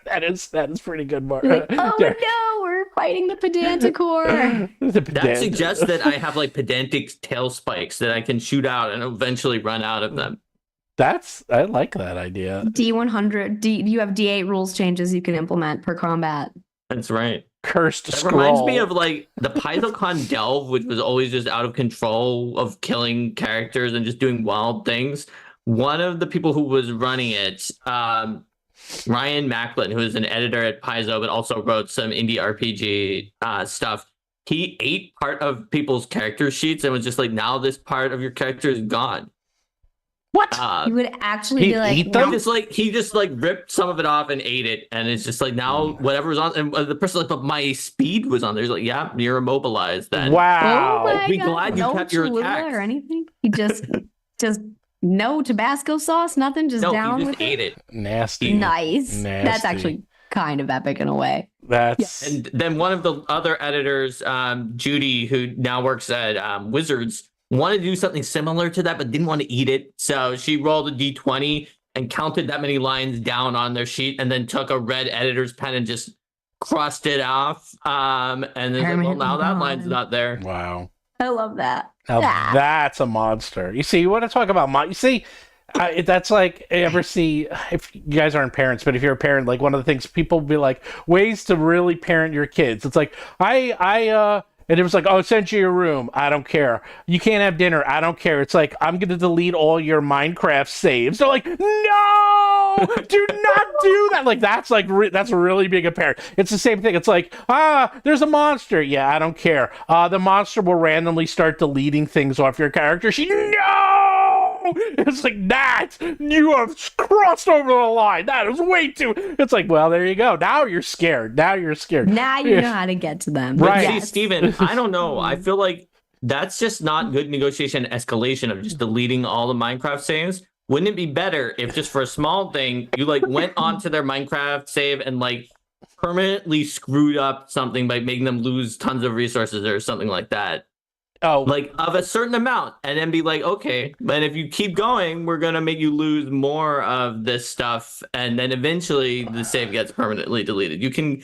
That is pretty good, Mark. Like, oh no, we're fighting the Pedanticore. That suggests that I have like pedantic tail spikes that I can shoot out and eventually run out of them. I like that idea. D100. You have D8 rules changes you can implement per combat. That's right. Cursed That scroll. reminds me of like the PaizoCon Delve, which was always just out of control of killing characters and just doing wild things. One of the people who was running it, Ryan Macklin, who is an editor at Paizo, but also wrote some indie RPG stuff. He ate part of people's character sheets and was just like, now this part of your character is gone. What? You would actually He'd be like, eat them? He just like ripped some of it off and ate it, and it's just like now whatever was on, and the person like, but my speed was on there. He's like, yeah, you're immobilized then. Wow. oh my Be God, glad you no kept your Cholula attacks. or anything. He just no Tabasco sauce, nothing, just No, down he with just ate it. Nasty. Nice. That's Nasty. actually kind of epic in a way. That's And then one of the other editors, Judy, who now works at Wizards, wanted to do something similar to that, but didn't want to eat it. So she rolled a d20 and counted that many lines down on their sheet, and then took a red editor's pen and just crossed it off. And then like, well, now that line's not there. wow. I love that. Now Ah. that's a monster. You see, you want to talk about you see, that's like ever see if you guys aren't parents, but if you're a parent, like one of the things people be like ways to really parent your kids. It's like and it was like, oh, send you your room. I don't care. You can't have dinner. I don't care. It's like, I'm going to delete all your Minecraft saves. They're like, no, do not do that. Like, that's like, that's really being a parent. It's the same thing. It's like, there's a monster. Yeah, I don't care. The monster will randomly start deleting things off your character. No! It's like, that, you have crossed over the line. That is way too. It's like, well, there you go. Now you're scared. Now you know how to get to them. Right. See, Steven, I don't know. I feel like that's just not good negotiation escalation of just deleting all the Minecraft saves. Wouldn't it be better if just for a small thing, you like went onto their Minecraft save and like permanently screwed up something by making them lose tons of resources or something like that? Oh, Like of a certain amount, and then be like, okay, but if you keep going, we're gonna make you lose more of this stuff, and then eventually the save gets permanently deleted. You can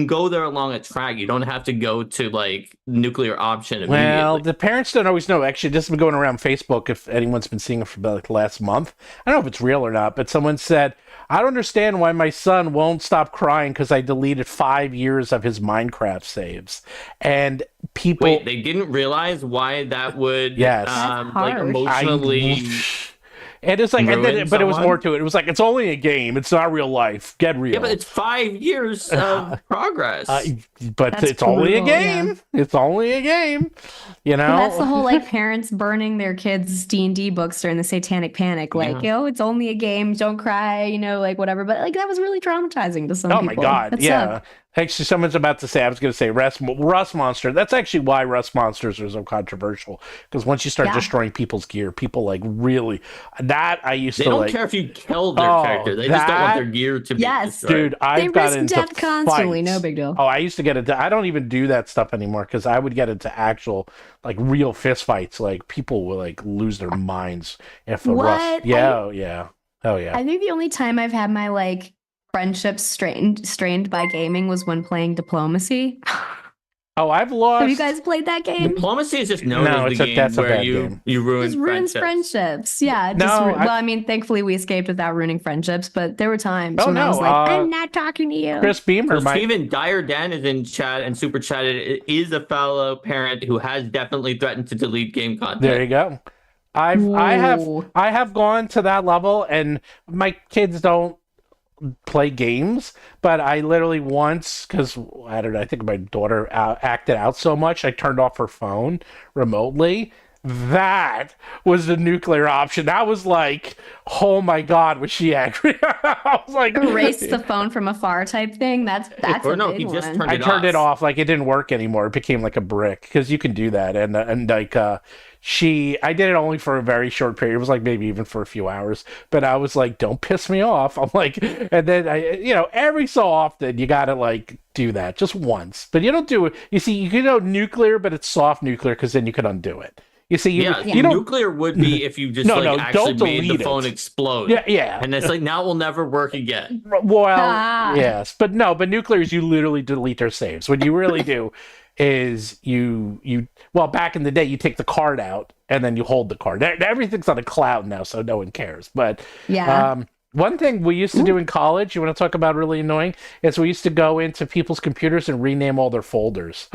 go there along a track. You don't have to go to like nuclear option immediately. well, the parents don't always know. Actually, this has been going around Facebook. If anyone's been seeing it for about like the last month, I don't know if it's real or not, but someone said, I don't understand why my son won't stop crying because I deleted 5 years of his Minecraft saves. And people... Wait, they didn't realize why that would Yes. That's like harsh. emotionally And it's like, and then, ruin but it was someone? more to it. It was like, it's only a game. It's not real life. Get real. Yeah, but it's 5 years of progress. But That's it's only a brutal, game. It's only a game. You know? Well, that's the whole like parents burning their kids' D&D books during the Satanic Panic. Like, it's only a game. Don't cry. Like whatever. But like that was really traumatizing to some Oh people. my God! That Yeah. sucked. Actually, someone's about to say. I was going to say Rust Monster. That's actually why Rust Monsters are so controversial. Because once you start destroying people's gear, people like really. That I used they to don't like. care if you killed their character. They just don't want their gear to be Yes. destroyed. Dude, I've They got risk into death constantly. fights. No big deal. Oh, I used to get into. I don't even do that stuff anymore because I would get into actual like real fist fights. Like people will like lose their minds if a Rust. What? Yeah, oh yeah. I think the only time I've had my like friendships strained by gaming was when playing Diplomacy. Oh, I've lost. Have you guys played that game? Diplomacy is just known No, as the game that's a where bad you game. ruin Just ruins friendships. Yeah. No, I mean, thankfully we escaped without ruining friendships, but there were times Oh, when I no, was like, I'm not talking to you. Chris Beamer. So Steven Dyer Dan is in chat and super chatted. Is a fellow parent who has definitely threatened to delete game content. There you go. I have gone to that level, and my kids don't play games, but I literally once, because I don't know, I think my daughter acted out so much, I turned off her phone remotely. That was the nuclear option. That was like, oh my God, was she angry? I was like, Erase the phone from afar type thing. That's Or a no, big he just one. I turned it off. Like it didn't work anymore. It became like a brick because you can do that. And like I did it only for a very short period. It was like maybe even for a few hours. But I was like, don't piss me off. I'm like, and then every so often you gotta like do that just once. But you don't do it. You see, you can go nuclear, but it's soft nuclear because then you can undo it. You see, you don't. Nuclear would be if you just actually made the phone explode. Yeah. And it's like now it will never work again. Well, yes, but nuclear is you literally delete their saves. What you really do is well, back in the day, you take the card out and then you hold the card. Everything's on a cloud now, so no one cares. But one thing we used to do in college, you want to talk about really annoying, is we used to go into people's computers and rename all their folders.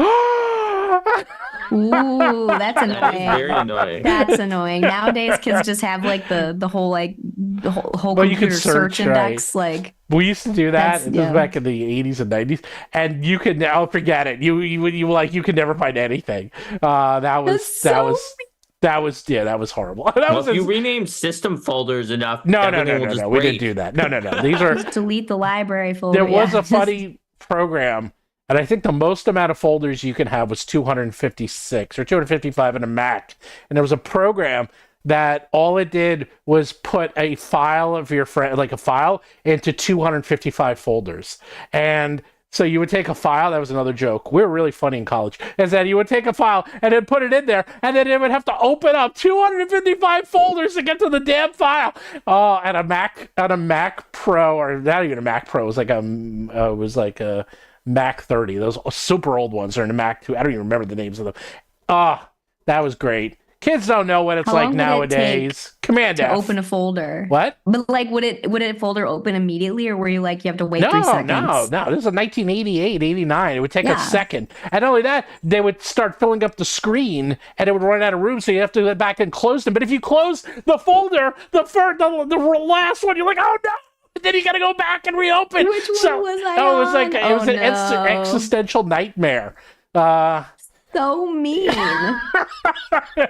Ooh, that's annoying. That is very annoying. That's annoying. Nowadays, kids just have like the whole Well, you computer could search, index. right. Like we used to do that. That's- It was yeah. back in the 80s and 90s, and you could now forget it. You could never find anything. That was That's so That was horrible. That was if you rename system folders enough, no. We break. didn't do that. No. These are Just delete the library folder. there was a funny program, and I think the most amount of folders you can have was 256 or 255 in a Mac. And there was a program that all it did was put a file of your friend, like a file, into 255 folders. And so you would take a file. That was another joke. We were really funny in college. Is that you would take a file and then put it in there, and then it would have to open up 255 folders to get to the damn file. Oh, on a Mac Pro, or not even a Mac Pro. It was like a Mac 30. Those super old ones are in a Mac 2. I don't even remember the names of them. Oh, that was great. Kids don't know what it's like nowadays. Command F. Open a folder. What? But like, would a folder open immediately, or were you like, you have to wait 3 seconds? No. This is 1988, 89. It would take a second. And not only that, they would start filling up the screen, and it would run out of room, so you have to go back and close them. But if you close the folder, the last one, you're like, oh no! Then you gotta go back and reopen. Which one was I on? It was an existential nightmare. So mean.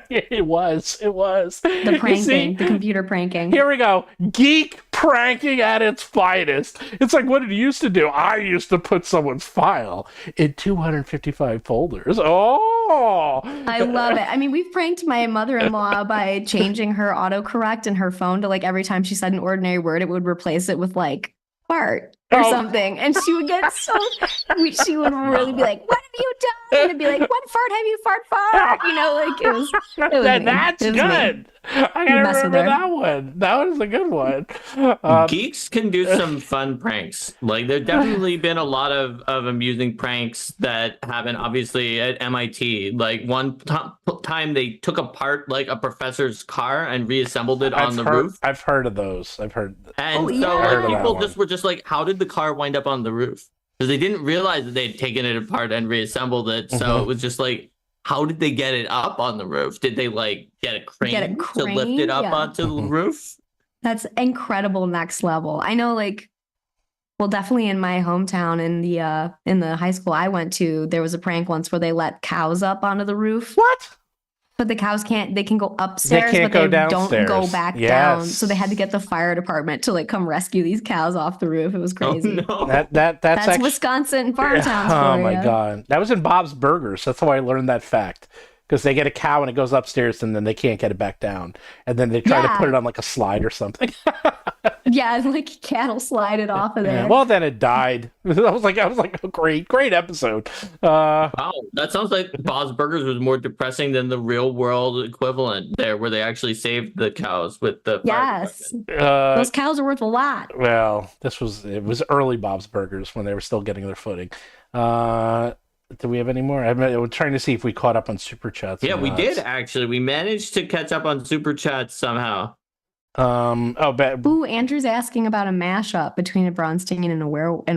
It was. The pranking, the computer pranking. Here we go. Geek pranking at its finest. It's like, what did you used to do? I used to put someone's file in 255 folders. Oh! I love it. I mean, we've pranked my mother-in-law by changing her autocorrect in her phone to like every time she said an ordinary word, it would replace it with like fart or something, and she would get she would really be like, "What have you done?" And it'd be like, "What fart have you fart?" You know, like it was that's good. I gotta remember that one. That was a good one. Geeks can do some fun pranks. Like, there's definitely been a lot of amusing pranks that happen, obviously, at MIT. Like, one time they took apart like a professor's car and reassembled it on the roof. I've heard of those. And people were just like, how did the car wind up on the roof? Because they didn't realize that they'd taken it apart and reassembled it. So it was just like, how did they get it up on the roof? Did they like get a crane to lift it up onto the roof? That's incredible. Next level. I know, like, well, definitely in my hometown, in the high school I went to, there was a prank once where they let cows up onto the roof. What? But the cows they can go upstairs, but they don't go back down. So they had to get the fire department to like come rescue these cows off the roof. It was crazy. Oh, no. That's actually, Wisconsin farm towns. Oh my God. That was in Bob's Burgers. That's how I learned that fact. Because they get a cow and it goes upstairs and then they can't get it back down. And then they try to put it on like a slide or something. Yeah, like cattle slide it off of there. Yeah. Well, then it died. I was like, a great episode. Wow, that sounds like Bob's Burgers was more depressing than the real world equivalent there, where they actually saved the cows with the yes. Those cows are worth a lot. Well, it was early Bob's Burgers when they were still getting their footing. Do we have any more? I'm trying to see if we caught up on Super Chats. Yeah, we did, actually. We managed to catch up on Super Chats somehow. Ooh, Andrew's asking about a mashup between a Bronstein and a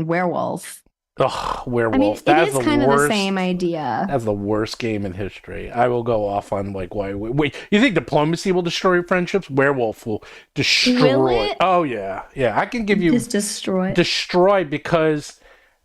werewolf. Oh, werewolf. I mean, it is kind of the same idea. That's the worst game in history. I will go off on like why. Wait, you think diplomacy will destroy friendships? Werewolf will destroy. Will it? Oh yeah. I can give you just destroy. Destroy, because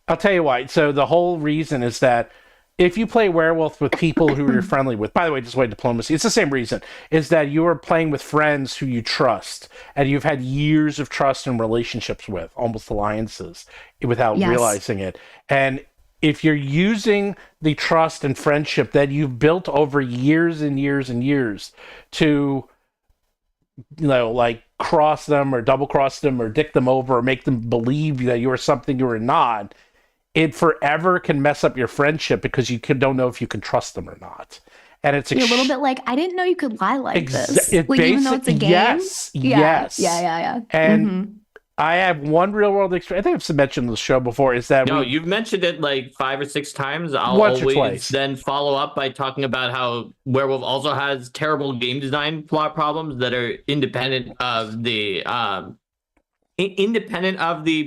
I'll tell you why. So the whole reason is that if you play werewolf with people who you're friendly with, by the way, just why diplomacy, it's the same reason, is that you are playing with friends who you trust and you've had years of trust and relationships with, almost alliances, without realizing it. And if you're using the trust and friendship that you've built over years and years and years to, like cross them or double cross them or dick them over or make them believe that you are something you are not, it forever can mess up your friendship because you don't know if you can trust them or not. And it's a little bit like, I didn't know you could lie like this. Like, even though it's a game. Yes. Yeah. And I have one real world experience. I think I've mentioned the show before. Is that you've mentioned it like 5 or 6 times. I'll always then follow up by talking about how Werewolf also has terrible game design plot problems that are independent of the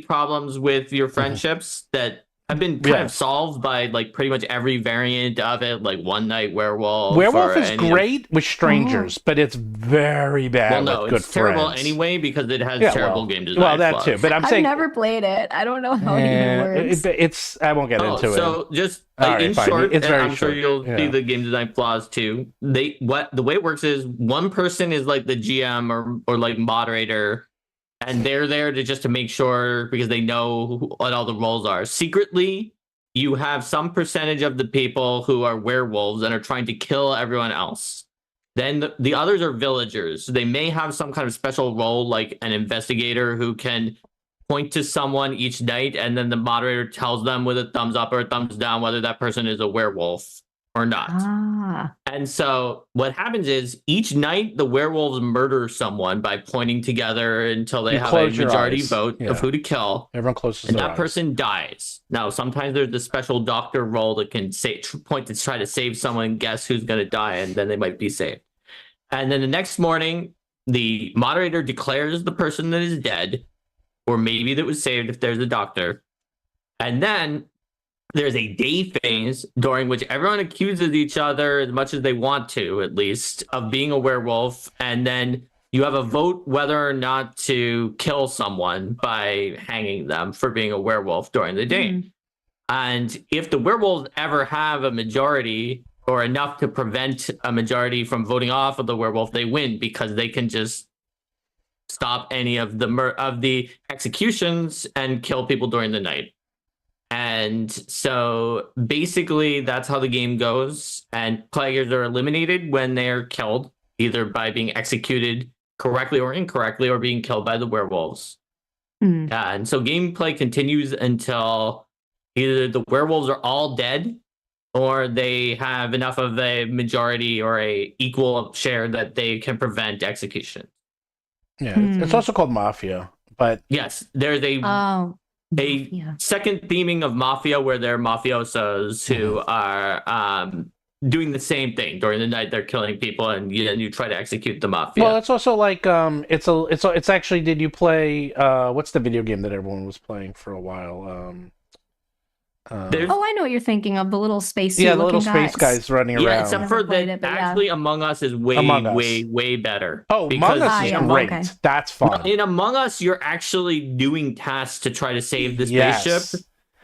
problems with your friendships that have been kind of solved by like pretty much every variant of it, like One Night Werewolf. Werewolf is great with strangers, but it's very bad with good it's terrible friends. anyway because it has terrible game design. Well, that too. But I've never played it. I don't know how it even works. I won't get into it. So just in short, it's very I'm sure you'll see the game design flaws too. The way it works is one person is like the GM or like moderator. And they're there to make sure because they know what all the roles are. Secretly, you have some percentage of the people who are werewolves and are trying to kill everyone else. Then the others are villagers. They may have some kind of special role, like an investigator who can point to someone each night, and then the moderator tells them with a thumbs up or a thumbs down whether that person is a werewolf or not. And so what happens is each night the werewolves murder someone by pointing together until they have a majority vote of who to kill. Everyone closes and that person dies. Now, sometimes there's the special doctor role that can point to try to save someone, guess who's going to die, and then they might be saved. And then the next morning, the moderator declares the person that is dead, or maybe that was saved if there's a doctor. And then there's a day phase during which everyone accuses each other as much as they want to, at least, of being a werewolf. And then you have a vote whether or not to kill someone by hanging them for being a werewolf during the day. And if the werewolves ever have a majority or enough to prevent a majority from voting off of the werewolf, they win because they can just stop any of the executions and kill people during the night. And so basically that's how the game goes. And players are eliminated when they're killed, either by being executed correctly or incorrectly, or being killed by the werewolves. And so gameplay continues until either the werewolves are all dead or they have enough of a majority or a equal share that they can prevent execution. Yeah, it's also called Mafia. But yes, there's a second theming of Mafia where they're mafiosos who are doing the same thing during the night. They're killing people, and you try to execute the mafia. Well, it's also like it's actually. Did you play what's the video game that everyone was playing for a while? I know what you're thinking of, the little space. Yeah, the little space guys running around. Yeah, except for that, actually, Among Us is way better. Oh, Among Us is great. Okay. That's fun. In Among Us, you're actually doing tasks to try to save the spaceship.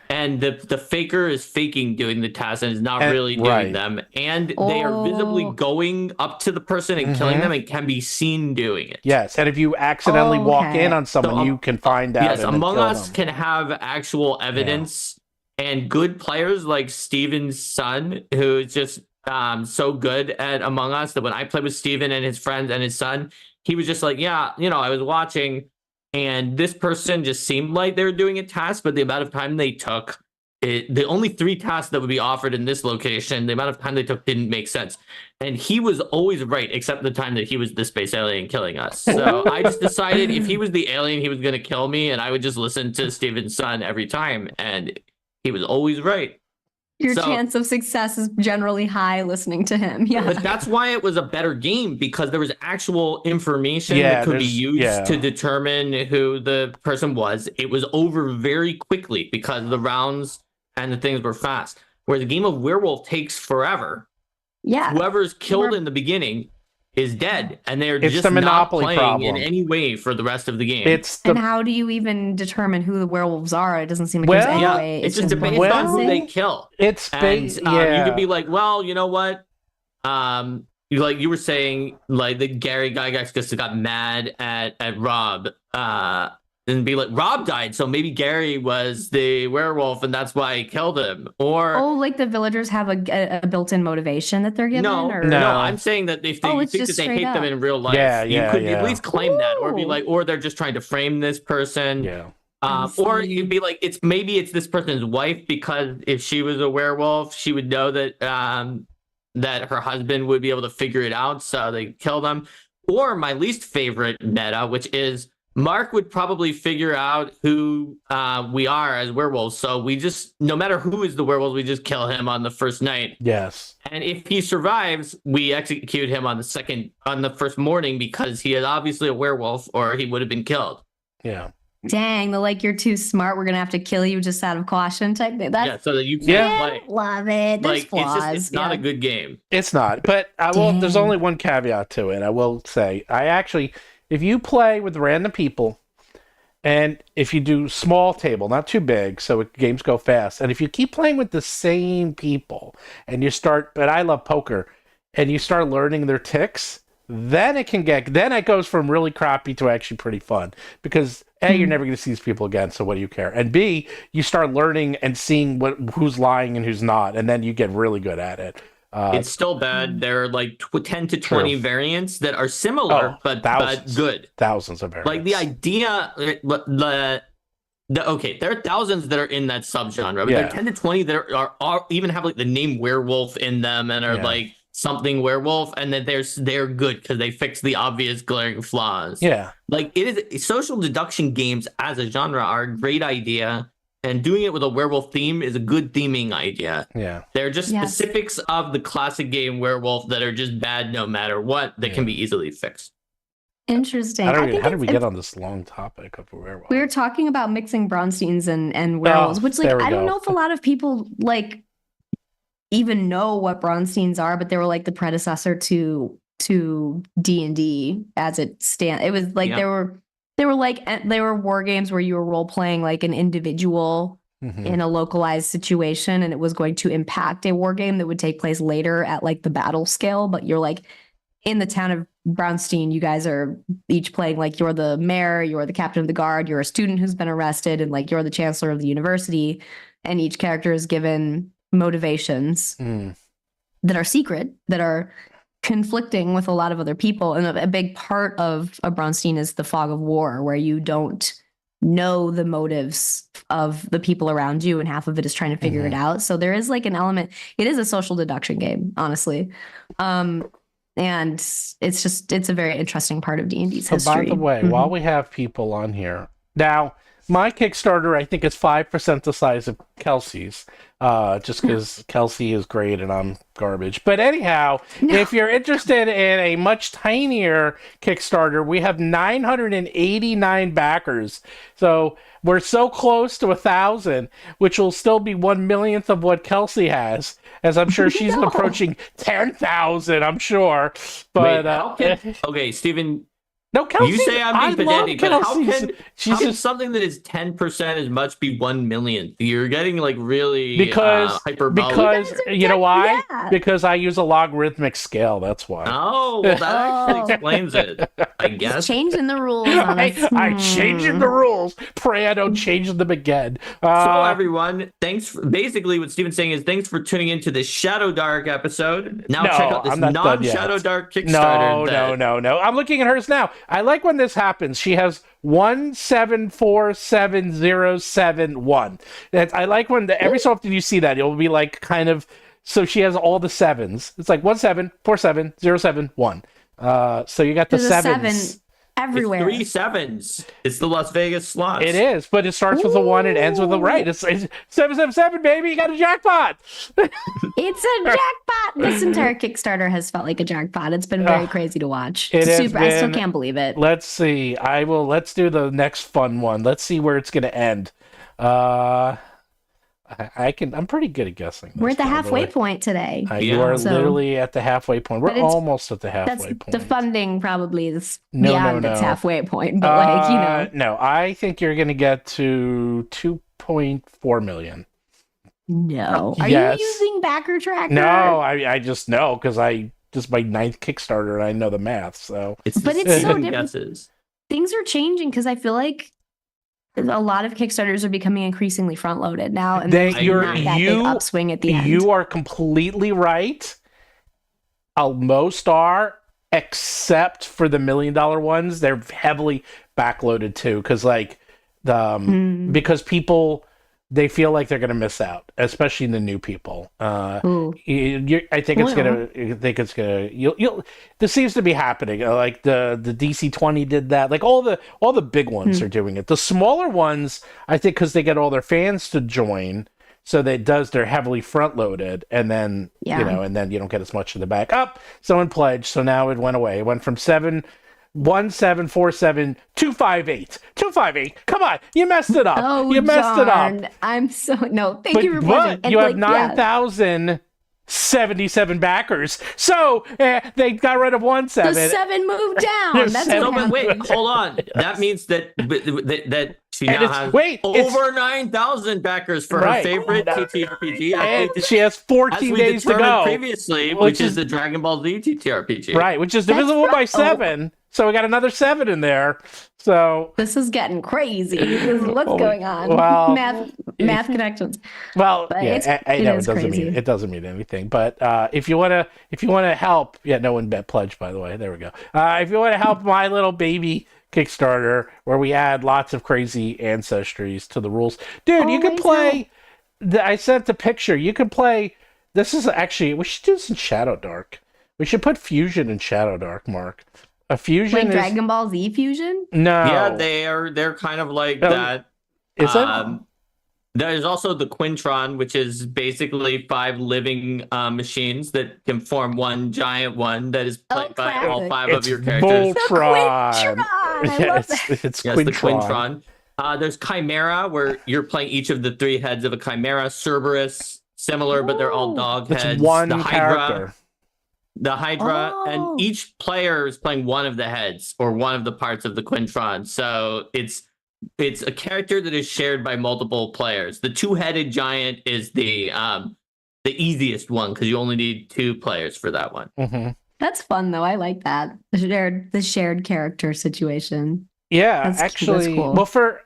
And the faker is faking doing the tasks and is not really doing them. And they are visibly going up to the person and killing them and can be seen doing it. Yes, and if you accidentally walk in on someone, you can find out. Yes, Among Us can have actual evidence. And good players like Steven's son, who is just so good at Among Us that when I played with Steven and his friends and his son, he was just like, I was watching and this person just seemed like they were doing a task, but the amount of time they took, the only 3 tasks that would be offered in this location, the amount of time they took didn't make sense. And he was always right, except the time that he was the space alien killing us. So I just decided if he was the alien, he was going to kill me, and I would just listen to Steven's son every time. And he was always right. Your chance of success is generally high listening to him. Yeah. But that's why it was a better game, because there was actual information that could be used to determine who the person was. It was over very quickly because the rounds and the things were fast. Where the game of Werewolf takes forever. Yeah. Whoever's killed in the beginning is dead, and they're it's just the not Monopoly playing problem. in any way for the rest of the game. And how do you even determine who the werewolves are? It doesn't seem like there's any way. It's just based on who they kill. It's based. You could be like, well, you know what? You were saying, like the Gary guy just got mad at Rob. And be like, Rob died, so maybe Gary was the werewolf, and that's why he killed him. Or like the villagers have a built-in motivation that they're given. No, I'm saying that if they think that they hate them in real life, you could at least claim that, or be like, or they're just trying to frame this person. Yeah. Or you'd be like, it's this person's wife, because if she was a werewolf, she would know that that her husband would be able to figure it out, so they kill them. Or my least favorite meta, which is Mark would probably figure out who we are as werewolves. So we just, no matter who is the werewolf, we just kill him on the first night. Yes. And if he survives, we execute him on the first morning, because he is obviously a werewolf, or he would have been killed. Yeah. Dang, the like you're too smart. We're gonna have to kill you just out of caution type thing. That's So that you can't play. love it. There's Like flaws. it's not a good game. It's not, but I will. There's Dang. only one caveat to it. I will say, if you play with random people, and if you do small table, not too big, so games go fast, and if you keep playing with the same people, and but I love poker, and you start learning their ticks, then it goes from really crappy to actually pretty fun, because A, you're never going to see these people again, so what do you care? And B, you start learning and seeing who's lying and who's not, and then you get really good at it. It's still bad. There are like 10 to 20 variants that are similar, but good. Thousands of variants. Like the idea, okay, there are thousands that are in that subgenre, but there are 10 to 20 that are even have like the name werewolf in them and are like something werewolf, and then they're good because they fix the obvious glaring flaws. Yeah. Like social deduction games as a genre are a great idea. And doing it with a werewolf theme is a good theming idea. Yeah. They're just specifics of the classic game werewolf that are just bad no matter what that can be easily fixed. Interesting. How did we get on this long topic of werewolf? We were talking about mixing Braunsteins and werewolves, which like I don't know if a lot of people like even know what Braunsteins are, but they were like the predecessor to D&D as it stands. It was like they were war games where you were role playing like an individual in a localized situation, and it was going to impact a war game that would take place later at like the battle scale. But you're like in the town of Braunstein, you guys are each playing like you're the mayor, you're the captain of the guard, you're a student who's been arrested, and like you're the chancellor of the university, and each character is given motivations that are secret, that are conflicting with a lot of other people. And a big part of a Braunstein is the fog of war, where you don't know the motives of the people around you, and half of it is trying to figure it out. So there is like an element, it is a social deduction game, honestly. And it's a very interesting part of D&D's history. By the way, while we have people on here, now my Kickstarter, I think, is 5% the size of Kelsey's, just because Kelsey is great and I'm garbage. But anyhow, if you're interested in a much tinier Kickstarter, we have 989 backers. So we're so close to 1,000, which will still be 1/1,000,000th of what Kelsey has, as I'm sure she's approaching 10,000, I'm sure. But okay, Stephen. No, Kelsey, you say I'm being pedantic, but how can just something that is 10% as much be 1/1,000,000th? You're getting like really hyperbolic. Because you know why? Yeah. Because I use a logarithmic scale. That's why. Oh, well, that actually explains it. I guess It's changing the rules. I changing the rules. Pray I don't change them again. So everyone, basically what Steven's saying is thanks for tuning into this ShadowDark episode. Now check out this non-ShadowDark Kickstarter. No. I'm looking at hers now. I like when this happens. She has 1747071. I like when every so often you see that. It'll be like kind of, so she has all the sevens. It's like 1747071. So you got the sevens. Everywhere. It's 3 sevens. It's the Las Vegas slots. It is, but it starts with a 1 and ends with a right. It's 777, baby. You got a jackpot. It's a jackpot. This entire Kickstarter has felt like a jackpot. It's been very crazy to watch. I still can't believe it. Let's see. Let's do the next fun one. Let's see where it's going to end. I'm pretty good at guessing this, we're at the halfway point today. You are literally at the halfway point. We're almost at the halfway point. The funding probably is beyond its halfway point, but No, I think you're going to get to 2.4 million. No. Are Yes. you using Backer Tracker? No, I just know because this is my 9th Kickstarter and I know the math. So it's so different. Guesses. Things are changing because I feel like a lot of Kickstarters are becoming increasingly front-loaded now, and there's not that big upswing at the end. You are completely right. Most are, except for the $1 million ones. They're heavily backloaded too, because because people, they feel like they're going to miss out, especially the new people. I think it's going to. This seems to be happening. Like the DC-20 did that. Like all the big ones are doing it. The smaller ones, I think, because they get all their fans to join, so they're heavily front loaded, and then and then you don't get as much in the back. Someone pledged, so now it went away. It went from 7 1747258. 258. Come on, you messed it up. Oh, you messed it up. darn. I'm so no. Thank you for But pledging. you have And, like, 9,077 backers. So they got rid of The 17. 7 moved down. There's That's seven. what No, but happened. wait, hold on. That means that she And now it's- has wait, it's- over 9,000 backers for Right. her favorite TTRPG. And she has As 14 we days to determined go. previously, Which which is- is the Dragon Ball Z TTRPG. Right, which is That's divisible by right. 7. So we got another 7 in there. So, This is getting crazy. What's Well, going on? well, math connections. well, But yeah, I know is crazy. it doesn't mean anything. But if you wanna help, yeah, no one pledged, by the way. There we go. If you want to help my little baby Kickstarter, where we add lots of crazy ancestries to the rules, dude, you can Always play. I sent the picture. You can play. This is actually, we should do this in ShadowDark. We should put fusion in ShadowDark, Mark. A fusion Like is Dragon Ball Z fusion? no. Yeah, they're kind of like Oh, that. Is it? There's also the Quintron, which is basically 5 living machines that can form one giant one that is played by all classic. 5 It's of your characters. Voltron. Quintron! I Yeah, love that. it's Yes, Quintron. the Quintron. There's Chimera, where you're playing each of the 3 heads of a Chimera. Cerberus, similar, but they're all Oh. dog It's heads. one the Hydra, character. the Hydra, Oh. and each player is playing one of the heads or one of the parts of the Quintron. So it's a character that is shared by multiple players. The 2-headed giant is the easiest one because you only need 2 players for that one. Mm-hmm. That's fun though. I like that. The shared character situation. Yeah, That's actually, cool. well, for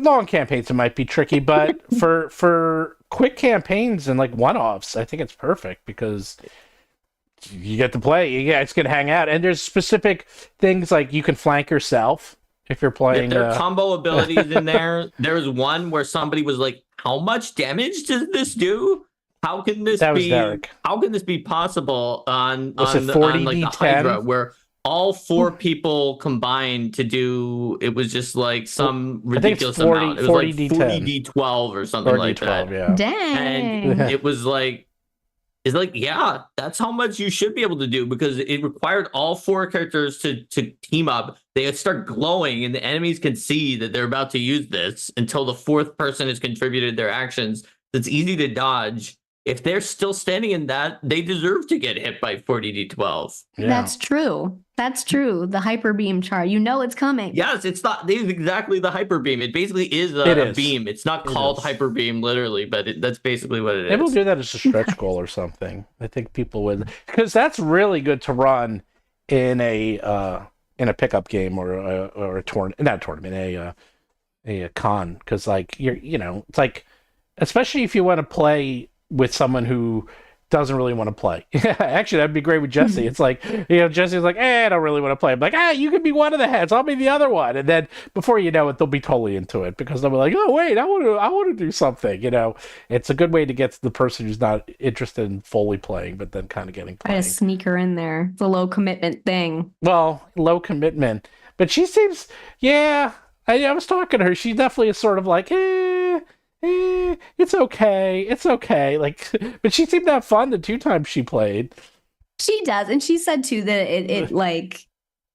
long campaigns it might be tricky, but for quick campaigns and like one-offs, I think it's perfect because you get to play. Yeah, it's gonna hang out, and there's specific things like you can flank yourself if you're playing. There are combo abilities in there. There's one where somebody was like, "How much damage does this do? How can this That was be? Derek. How can this be possible on Was it on like the 40d10? Hydra where all 4 people combined to do? It was just like some I think it's ridiculous 40 amount. It was like 40d10. 40d12 or something or like D12, that. yeah. Dang. And it was like. It's like, yeah, that's how much you should be able to do because it required all 4 characters to team up. They start glowing and the enemies can see that they're about to use this until the 4th person has contributed their actions. It's easy to dodge. If they're still standing in that, they deserve to get hit by 40d12. Yeah. That's true. That's true. The hyper beam char. You know it's coming. Yes, it's exactly the hyper beam. It basically is It a is. beam. It's not It called is. hyper beam literally, but that's basically what it is. Maybe we'll do that as a stretch goal or something. I think people would, because that's really good to run in a pickup game or a tournament, not a tournament, a con, because like it's like, especially if you want to play with someone who doesn't really want to play. Actually, that'd be great with Jesse. It's like, Jesse's like, I don't really want to play. I'm like, you can be one of the heads. I'll be the other one. And then before you know it, they'll be totally into it because they'll be like, oh wait, I want to do something. It's a good way to get to the person who's not interested in fully playing, but then kind of getting Try playing. to sneak her in there. It's a low commitment thing. Well, low commitment, but she seems, yeah. I was talking to her. She definitely is sort of like, it's okay. Like, but she seemed to have fun the 2 times she played. She does. And she said too that it like,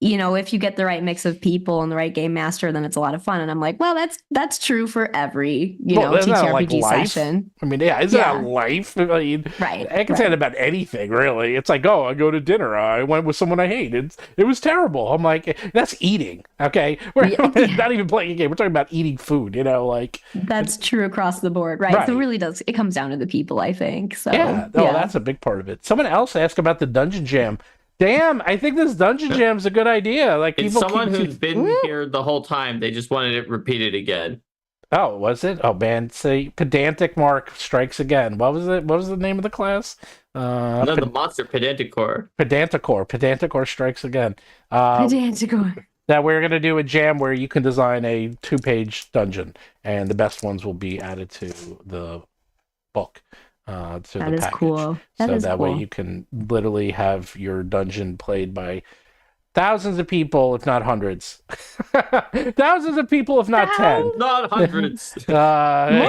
if you get the right mix of people and the right game master, then it's a lot of fun. And I'm like, well, that's true for every, Isn't that like TTRPG life? session. I mean, yeah, isn't Yeah. that life? I mean, Right. I can say that about anything, really. It's like, I go to dinner. I went with someone I hate. It was terrible. I'm like, that's eating, okay? We're not even playing a game. We're talking about eating food, like. That's true across the board, right? Right. So it really does. It comes down to the people, I think. So Yeah, that's a big part of it. Someone else asked about the Dungeon Jam. Damn, I think this Dungeon Jam's a good idea. Like, It's people someone keep- who's been here the whole time. They just wanted it repeated again. Oh, was it? Oh man, say Pedantic Mark strikes again. What was it? What was the name of the class? No, the monster Pedanticore. Pedanticore strikes again. Pedanticore. That we're gonna do a jam where you can design a 2-page dungeon, and the best ones will be added to the book. To That is package. cool. That so is that cool. way you can literally have your dungeon played by thousands of people, if not hundreds. Thousands of people, if not 10. Not hundreds. More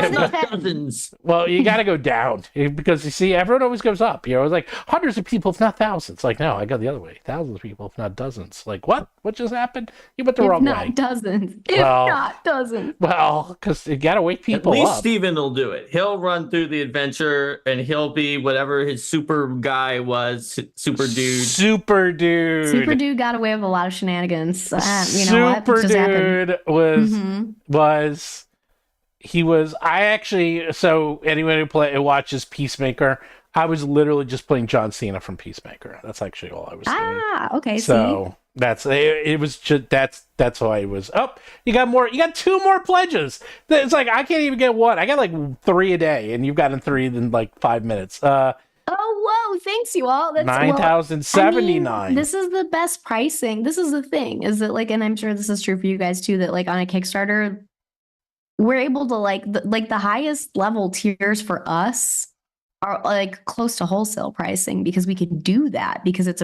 than Not 10. dozens. Well, you got to go down because you see, everyone always goes up. You know, it's like hundreds of people, if not thousands. Like, no, I go the other way. Thousands of people, if not dozens. Like, what? What just happened? You went the wrong way. Dozens. Well- Not dozens. Well, because you got to wake At people least up. Steven will do it. He'll run through the adventure and he'll be whatever his super guy was, super dude. Super dude. Super Dude got away with a lot of shenanigans. You know what? Super It just happened. dude was Mhm. he was. I actually. So anyone who watches Peacemaker, I was literally just playing John Cena from Peacemaker. That's actually all I was doing. Ah, okay. So that's it. Was just that's why I was. Oh, you got more. You got 2 more pledges. It's like I can't even get one. I got like 3 a day, and you've gotten 3 in like 5 minutes. Oh, whoa! Thanks, you all. That's 9,079. This is the best pricing. This is the thing. Is that like, and I'm sure this is true for you guys too. That like on a Kickstarter, we're able to like the highest level tiers for us are like close to wholesale pricing because we can do that because it's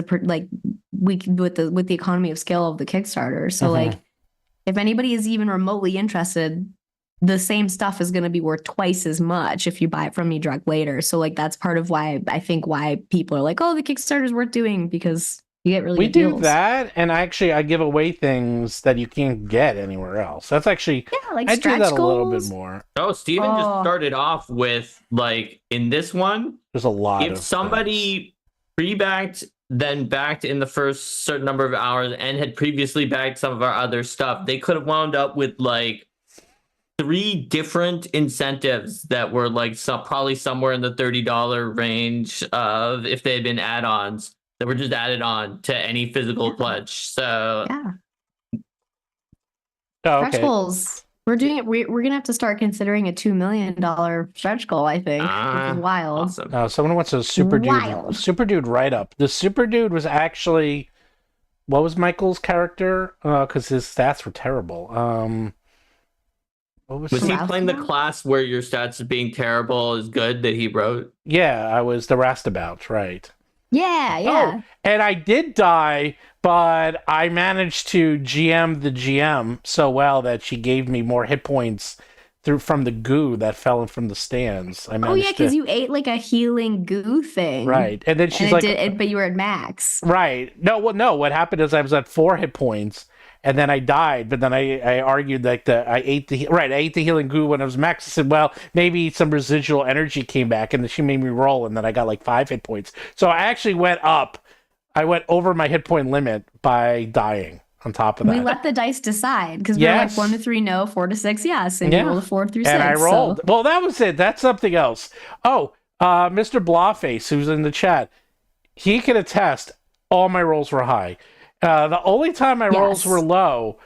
we can with the economy of scale of the Kickstarter. So like, if anybody is even remotely interested, the same stuff is going to be worth twice as much if you buy it from me direct later. So like that's part of why I think why people are like, oh, the Kickstarter is worth doing because you get really We good do deals. that, and I give away things that you can't get anywhere else. That's actually like I do stretch that a little bit goals. more. Oh, Steven just Oh. started off with like in this one, There's a lot. if of somebody pre-backed, then backed in the first certain number of hours and had previously backed some of our other stuff, they could have wound up with like 3 different incentives that were like probably somewhere in the $30 range of if they had been add-ons that were just added on to any physical pledge. So Yeah, Oh, stretch goals. We're doing it. We're gonna have to start considering a $2 million stretch goal. I think which is wild. awesome. No, someone wants a super Wild. dude. Super dude write up. The super dude was actually what was Michael's character? Because his stats were terrible. What was Was he Roustabout? playing the class where your stats being terrible is good that he wrote? Yeah, I was the Roustabout, right? Yeah. Oh, and I did die, but I managed to GM the GM so well that she gave me more hit points from the goo that fell from the stands. I Oh managed yeah, because to, you ate like a healing goo thing. right, and then And she's it like, but you were at max. right, no, what happened is I was at 4 hit points. And then I died, but then I argued like I ate the healing goo when I was max. I said, well, maybe some residual energy came back, and then she made me roll, and then I got like 5 hit points. So I actually went up. I went over my hit point limit by dying. On top of that, We let the dice decide because Yes. we're like 1 to 3 no, 4 to 6 yes, and Yeah. you roll a 4 through 6. and I rolled. So. Well, that was it. That's something else. Oh, Mr. Blawface, who's in the chat, he can attest. All my rolls were high. The only time my rolls Yes. were low,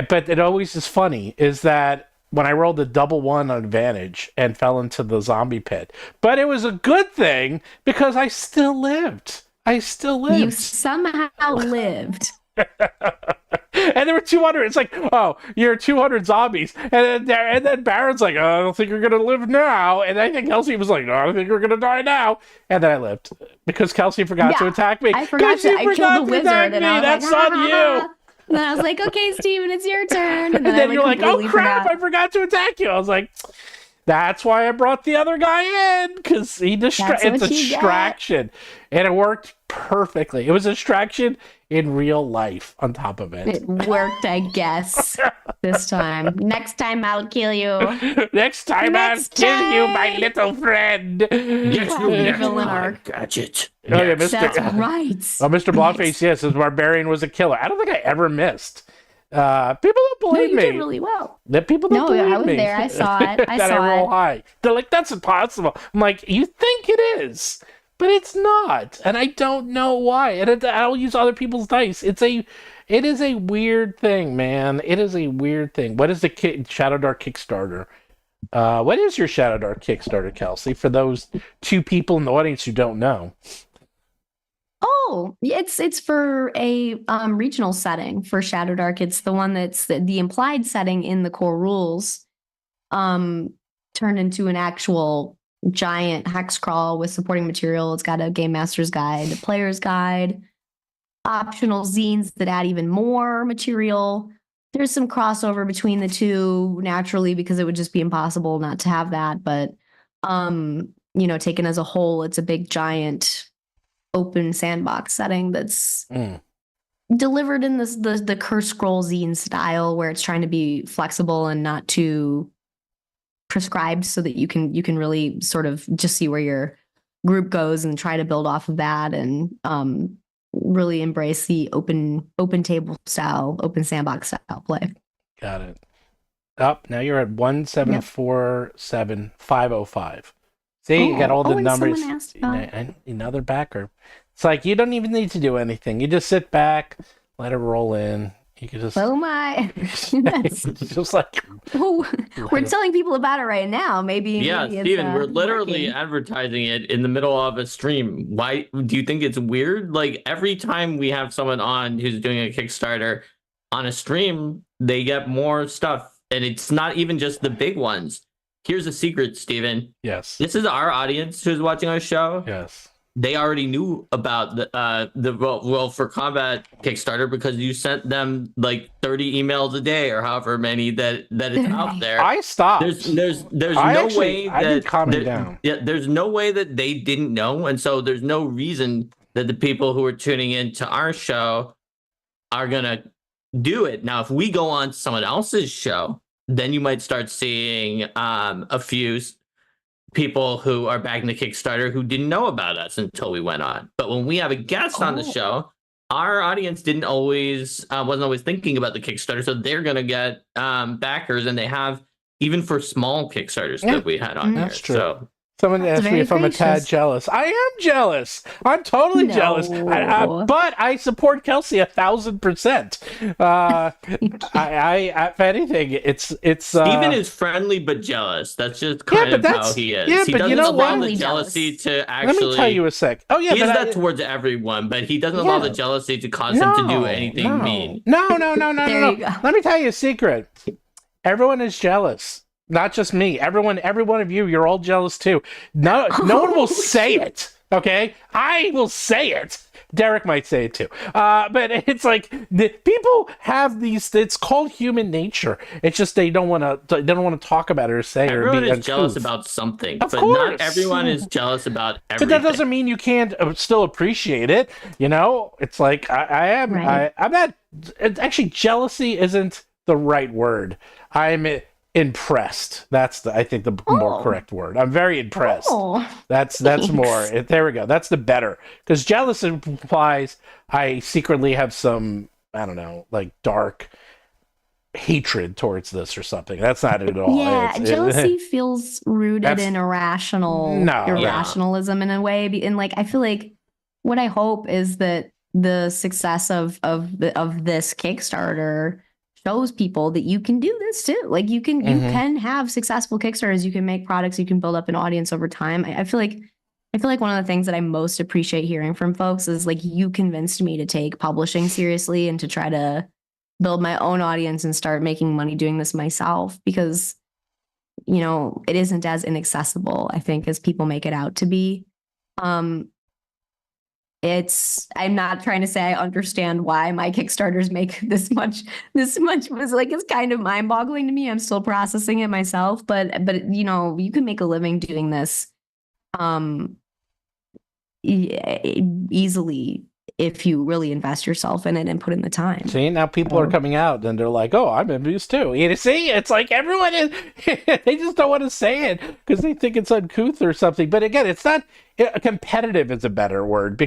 but it always is funny, is that when I rolled a double 1 on advantage and fell into the zombie pit. But it was a good thing because I still lived. You somehow lived. And there were 200. It's like, oh, you're 200 zombies. And then Baron's like, oh, I don't think you're going to live now. And I think Kelsey was like, no, I don't think you're going to die now. And then I lived because Kelsey forgot to Yeah, attack me. I forgot to. I killed the wizard, and I was That's like, on "Ha, you. ha, ha." And then I was like, okay, Steven, it's your turn. And then you're like, oh, completely crap, forgot. I forgot to attack you. I was like, that's why I brought the other guy in, because it's a what you get. distraction. And it worked perfectly. It was a distraction in real life on top of it. It worked, I guess, this time. Next time, I'll kill you. Next time Next I'll kill you, my time. little friend. Yes, Wow, you villain arc. gadget. Oh, yeah, Mr. That's right. Oh, Mr. Blawface, yes, his barbarian was a killer. I don't think I ever missed. People don't No, believe you me. did really well. That people don't No, believe I was me. there. I saw it. I that saw I roll it. high. They're like, that's impossible. I'm like, you think it is, but it's not, and I don't know why. And I'll use other people's dice. It is a weird thing, man. It is a weird thing. What is the ShadowDark Kickstarter? What is your ShadowDark Kickstarter, Kelsey? For those 2 people in the audience who don't know. Oh, it's for a regional setting for ShadowDark. It's the one that's the implied setting in the core rules, turned into an actual giant hex crawl with supporting material. It's got a game master's guide, a player's guide, optional zines that add even more material. There's some crossover between the two naturally because it would just be impossible not to have that. But, taken as a whole, it's a big, giant open sandbox setting that's delivered in the Curse Scroll zine style where it's trying to be flexible and not too prescribed so that you can really sort of just see where your group goes and try to build off of that and really embrace the open table style, open sandbox style play. Got it. Now you're at 1747505. See, you got all the numbers. Another backer. It's like you don't even need to do anything. You just sit back, let it roll in. You can just. Oh my! Just like. We're telling people about it right now. Maybe. Steven, we're literally advertising it in the middle of a stream. Why do you think it's weird? Like every time we have someone on who's doing a Kickstarter on a stream, they get more stuff, and it's not even just the big ones. Here's a secret, Steven. Yes. This is our audience who's watching our show. Yes. They already knew about the Roll for Combat Kickstarter because you sent them like 30 emails a day or however many that is out there. I stopped. There's no way that I did comment down. Yeah, there's no way that they didn't know, and so there's no reason that the people who are tuning in to our show are gonna do it. Now, if we go on to someone else's show, then you might start seeing a few people who are backing the Kickstarter who didn't know about us until we went on. But when we have a guest on the show, our audience wasn't always thinking about the Kickstarter, so they're gonna get backers, and they have even for small Kickstarters that we had on here. That's true. So someone asked me if I'm a tad jealous. I am jealous. I'm totally jealous. But I support Kelsey 1,000%. If anything, it's. Steven is friendly but jealous. That's just kind of how he is. Yeah, he but doesn't you know allow what? the jealousy to actually. Let me tell you a sec. Oh yeah, he does that towards everyone, but he doesn't allow the jealousy to cause him to do anything mean. No. Let me tell you a secret. Everyone is jealous. Not just me. Every one of you, you're all jealous too. No one will say it. Okay? I will say it. Derek might say it too. But it's like people have these. It's called human nature. It's just they don't want to talk about it or say it. Everyone is jealous about something, but not everyone is jealous about everything. But that doesn't mean you can't still appreciate it. You know, it's like I'm not. Actually, jealousy isn't the right word. I'm impressed. That's I think the more correct word. I'm very impressed. That's more. There we go. That's the better, because jealous implies I secretly have some, I don't know, like dark hatred towards this or something. That's not it at all. Yeah, jealousy feels rooted in irrationalism in a way. And like I feel like what I hope is that the success of this Kickstarter shows people that you can do this too. Like you can have successful Kickstarters, you can make products, you can build up an audience over time. I feel like one of the things that I most appreciate hearing from folks is like you convinced me to take publishing seriously and to try to build my own audience and start making money doing this myself, because it isn't as inaccessible, I think, as people make it out to be. I'm not trying to say I understand why my Kickstarters make this much was like, it's kind of mind boggling to me. I'm still processing it myself, but you can make a living doing this easily if you really invest yourself in it and put in the time. See, now people are coming out and they're like, oh, I'm envious too. You see, it's like everyone is, they just don't want to say it because they think it's uncouth or something. But again, it's not, competitive is a better word,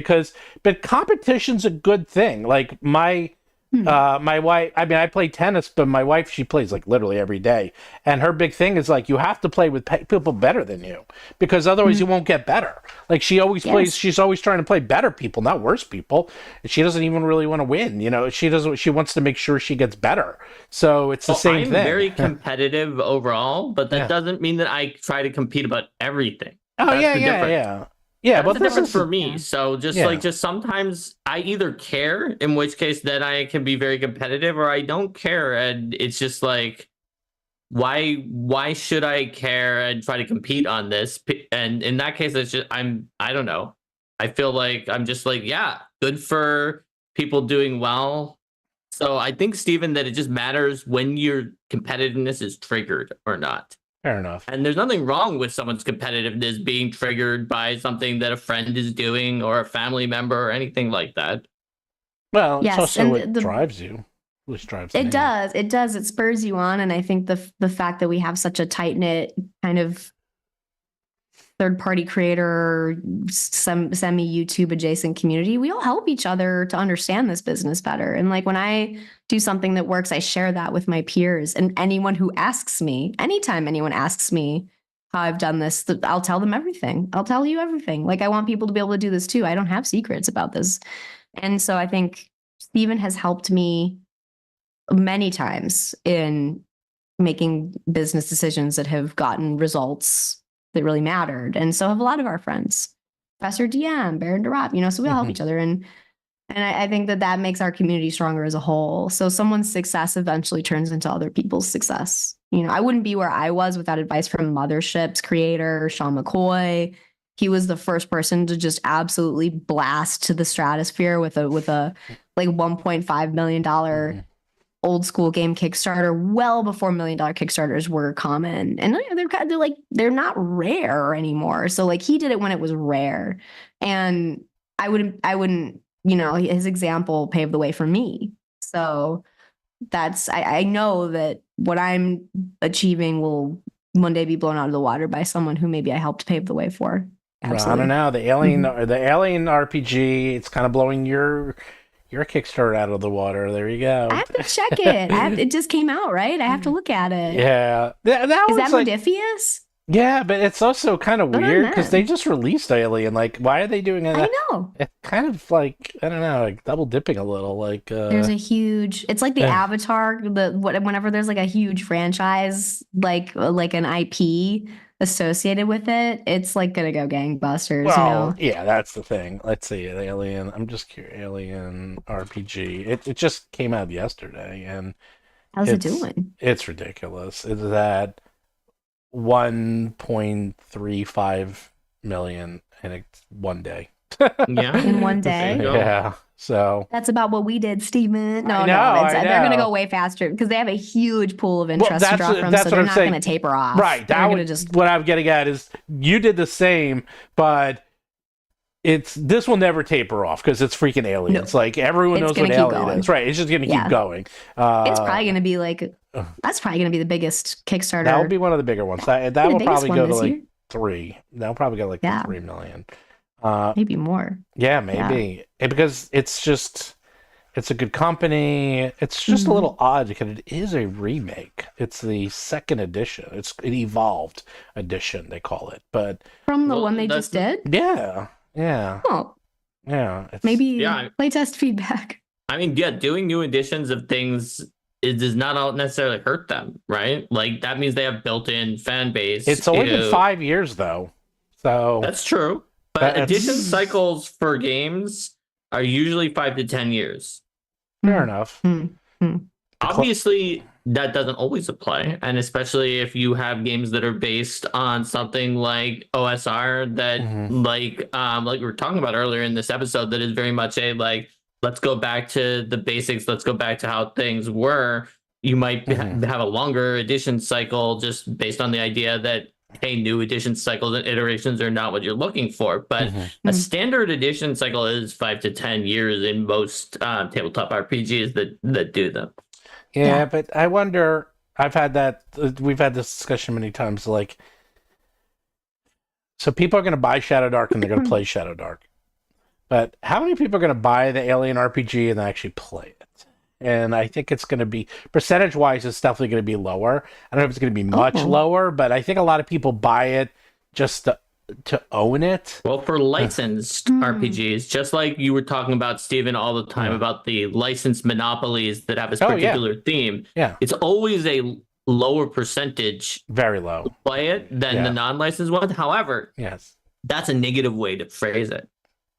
but competition's a good thing. Like my wife, I mean, I play tennis, but my wife, she plays like literally every day. And her big thing is like, you have to play with people better than you, because otherwise you won't get better. Like she always plays, she's always trying to play better people, not worse people. She doesn't even really want to win. She wants to make sure she gets better. So it's the same thing. I'm very competitive overall, but that doesn't mean that I try to compete about everything. Oh, yeah. Yeah, but that's the difference for me. So just sometimes I either care, in which case then I can be very competitive, or I don't care, and it's just like, why should I care and try to compete on this? And in that case, it's just I don't know. I feel like I'm just like, yeah, good for people doing well. So I think, Steven, that it just matters when your competitiveness is triggered or not. Fair enough. And there's nothing wrong with someone's competitiveness being triggered by something that a friend is doing or a family member or anything like that. Well, it's Yes, also and what the- drives you. Which drives It me. does. It does. It spurs you on. And I think the fact that we have such a tight knit kind of third party creator, some semi YouTube adjacent community, we all help each other to understand this business better. And like when I do something that works, I share that with my peers and anyone who asks me, anytime anyone asks me how I've done this, I'll tell them everything. I'll tell you everything. Like I want people to be able to do this too. I don't have secrets about this. And so I think Steven has helped me many times in making business decisions that have gotten results that really mattered. And so have a lot of our friends, Professor DM, Baron DeRob, so we all help each other. And I think that makes our community stronger as a whole. So someone's success eventually turns into other people's success. I wouldn't be where I was without advice from Mothership's creator, Sean McCoy. He was the first person to just absolutely blast to the stratosphere with a like $1.5 million old school game Kickstarter, well before $1 million Kickstarters were common. And they're not rare anymore. So like he did it when it was rare. And I wouldn't, his example paved the way for me. So I know that what I'm achieving will one day be blown out of the water by someone who maybe I helped pave the way for. Absolutely. Well, I don't know. The Alien RPG, it's kind of blowing your Kickstarter out of the water. There you go. I have to check it. It just came out, right? I have to look at it. Yeah. Is that like, Modifius? Yeah, but it's also kind of What I weird because meant. they just released Alien. Like, why are they doing it? I know. It's kind of like, I don't know, like double dipping a little. Like, There's a huge. It's like the Avatar. Whenever there's like a huge franchise, like an IP associated with it, it's like gonna go gangbusters. well, yeah, that's the thing. Let's see, the Alien. I'm just curious. Alien RPG. It just came out yesterday, and How's it doing? It's ridiculous. It's at 1.35 million in one day. Yeah. In one There you day. go. Yeah. So That's about what we did, Steven. No, I know, they're going to know. go way faster because they have a huge pool of interest to that's- draw from, that's so what they're I'm not saying. going to taper off. right, They're that going to would just. what I'm getting at is you did the same, but this will never taper off because it's freaking Alien. No. It's like everyone It's knows gonna what keep Alien going. is. Right. It's just going to Yeah. keep going. It's probably going to be that's probably going to be the biggest Kickstarter. That will be one of the bigger ones. That the will biggest probably one go to this like year. 3. That'll probably go like Yeah. 3 million. Maybe more. Yeah, maybe. Because it's a good company. It's just a little odd because it is a remake. It's the second edition. It's an evolved edition, they call it. But From the Well, one they that's- just did? yeah. Oh, It's, maybe Yeah. playtest feedback. I mean, yeah, doing new editions of things, it does not necessarily hurt them, right? Like that means they have built-in fan base. It's only been 5 years though. So That's true. But That's- edition cycles for games are usually 5 to 10 years. fair enough. Obviously, that doesn't always apply, and especially if you have games that are based on something like OSR that, like we were talking about earlier in this episode, that is very much a like, let's go back to the basics, let's go back to how things were. You might have a longer edition cycle just based on the idea that, hey, new edition cycles and iterations are not what you're looking for. But a standard edition cycle is 5 to 10 years in most tabletop RPGs that do them. Yeah, but I wonder. We've had this discussion many times. Like, so people are going to buy ShadowDark and they're going to play ShadowDark, but how many people are going to buy the Alien RPG and actually play it? And I think it's going to be percentage-wise, it's definitely going to be lower. I don't know if it's going to be much lower, but I think a lot of people buy it just to own it. Well, for licensed RPGs, just like you were talking about, Steven, all the time about the licensed monopolies that have a particular theme, it's always a lower percentage very low play it than the non-licensed one. However, that's a negative way to phrase it.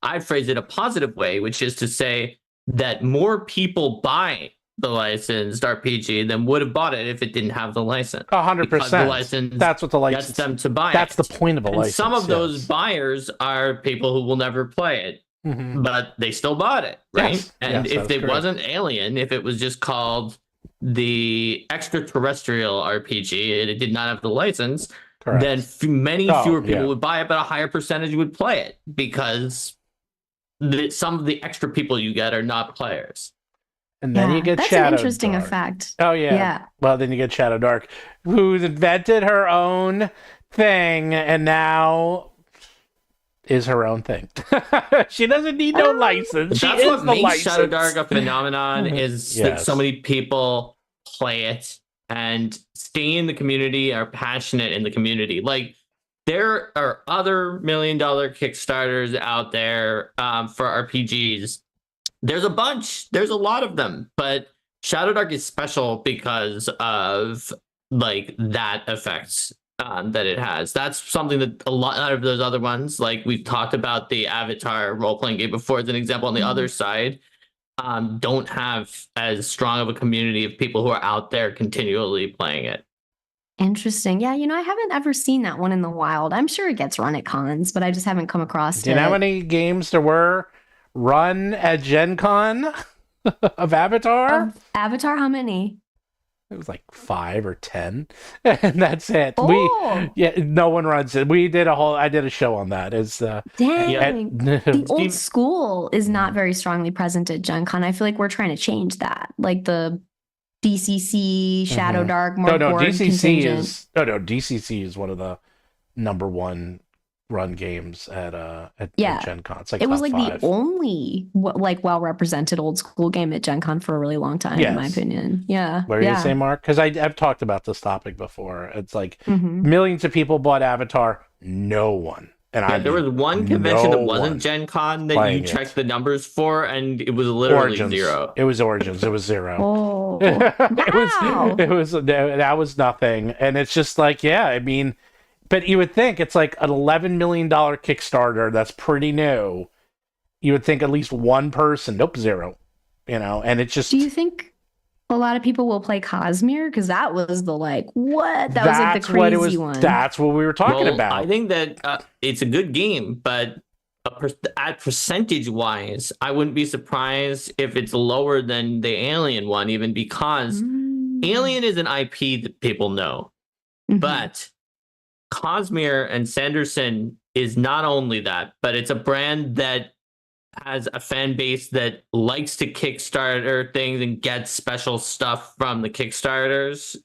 I phrase it a positive way, which is to say that more people buy the licensed RPG than would have bought it if it didn't have the license. 100%. The license that's what the license gets them to buy That's it. the point of a And license. some of those buyers are people who will never play it. but they still bought it, right? Yes. And Yes, if that's it correct. wasn't Alien, if it was just called the extraterrestrial RPG and it did not have the license, Correct. then many Oh, fewer people yeah. would buy it, but a higher percentage would play it because some of the extra people you get are not players. And then you get that's ShadowDark. an interesting effect. Oh yeah. Yeah. Well, then you get ShadowDark, who's invented her own thing and now is her own thing. She doesn't need no license. She That's is what the makes license. ShadowDark a phenomenon is that Yes. so many people play it and stay in the community, are passionate in the community. Like there are other $1 million Kickstarters out there for RPGs. There's a bunch. There's a lot of them, but ShadowDark is special because of like that effect that it has. That's something that a lot of those other ones, like we've talked about the Avatar role-playing game before as an example on the other side, don't have as strong of a community of people who are out there continually playing it. Interesting. Yeah, I haven't ever seen that one in the wild. I'm sure it gets run at cons, but I just haven't come across Do you know how many games there were run at Gen Con of Avatar? Avatar, how many? It was like 5 or 10, and that's it. Oh. No one runs it. I did a show on that. It's Dang. yeah. The old school is not very strongly present at Gen Con. I feel like we're trying to change that. Like the DCC, ShadowDark, more board contingent. DCC is one of the number one run games at Gen Con. It's like it was top like 5. the only well represented old school game at Gen Con for a really long time, in my opinion. Yeah. What were you saying, Mark? Because I've talked about this topic before. It's like millions of people bought Avatar. No one. And there was one convention that wasn't Gen Con that you checked the numbers for, and it was literally Origins. 0. It was Origins. It was 0. Oh, it was that was nothing. And it's just like, yeah, I mean, but you would think it's like an $11 million Kickstarter that's pretty new. You would think at least one person. Nope, 0. And it's just. Do you think a lot of people will play Cosmere? Because that was the what? That was like the crazy one. That's what we were talking about. I think that it's a good game, but at percentage-wise, I wouldn't be surprised if it's lower than the Alien one, even because Alien is an IP that people know. But Cosmere and Sanderson is not only that, but it's a brand that has a fan base that likes to Kickstarter things and gets special stuff from the Kickstarters,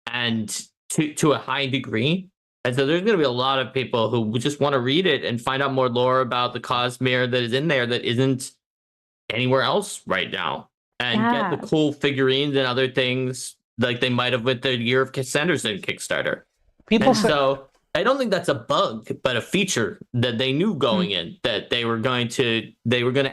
and to a high degree. And so there's going to be a lot of people who just want to read it and find out more lore about the Cosmere that is in there that isn't anywhere else right now, and get the cool figurines and other things like they might have with the Year of Sanderson Kickstarter. So I don't think that's a bug, but a feature that they knew going in, that they were going to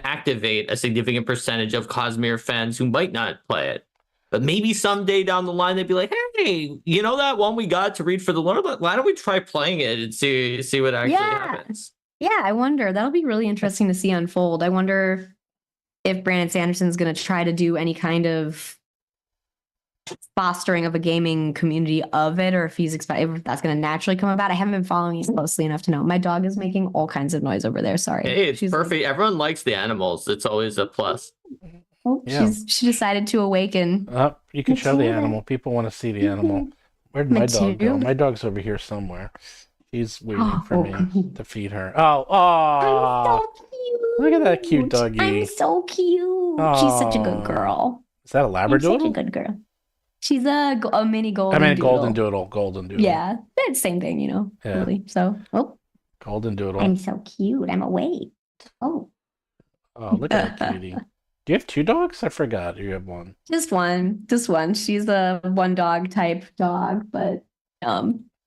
activate a significant percentage of Cosmere fans who might not play it. But maybe someday down the line they'd be like, hey, you know that one we got to read for the lore? Why don't we try playing it and see what actually happens? Yeah, I wonder. That'll be really interesting to see unfold. I wonder if Brandon Sanderson's going to try to do any kind of fostering of a gaming community of it, or if if that's going to naturally come about. I haven't been following it closely enough to know. My dog is making all kinds of noise over there. Sorry. Hey, it's perfect. Everyone likes the animals. It's always a plus. She decided to awaken. You can show the animal. People want to see the animal. Where'd my dog go? My dog's over here somewhere. She's waiting for me to feed her. Oh, I'm so cute. Look at that cute doggy. I'm so cute. She's such a good girl. Is that a Labrador? She's such a good girl. She's a mini golden doodle. Golden doodle. Yeah, it's same thing, Yeah. Really. So, Golden doodle. I'm so cute. I'm awake. Oh, look at that cutie. Do you have 2 dogs? I forgot. You have one. Just one. She's a one dog type dog, but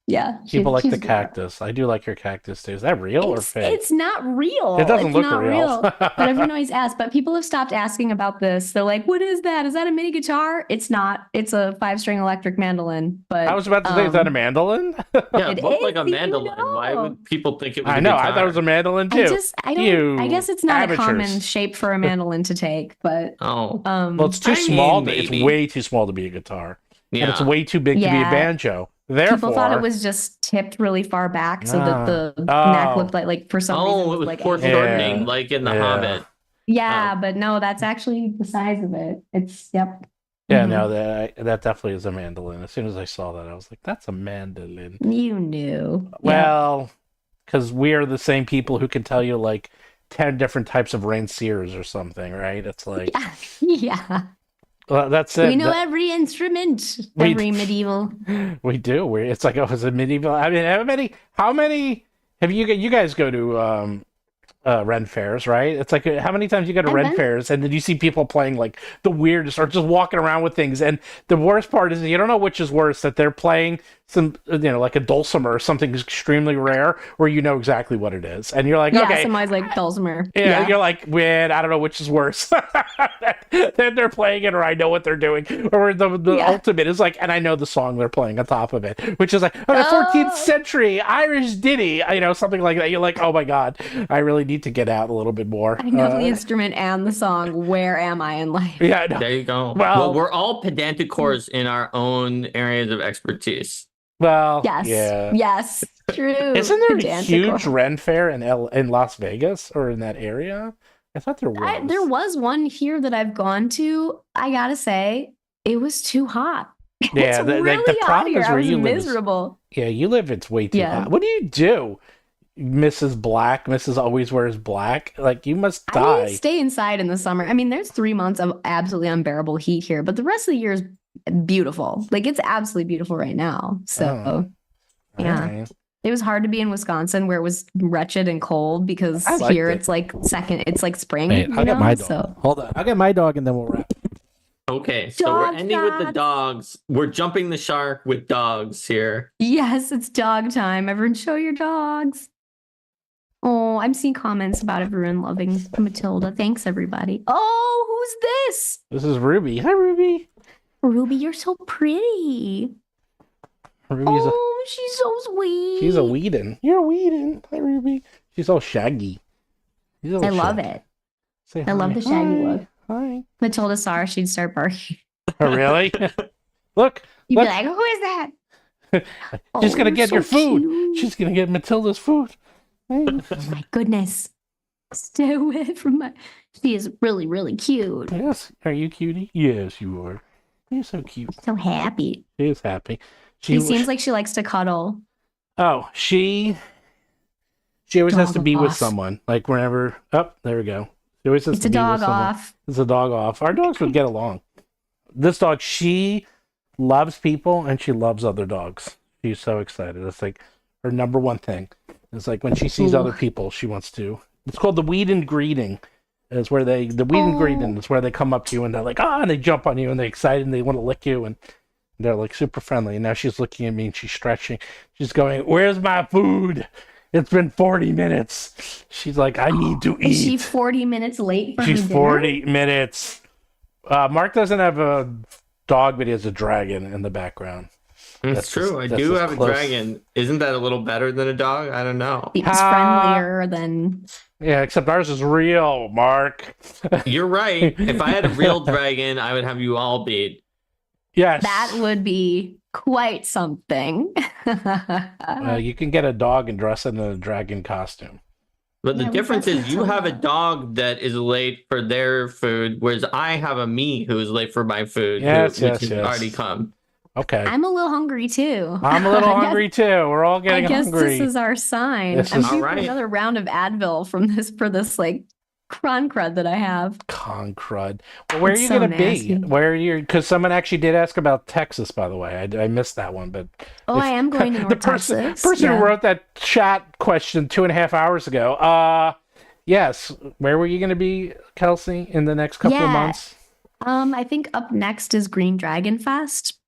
yeah. People like the cactus. I do like your cactus too. Is that real or fake? It's not real. It doesn't look real. But everyone always asks. But people have stopped asking about this. They're like, "What is that? Is that a mini guitar?" It's not. It's a 5-string electric mandon. But I was about to say, is that a mandolin? Yeah, it looked like a mandolin. Why would people think it was? I know. I thought it was a mandolin too. I guess it's not a common shape for a mandolin to take. But well, it's too small. It's way too small to be a guitar. Yeah, and it's way too big to be a banjo. People thought Therefore, it was just tipped really far back so that the neck looked like for some reason Oh, it was like foreshortening, Yeah. like in The Yeah. Hobbit. Yeah, but no, that's actually the size of it. It's yep. yeah, Mhm. no, that definitely is a mandolin. As soon as I saw that, I was like, that's a mandolin. You knew. Well, because we are the same people who can tell you like 10 different types of reinseers or something, right? It's like, Yep. Yeah. well, that's it. We know every instrument, We- every medieval. We do. It's like, oh, is it medieval? I mean, how many have you guys go to Ren fairs, right? It's like, how many times you go to I've Ren been. fairs and then you see people playing like the weirdest or just walking around with things. And the worst part is you don't know which is worse, that they're playing some, like a dulcimer or something extremely rare where you know exactly what it is. And you're like, Yeah, okay. somebody's like dulcimer. Yeah, you're like, man, I don't know which is worse. Then they're playing it, or I know what they're doing, or the ultimate is like, and I know the song they're playing on top of it, which is like, oh, the 14th century Irish ditty, something like that. You're like, oh my god, I really need to get out a little bit more. I know the instrument and the song. Where am I in life? Yeah, no. There you go. Well, We're all pedanticores in our own areas of expertise. Well, Yes. yeah. Yes. True. Isn't there a Pedantic. huge Ren fair in Las Vegas or in that area? I thought there was. There was one here that I've gone to. I gotta say, it was too hot. Yeah, It's the really hot problem here. is I where was you live is- miserable. Yeah, you live, it's way too Yeah. hot. What do you do? Mrs. Black, Mrs. Always Wears Black. Like, you must I die. stay inside in the summer. I mean, there's 3 months of absolutely unbearable heat here, but the rest of the year is beautiful. Like, it's absolutely beautiful right now. So, Oh. yeah. Alright. It was hard to be in Wisconsin where it was wretched and cold because I liked here it. it's like spring. Wait, I'll get my dog. So Hold on. I'll get my dog and then we'll wrap. Okay, so we're Dog ending with the facts. dogs. We're jumping the shark with dogs here. yes, it's dog time. Everyone show your dogs. Oh, I'm seeing comments about everyone loving Matilda. Thanks, everybody. Oh, who's this? This is Ruby. Hi, Ruby. Ruby, you're so pretty. Ruby's Oh, she's so sweet. she's a Whedon. You're a Whedon. Hi, Ruby. She's all shaggy. She's all I love shaggy. it. Say I love hi. the shaggy Hi. look. Hi. Matilda saw her, she'd start barking. Oh, really? Look. You'd Look. be like, who is that? She's gonna Oh, get so your food. cute. She's gonna get Matilda's food. Hey. Oh my goodness. Stay away from my. She is really, really cute. Yes. Are you cutie? Yes, you are. You're so cute. So happy. She is happy. She seems like she likes to cuddle. Oh, she always has Dog to be with off. someone. Like whenever. Oh, there we go. She always has It's to a be with dog someone. off. It's a dog off. Our dogs would get along. This dog, she loves people and she loves other dogs. She's so excited. It's like her number one thing. It's like when she sees Ooh. other people, she wants to. It's called the Whedon greeting. It's where the Whedon Oh. greeting is where they come up to you and they're like, and they jump on you and they're excited and they want to lick you and they're like super friendly. And now she's looking at me and she's stretching. She's going, "Where's my food? It's been 40 minutes." She's like, "I need to eat." Is she 40 minutes late for She's her dinner? 40 minutes. Mark doesn't have a dog, but he has a dragon in the background. It's That's true. I that's do as have a close. dragon. Isn't that a little better than a dog? I don't know. It's Ah. friendlier than. Yeah, except ours is real, Mark. You're right. If I had a real dragon, I would have you all beat. Yes. That would be quite something. You can get a dog and dress it in a dragon costume. But the Yeah, we difference got is you have a Matilda. dog that is late for their food, whereas I have a me who is late for my food, Yes, which yes, has yes. already come. Okay. I'm a little hungry too. I'm a little I guess- hungry too. We're all I getting guess hungry. this is our sign. This I'm is- due for Alright. another round of Advil from this for this like cron crud that I have. Con crud. Well, where It's are you so gonna nasty. be? Where are you? Because someone actually did ask about Texas, by the way. I missed that one, but Oh, I am going to North the person Texas. who Yeah. wrote that chat question 2.5 hours ago. Yes. Where were you going to be, Kelsey, in the next couple of Yeah. months? I think up next is Green Dragon Fest,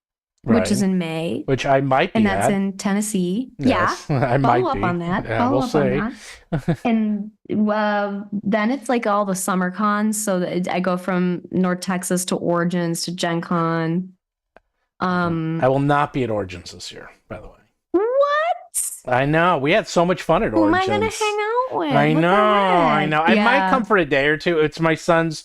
which is Right. in May, Which I might be and that's at. in Tennessee. Yes, I might Follow up be. on that. Yeah, Follow we'll up see. on that. And then it's like all the summer cons. So that I go from North Texas to Origins to Gen Con. I will not be at Origins this year, by the way. What? I know. We had so much fun at Who am Origins. I going to hang out with? I What the know. I heck? know. I might Yeah. come for a day or two. It's my son's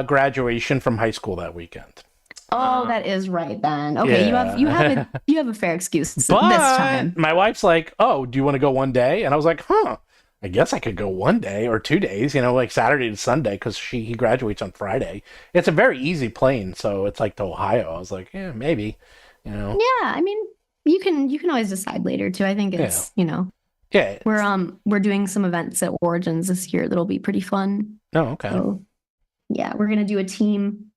graduation from high school that weekend. Oh, that is right then. Okay, you have a fair excuse this time. My wife's like, "Oh, do you want to go one day?" And I was like, "Huh, I guess I could go one day or 2 days, like Saturday to Sunday, because he graduates on Friday. It's a very easy plane, so it's like to Ohio." I was like, "Yeah, maybe." Yeah, I mean, you can always decide later too. I think it's Yeah. We're doing some events at Origins this year that'll be pretty fun. Oh, okay. So, yeah, we're gonna do a team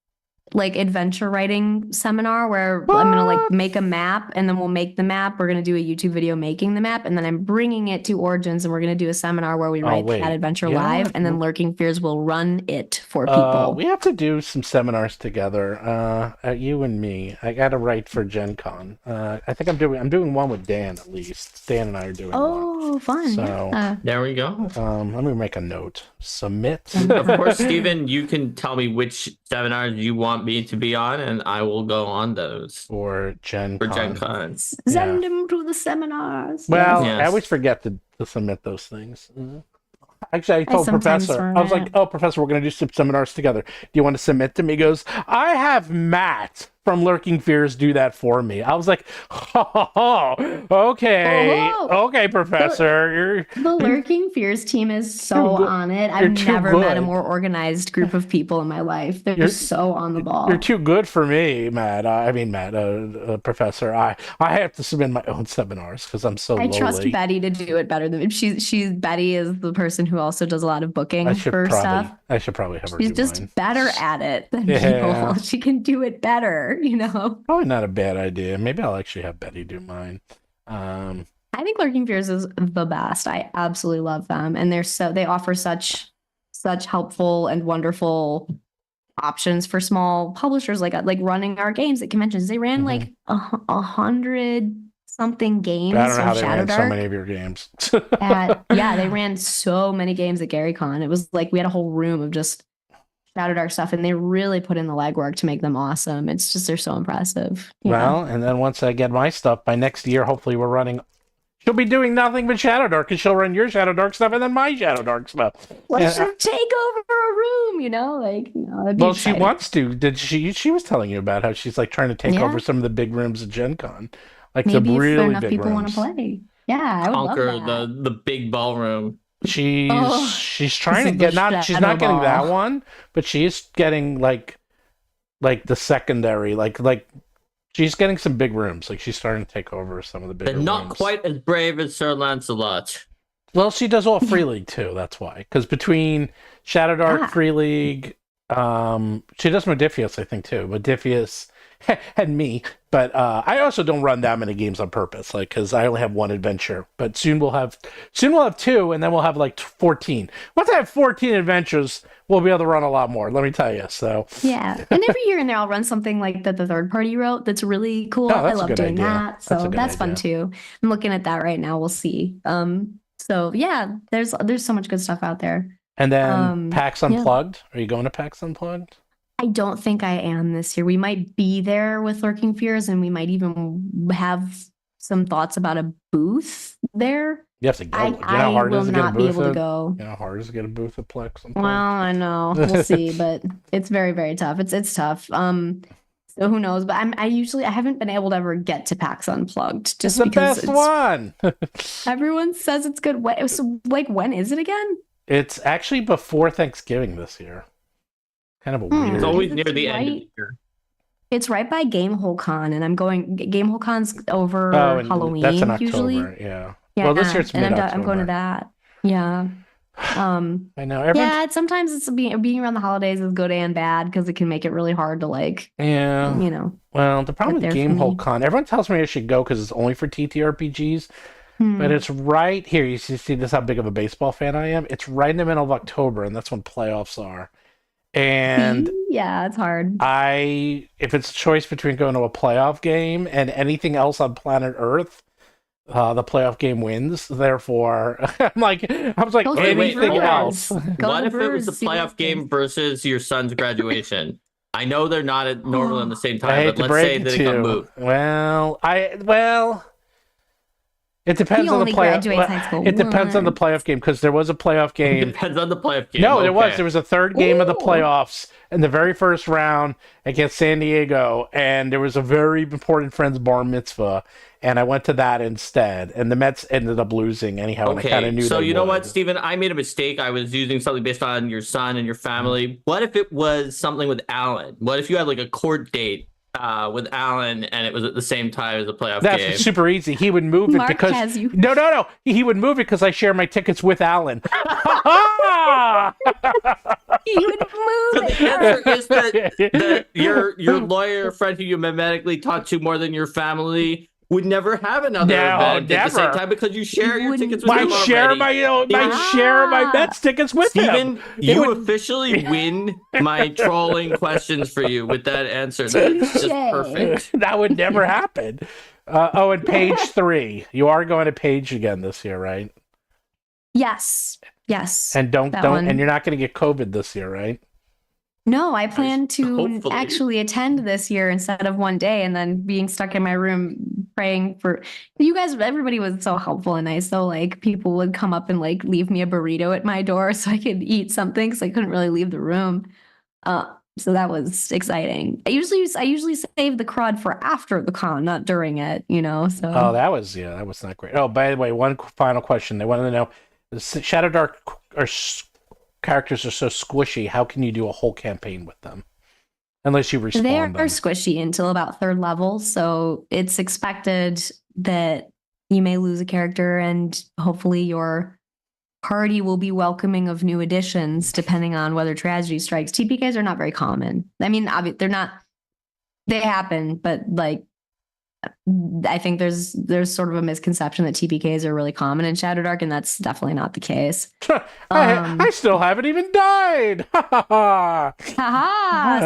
adventure writing seminar where I'm gonna make a map, and then we'll make the map. We're gonna do a YouTube video making the map, and then I'm bringing it to Origins, and we're gonna do a seminar where we write that adventure live, and then Lurking Fears will run it for people. We have to do some seminars together. You and me. I gotta write for Gen Con. I think I'm doing one with Dan at least. Dan and I are doing one. Oh, fun. So there we go. Let me make a note. Submit. Of course, Steven, you can tell me which seminars you want me to be on, and I will go on those for Gen Con. Send them to the seminars. Well, I always forget to submit those things. Actually, I told Professor, I was like, "Oh, Professor, we're going to do some seminars together. Do you want to submit them?" He goes, "I have Matt from Lurking Fears do that for me." I was like, okay, Professor. The Lurking Fears team is so on it. I've never met a more organized group of people in my life. They're so on the ball. You're too good for me, Matt. Professor. I have to submit my own seminars because I'm so lowly. I trust Betty to do it better than she's Betty is the person who also does a lot of booking for stuff. I should probably have her. She's just mine. better at it than people. She can do it better. Probably not a bad idea. Maybe I'll actually have Betty do mine. I think Lurking Fears is the best. I absolutely love them, and they offer such helpful and wonderful options for small publishers, like running our games at conventions. They ran like 100 something games. I don't know how they ShadowDark. ran so many of your games. They ran so many games at GaryCon. It was like we had a whole room of just ShadowDark stuff, and they really put in the legwork to make them awesome. It's just, they're so impressive. And then once I get my stuff, by next year, hopefully we're running. She'll be doing nothing but ShadowDark, because she'll run your ShadowDark stuff and then my ShadowDark stuff. Let's just take over a room, that'd be well, exciting. she wants to. Did she was telling you about how she's like trying to take over some of the big rooms at Gen Con. Like maybe the really enough big people rooms. want to play. Yeah, I would conquer love that. the big ballroom. She's trying to get she's not getting that one, but she's getting like the secondary, like she's getting some big rooms. Like she's starting to take over some of the big. They're not quite as brave as Sir Lancelot. Well, she does all Free League too. That's why, because between ShadowDark, Free League, she does Modiphius, I think too. Modiphius and me, but I also don't run that many games on purpose, because I only have one adventure. But soon we'll have two, and then we'll have like 14. Once I have 14 adventures, we'll be able to run a lot more. Let me tell you. So yeah, and every year in there, I'll run something like that the third party wrote. That's really cool. I love doing that. So that's fun too. I'm looking at that right now. We'll see. So yeah, there's so much good stuff out there. And then PAX Unplugged. Are you going to PAX Unplugged? I don't think I am this year. We might be there with Lurking Fears, and we might even have some thoughts about a booth there. You have to go. I will not be able to go. You know how hard it is to get a booth at PAX Unplugged? Well, I know. We'll see, but it's very, very tough. It's tough. So who knows? But I haven't been able to ever get to PAX Unplugged just because it's the best one. Everyone says it's good. So when is it again? It's actually before Thanksgiving this year. Kind of a weird. It's always near the end of the year. It's right by Gamehole Con, and I'm going. Gamehole Con's over Halloween. That's in October. Usually. Yeah. Well, this year it's mid-October. I'm going to that. Yeah. I know. Yeah. Sometimes it's being around the holidays is good and bad because it can make it really hard to Yeah. Well, the problem with Gamehole Con, everyone tells me I should go because it's only for TTRPGs. But it's right here. You see this how big of a baseball fan I am? It's right in the middle of October, and that's when playoffs are. And yeah, it's hard. If it's a choice between going to a playoff game and anything else on planet Earth, the playoff game wins. Therefore, I was like, anything else. What if it was a playoff game versus your son's graduation? I know they're not normally on the same time, but let's say that it got moved. Well, It depends on the playoff. graduates high school It depends on the once. playoff game because there was a playoff It game. depends on the playoff game. No, okay. there was a third game of the Ooh. playoffs in the very first round against San Diego, and there was a very important friend's bar mitzvah, and I went to that instead. And the Mets ended up losing anyhow, and I kind of knew. So they you know would. what, Steven? I made a mistake. I was using something based on your son and your family. What if it was something with Alan? What if you had like a court date with Alan, and it was at the same time as a playoff That's game? super easy. He would move it Mark because has you. no. He would move it because I share my tickets with Alan. You would So move the answer it. is that your lawyer friend who you mimetically talk to more than your family would never have another No, event at the same never. time because you share your Wouldn't- tickets with him Might share already. my Mets tickets with him. Steven, you officially win my trolling questions for you with that answer. That's just Touche. perfect. That would never happen. And page 3. You are going to page again this year, right? Yes. Yes. And don't That one. and you're not going to get COVID this year, right? No, I plan to Hopefully. actually attend this year instead of one day and then being stuck in my room praying for you guys. Everybody was so helpful and nice. So like people would come up and like leave me a burrito at my door so I could eat something because I couldn't really leave the room. So that was exciting. I usually save the crud for after the con, not during it, so. Oh, that was not great. Oh, by the way, one final question. They wanted to know, the ShadowDark characters are so squishy. How can you do a whole campaign with them? Unless you respawn They are them. squishy until about 3rd level, so it's expected that you may lose a character and hopefully your party will be welcoming of new additions depending on whether tragedy strikes. TPKs are not very common. I mean, they're not, they happen, but like I think there's sort of a misconception that TPKs are really common in ShadowDark, and that's definitely not the case. I still haven't even died. Haha!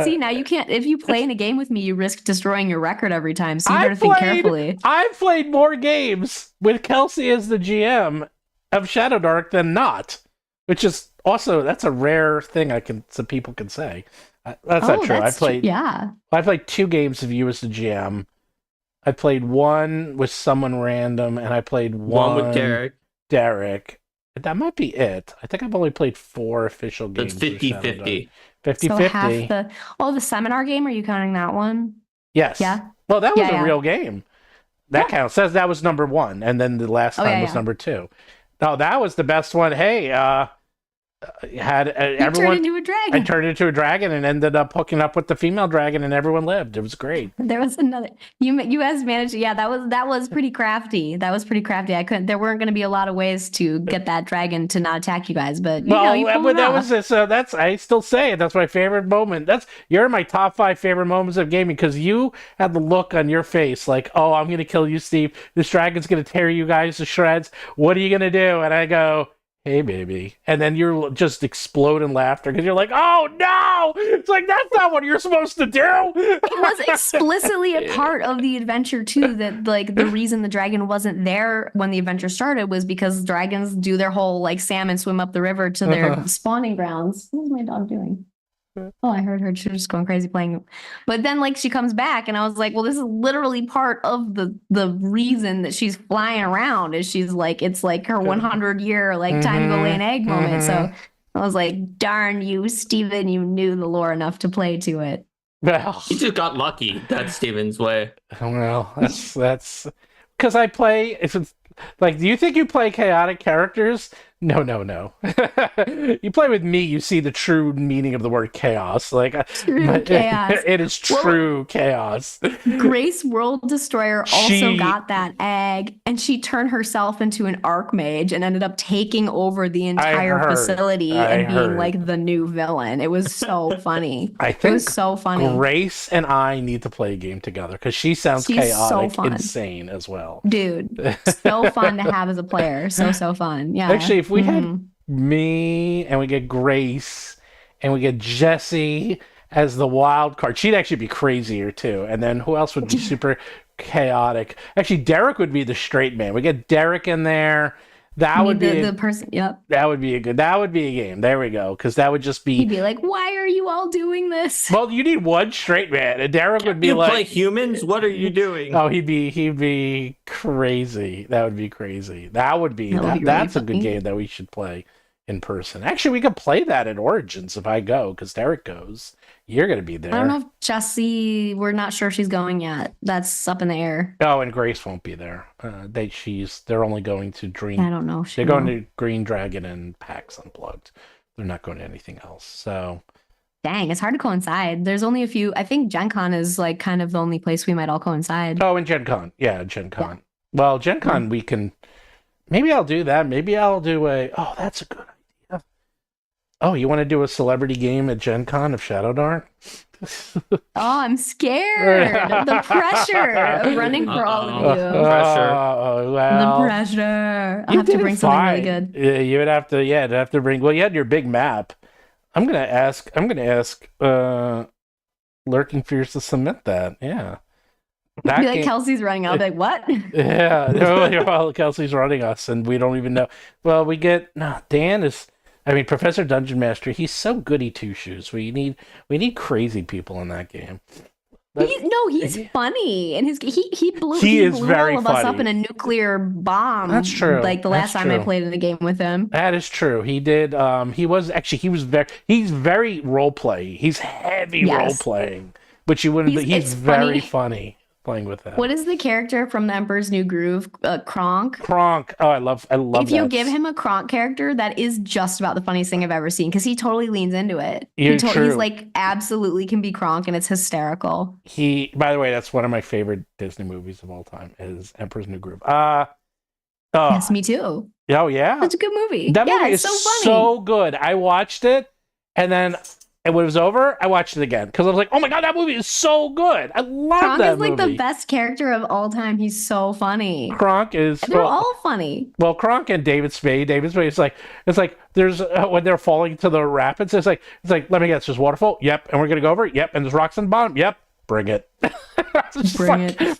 See, now you can't. If you play in a game with me, you risk destroying your record every time. So you better think carefully. I've played more games with Kelsey as the GM of ShadowDark than not, which is also that's a rare thing some people can say. That's not true. I played 2 games of you as the GM. I played one with someone random, and I played one with Derek. That might be it. I think I've only played 4 official games. That's 50-50. 50-50. So half the seminar game, are you counting that one? Yes. Yeah. Well, that was Yeah, a real game. That counts. Says that was number 1, and then the last time was number 2. No, that was the best one. Hey, had everyone turned into a dragon. I turned into a dragon and ended up hooking up with the female dragon, and everyone lived. It was great. There was another. You guys managed. Yeah, that was pretty crafty. That was pretty crafty. There weren't going to be a lot of ways to get that dragon to not attack you guys, but you pulled it off. That's I still say it. That's my favorite moment. You're in my top 5 favorite moments of gaming because you had the look on your face like, oh, I'm going to kill you, Steve. This dragon's going to tear you guys to shreds. What are you going to do? And I go, hey, baby. And then you're just explode in laughter because you're like, oh, no! It's like, that's not what you're supposed to do! It was explicitly a part of the adventure, too, that, like, the reason the dragon wasn't there when the adventure started was because dragons do their whole, like, salmon swim up the river to their spawning grounds. What was my dog doing? Oh, I heard her. She was just going crazy playing. But then, like, she comes back, and I was like, well, this is literally part of the reason that she's flying around is she's like, it's like her 100-year, like, time to go lay an egg moment. So I was like, darn you, Steven, you knew the lore enough to play to it. Well, You just got lucky. That's Steven's way. well, that's because I play. If it's like, do you think you play chaotic characters? No. You play with me, you see the true meaning of the word chaos. Like True chaos. It is true chaos. Grace World Destroyer also She- got that egg, and she turned herself into an archmage and ended up taking over the entire heard. facility I and being heard. like the new villain. It was so funny. I It think was so funny. Grace and I need to play a game together because she sounds She's so chaotic, fun. insane as well. Dude, so fun to have as a player. So fun. Yeah. Actually, if we had Mhm. me and we get Grace and we get Jesse as the wild card, she'd actually be crazier too. And then who else would be super chaotic? Actually, Derek would be the straight man. We get Derek in there. That would be the person. Yep. that would be a game. There we go. Because that would just be. He'd be like, "Why are you all doing this?" Well, you need one straight man, and Derek would be you like, play humans? What are you doing? "Oh, he'd be crazy. That would be crazy. That's a good funny. game that we should play in person. Actually, we could play that at Origins if I go, because Derek goes. You're gonna be there. I don't know if Jessie. We're not sure if she's going yet. That's up in the air. Oh, and Grace won't be there. They're only going to Dream. I don't know. They're going to Green Dragon and PAX Unplugged. They're not going to anything else. So, dang, it's hard to coincide. There's only a few. I think Gen Con is like kind of the only place we might all coincide. and Gen Con. Yeah, Gen Con. Yeah. Well, Gen Con, we can. Maybe I'll do that. Maybe I'll do Oh, that's a good idea. Oh, you want to do a celebrity game at Gen Con of ShadowDark? Oh, I'm scared. The pressure of running for all of you. Well, the pressure. I'll have to bring something really good. You would have to, it'd have to bring. Well, you had your big map. I'm gonna ask. Lurking Fears to submit that. Yeah. That be like Kelsey's running. I'll be like, what? Yeah. Well, Kelsey's running us, and we don't even know. Well, Dan is. I mean, Professor Dungeon Master, he's so goody two shoes. We need crazy people in that game. He's funny, and he blew very all of us up in a nuclear bomb. That's true. Like the last time I played in the game with him. That is true. He did. He's very role play. He's heavy role playing, but you wouldn't. He's very funny playing with that. What is the character from The Emperor's New Groove? Kronk. Kronk. Oh, I love. If you give him a Kronk character, that is just about the funniest thing I've ever seen because he totally leans into it. He's like absolutely can be Kronk, and it's hysterical. By the way, that's one of my favorite Disney movies of all time. Is Emperor's New Groove. Yes, me too. Oh yeah, it's a good movie. That movie is so funny, so good. I watched it, and then. And when it was over, I watched it again because I was like, "Oh my god, that movie is so good! I love Kronk that movie." Kronk is like the best character of all time. He's so funny. Kronk is. They're all funny. Well, Kronk and David Spade. David Spade. It's like there's when they're falling to the rapids. It's like let me guess. There's waterfall. Yep. And we're gonna go over it. Yep. And there's rocks on the bottom. Yep. Bring it.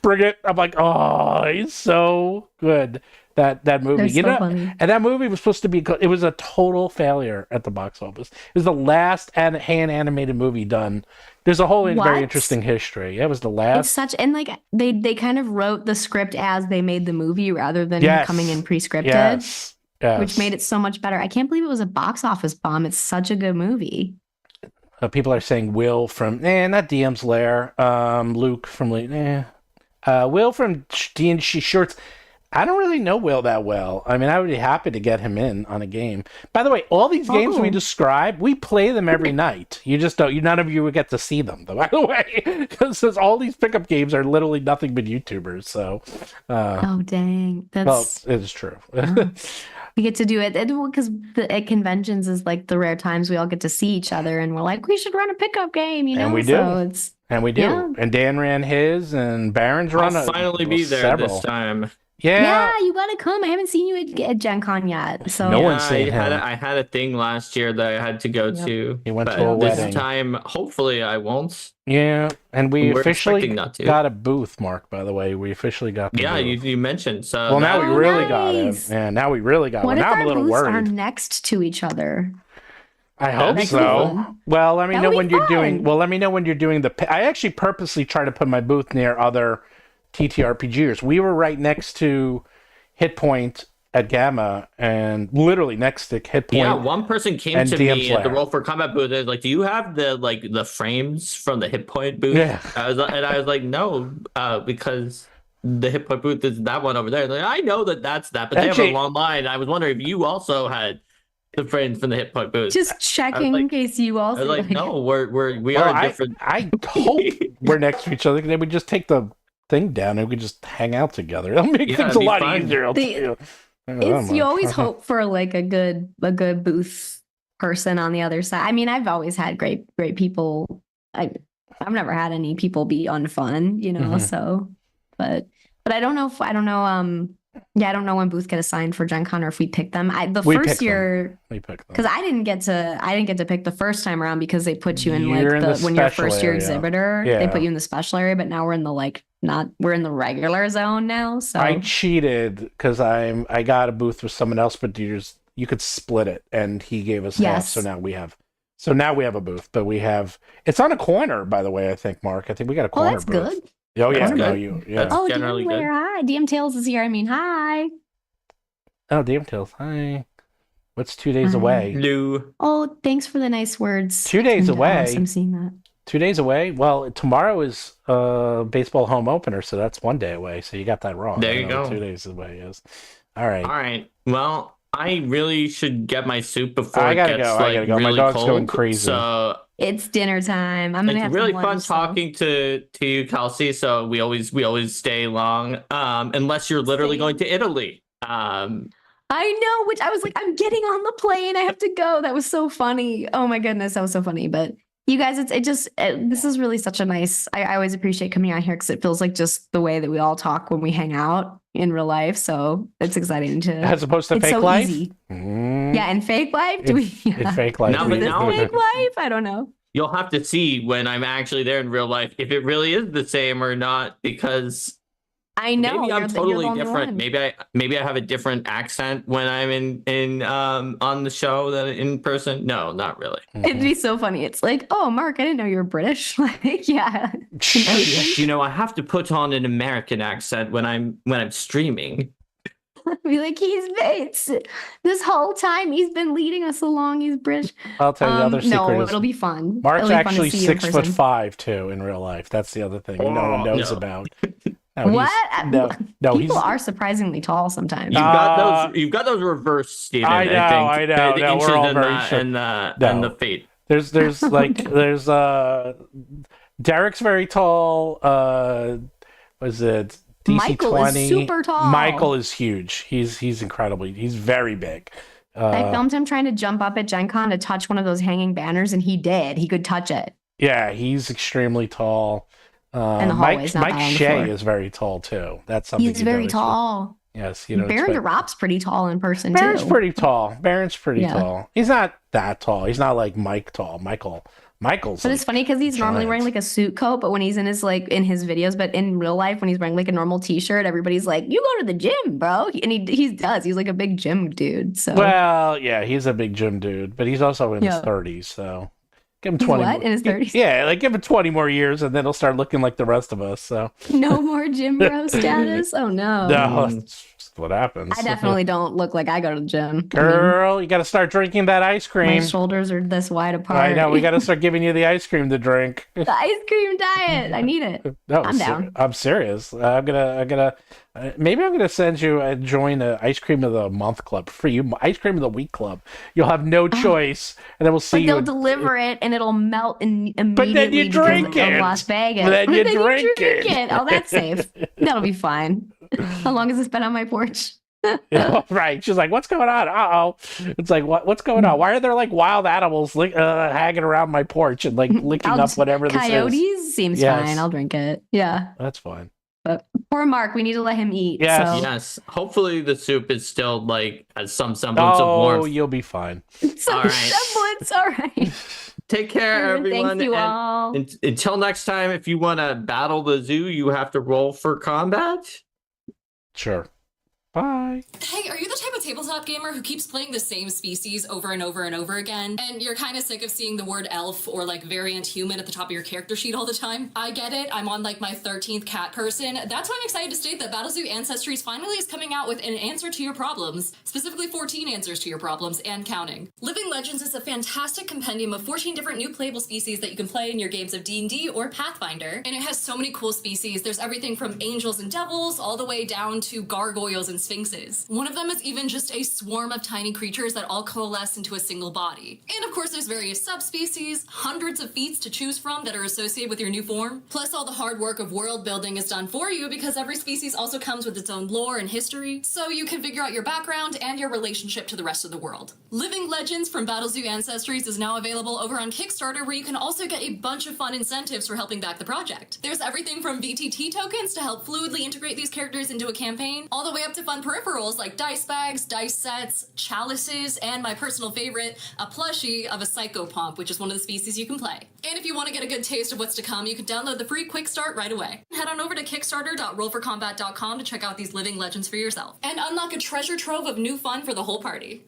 Bring it. I'm like, oh, he's so good. That movie, funny. And that movie was supposed to be. It was a total failure at the box office. It was the last hand animated movie done. There's a whole very interesting history. It was the last. It's and like they kind of wrote the script as they made the movie rather than coming in pre-scripted, yes. Which made it so much better. I can't believe it was a box office bomb. It's such a good movie. People are saying Will from not DM's Lair, Luke from Will from D&D Shorts. I don't really know Will that well. I mean, I would be happy to get him in on a game. By the way, all these games we describe, we play them every night. You just don't. None of you would get to see them, though. By the way, because all these pickup games are literally nothing but YouTubers. So, oh dang, that's it is true. We get to do it because at conventions is like the rare times we all get to see each other, and we're like, we should run a pickup game, And we do. And we do. Yeah. And Dan ran his, and Baron's run. I'll finally be there this time. Yeah, you gotta come. I haven't seen you at Gen Con yet. So no one's seen him. I had a thing last year that I had to go to. He went to a wedding. This time, hopefully, I won't. Yeah, and we're officially got a booth, Mark. By the way, we officially got. The booth. You mentioned so. Well, now we really got it. Yeah, now we really got it. Now I'm a little worried. Are next to each other. I hope so. Cool. Well, let me know when you're doing. Well, let me know when you're doing the. I actually purposely try to put my booth near other TTRPGers. We were right next to Hit Point at Gamma, and literally next to Hit Point. Yeah, one person came to me at the Roll for Combat booth. They was like, "Do you have the frames from the Hit Point booth?" Yeah. I was like, "No, because the Hit Point booth is that one over there." Like, I know that's that, but they have a long line. I was wondering if you also had the frames from the Hit Point booth. Just checking in case you also. I was like, no, we are different. I hope we're next to each other. They would just take the thing down and we could just hang out together. It'll make things a lot easier. You always hope for like a good booth person on the other side. I mean, I've always had great people. I've never had any people be unfun, so but I don't know I don't know when booths get assigned for Gen Con or if we pick them. First year we picked them because I didn't get to pick the first time around because they put you in when you're first year exhibitor. They put you in the special area, but now we're in the we're in the regular zone now. So I cheated because I got a booth with someone else, but you could split it, and he gave us half. Yes. So now we have a booth, but it's on a corner, by the way. I think, Mark. I think we got a corner that's booth. good. Oh yeah, That's no, good. yeah. That's generally good. Hi, DM Tales is here. I mean, hi. Oh, damn Tails. Hi. What's 2 days away? New. Oh, thanks for the nice words. 2 days Send away. us. I'm seeing that. 2 days away. Well, tomorrow is baseball home opener, so that's 1 day away. So you got that wrong. There you go. 2 days away is. All right. All right. Well, I really should get my soup before I it gotta gets go. like I gotta go. My really dog's cold. going crazy. So It's dinner time. I'm gonna it's have really some fun lunch, so- talking to you, Kelsey. So we always stay long, unless you're literally Same. going to Italy. I know, which I was like, I'm getting on the plane. I have to go. That was so funny. Oh my goodness, that was so funny. But you guys, this is really such a nice. I always appreciate coming out here because it feels like just the way that we all talk when we hang out in real life. So it's exciting to. As opposed to it's fake so life. easy. Mm. Yeah, in fake life, In Yeah. fake life. No, Is but this now- fake life? I don't know. You'll have to see when I'm actually there in real life if it really is the same or not, because I know. maybe I'm you're the totally only different. one. Maybe I have a different accent when I'm in on the show than in person. No, not really. It'd be so funny. It's like, oh, Mark, I didn't know you were British. Like, yeah. You know, I have to put on an American accent when I'm streaming. Be like, it's this whole time he's been leading us along. He's British. I'll tell you the other secret No, is it'll be fun. Mark's It'll be fun to actually see you in 6'5" too in real life. That's the other thing no one knows no. about. No, he's- What? No, People he's. are surprisingly tall sometimes. You've got those reverse, Steven. I know, think. I know. The No, inches we're all and very the, short. and the No. and the feet. There's Derek's very tall. Was it DC Michael is 20? super tall. Michael is huge. He's incredible. He's very big. I filmed him trying to jump up at Gen Con to touch one of those hanging banners, and he did. He could touch it. Yeah, he's extremely tall. And the hallway's not Mike high on the Shea floor. is very tall too. That's something He's you very notice. tall. Yes, you know. Baron DeRop's pretty tall in person, Baron's too. pretty tall. Baron's pretty Yeah. tall. He's not that tall. He's not like Mike tall. Michael's. But it's funny because he's normally giant. wearing like a suit coat, but when he's in his videos, but in real life, when he's wearing like a normal t-shirt, everybody's like, "You go to the gym, bro," and he does. He's like a big gym dude. So Well, yeah, he's a big gym dude, but he's also in his Yeah. 30s, so give him He's 20. what? In his 30s? Yeah, like give him 20 more years, and then he'll start looking like the rest of us. So no more gym bro status. Oh no. no, that's just what happens. I definitely don't look like I go to the gym. I mean, Girl, you got to start drinking that ice my cream. shoulders are this wide apart. I know. We got to start giving you the ice cream to drink. the ice cream diet. I need it. No, I'm down. I'm serious. I'm gonna. Maybe I'm gonna send you join the ice cream of the month club for you. Ice cream of the week club. You'll have no choice, and then we'll see But you. they'll deliver it and it'll melt immediately. But then you because drink of it. Las Vegas. But then you But drink it. Oh, that's safe. That'll be fine. How long has it's been on my porch? Yeah, right. She's like, "What's going on?" Uh-oh. It's like, "What's going on? Why are there like wild animals hanging around my porch and like licking up whatever this is?" Coyotes seems Yes. fine. I'll drink it. Yeah. That's fine. But poor Mark, we need to let him eat. Yes. So. Yes. Hopefully the soup is still like has some semblance of Oh, warmth. you'll be fine. Some All right. semblance. All right. Take care, everyone. Thank you and all. until next time, if you want to battle the zoo, you have to roll for combat. Sure. Bye. Hey, are you the type of tabletop gamer who keeps playing the same species over and over and over again? And you're kind of sick of seeing the word elf or like variant human at the top of your character sheet all the time? I get it. I'm on like my 13th cat person. That's why I'm excited to state that Battlezoo Ancestries finally is coming out with an answer to your problems, specifically 14 answers to your problems and counting. Living Legends is a fantastic compendium of 14 different new playable species that you can play in your games of D&D or Pathfinder. And it has so many cool species. There's everything from angels and devils all the way down to gargoyles and sphinxes. One of them is even just a swarm of tiny creatures that all coalesce into a single body. And of course there's various subspecies, hundreds of feats to choose from that are associated with your new form. Plus all the hard work of world building is done for you because every species also comes with its own lore and history, so you can figure out your background and your relationship to the rest of the world. Living Legends from Battlezoo Ancestries is now available over on Kickstarter, where you can also get a bunch of fun incentives for helping back the project. There's everything from VTT tokens to help fluidly integrate these characters into a campaign, all the way up to fun peripherals like dice bags, dice sets, chalices, and my personal favorite, a plushie of a psychopomp, which is one of the species you can play. And if you want to get a good taste of what's to come, you can download the free Quick Start right away. Head on over to kickstarter.rollforcombat.com to check out these living legends for yourself, and unlock a treasure trove of new fun for the whole party.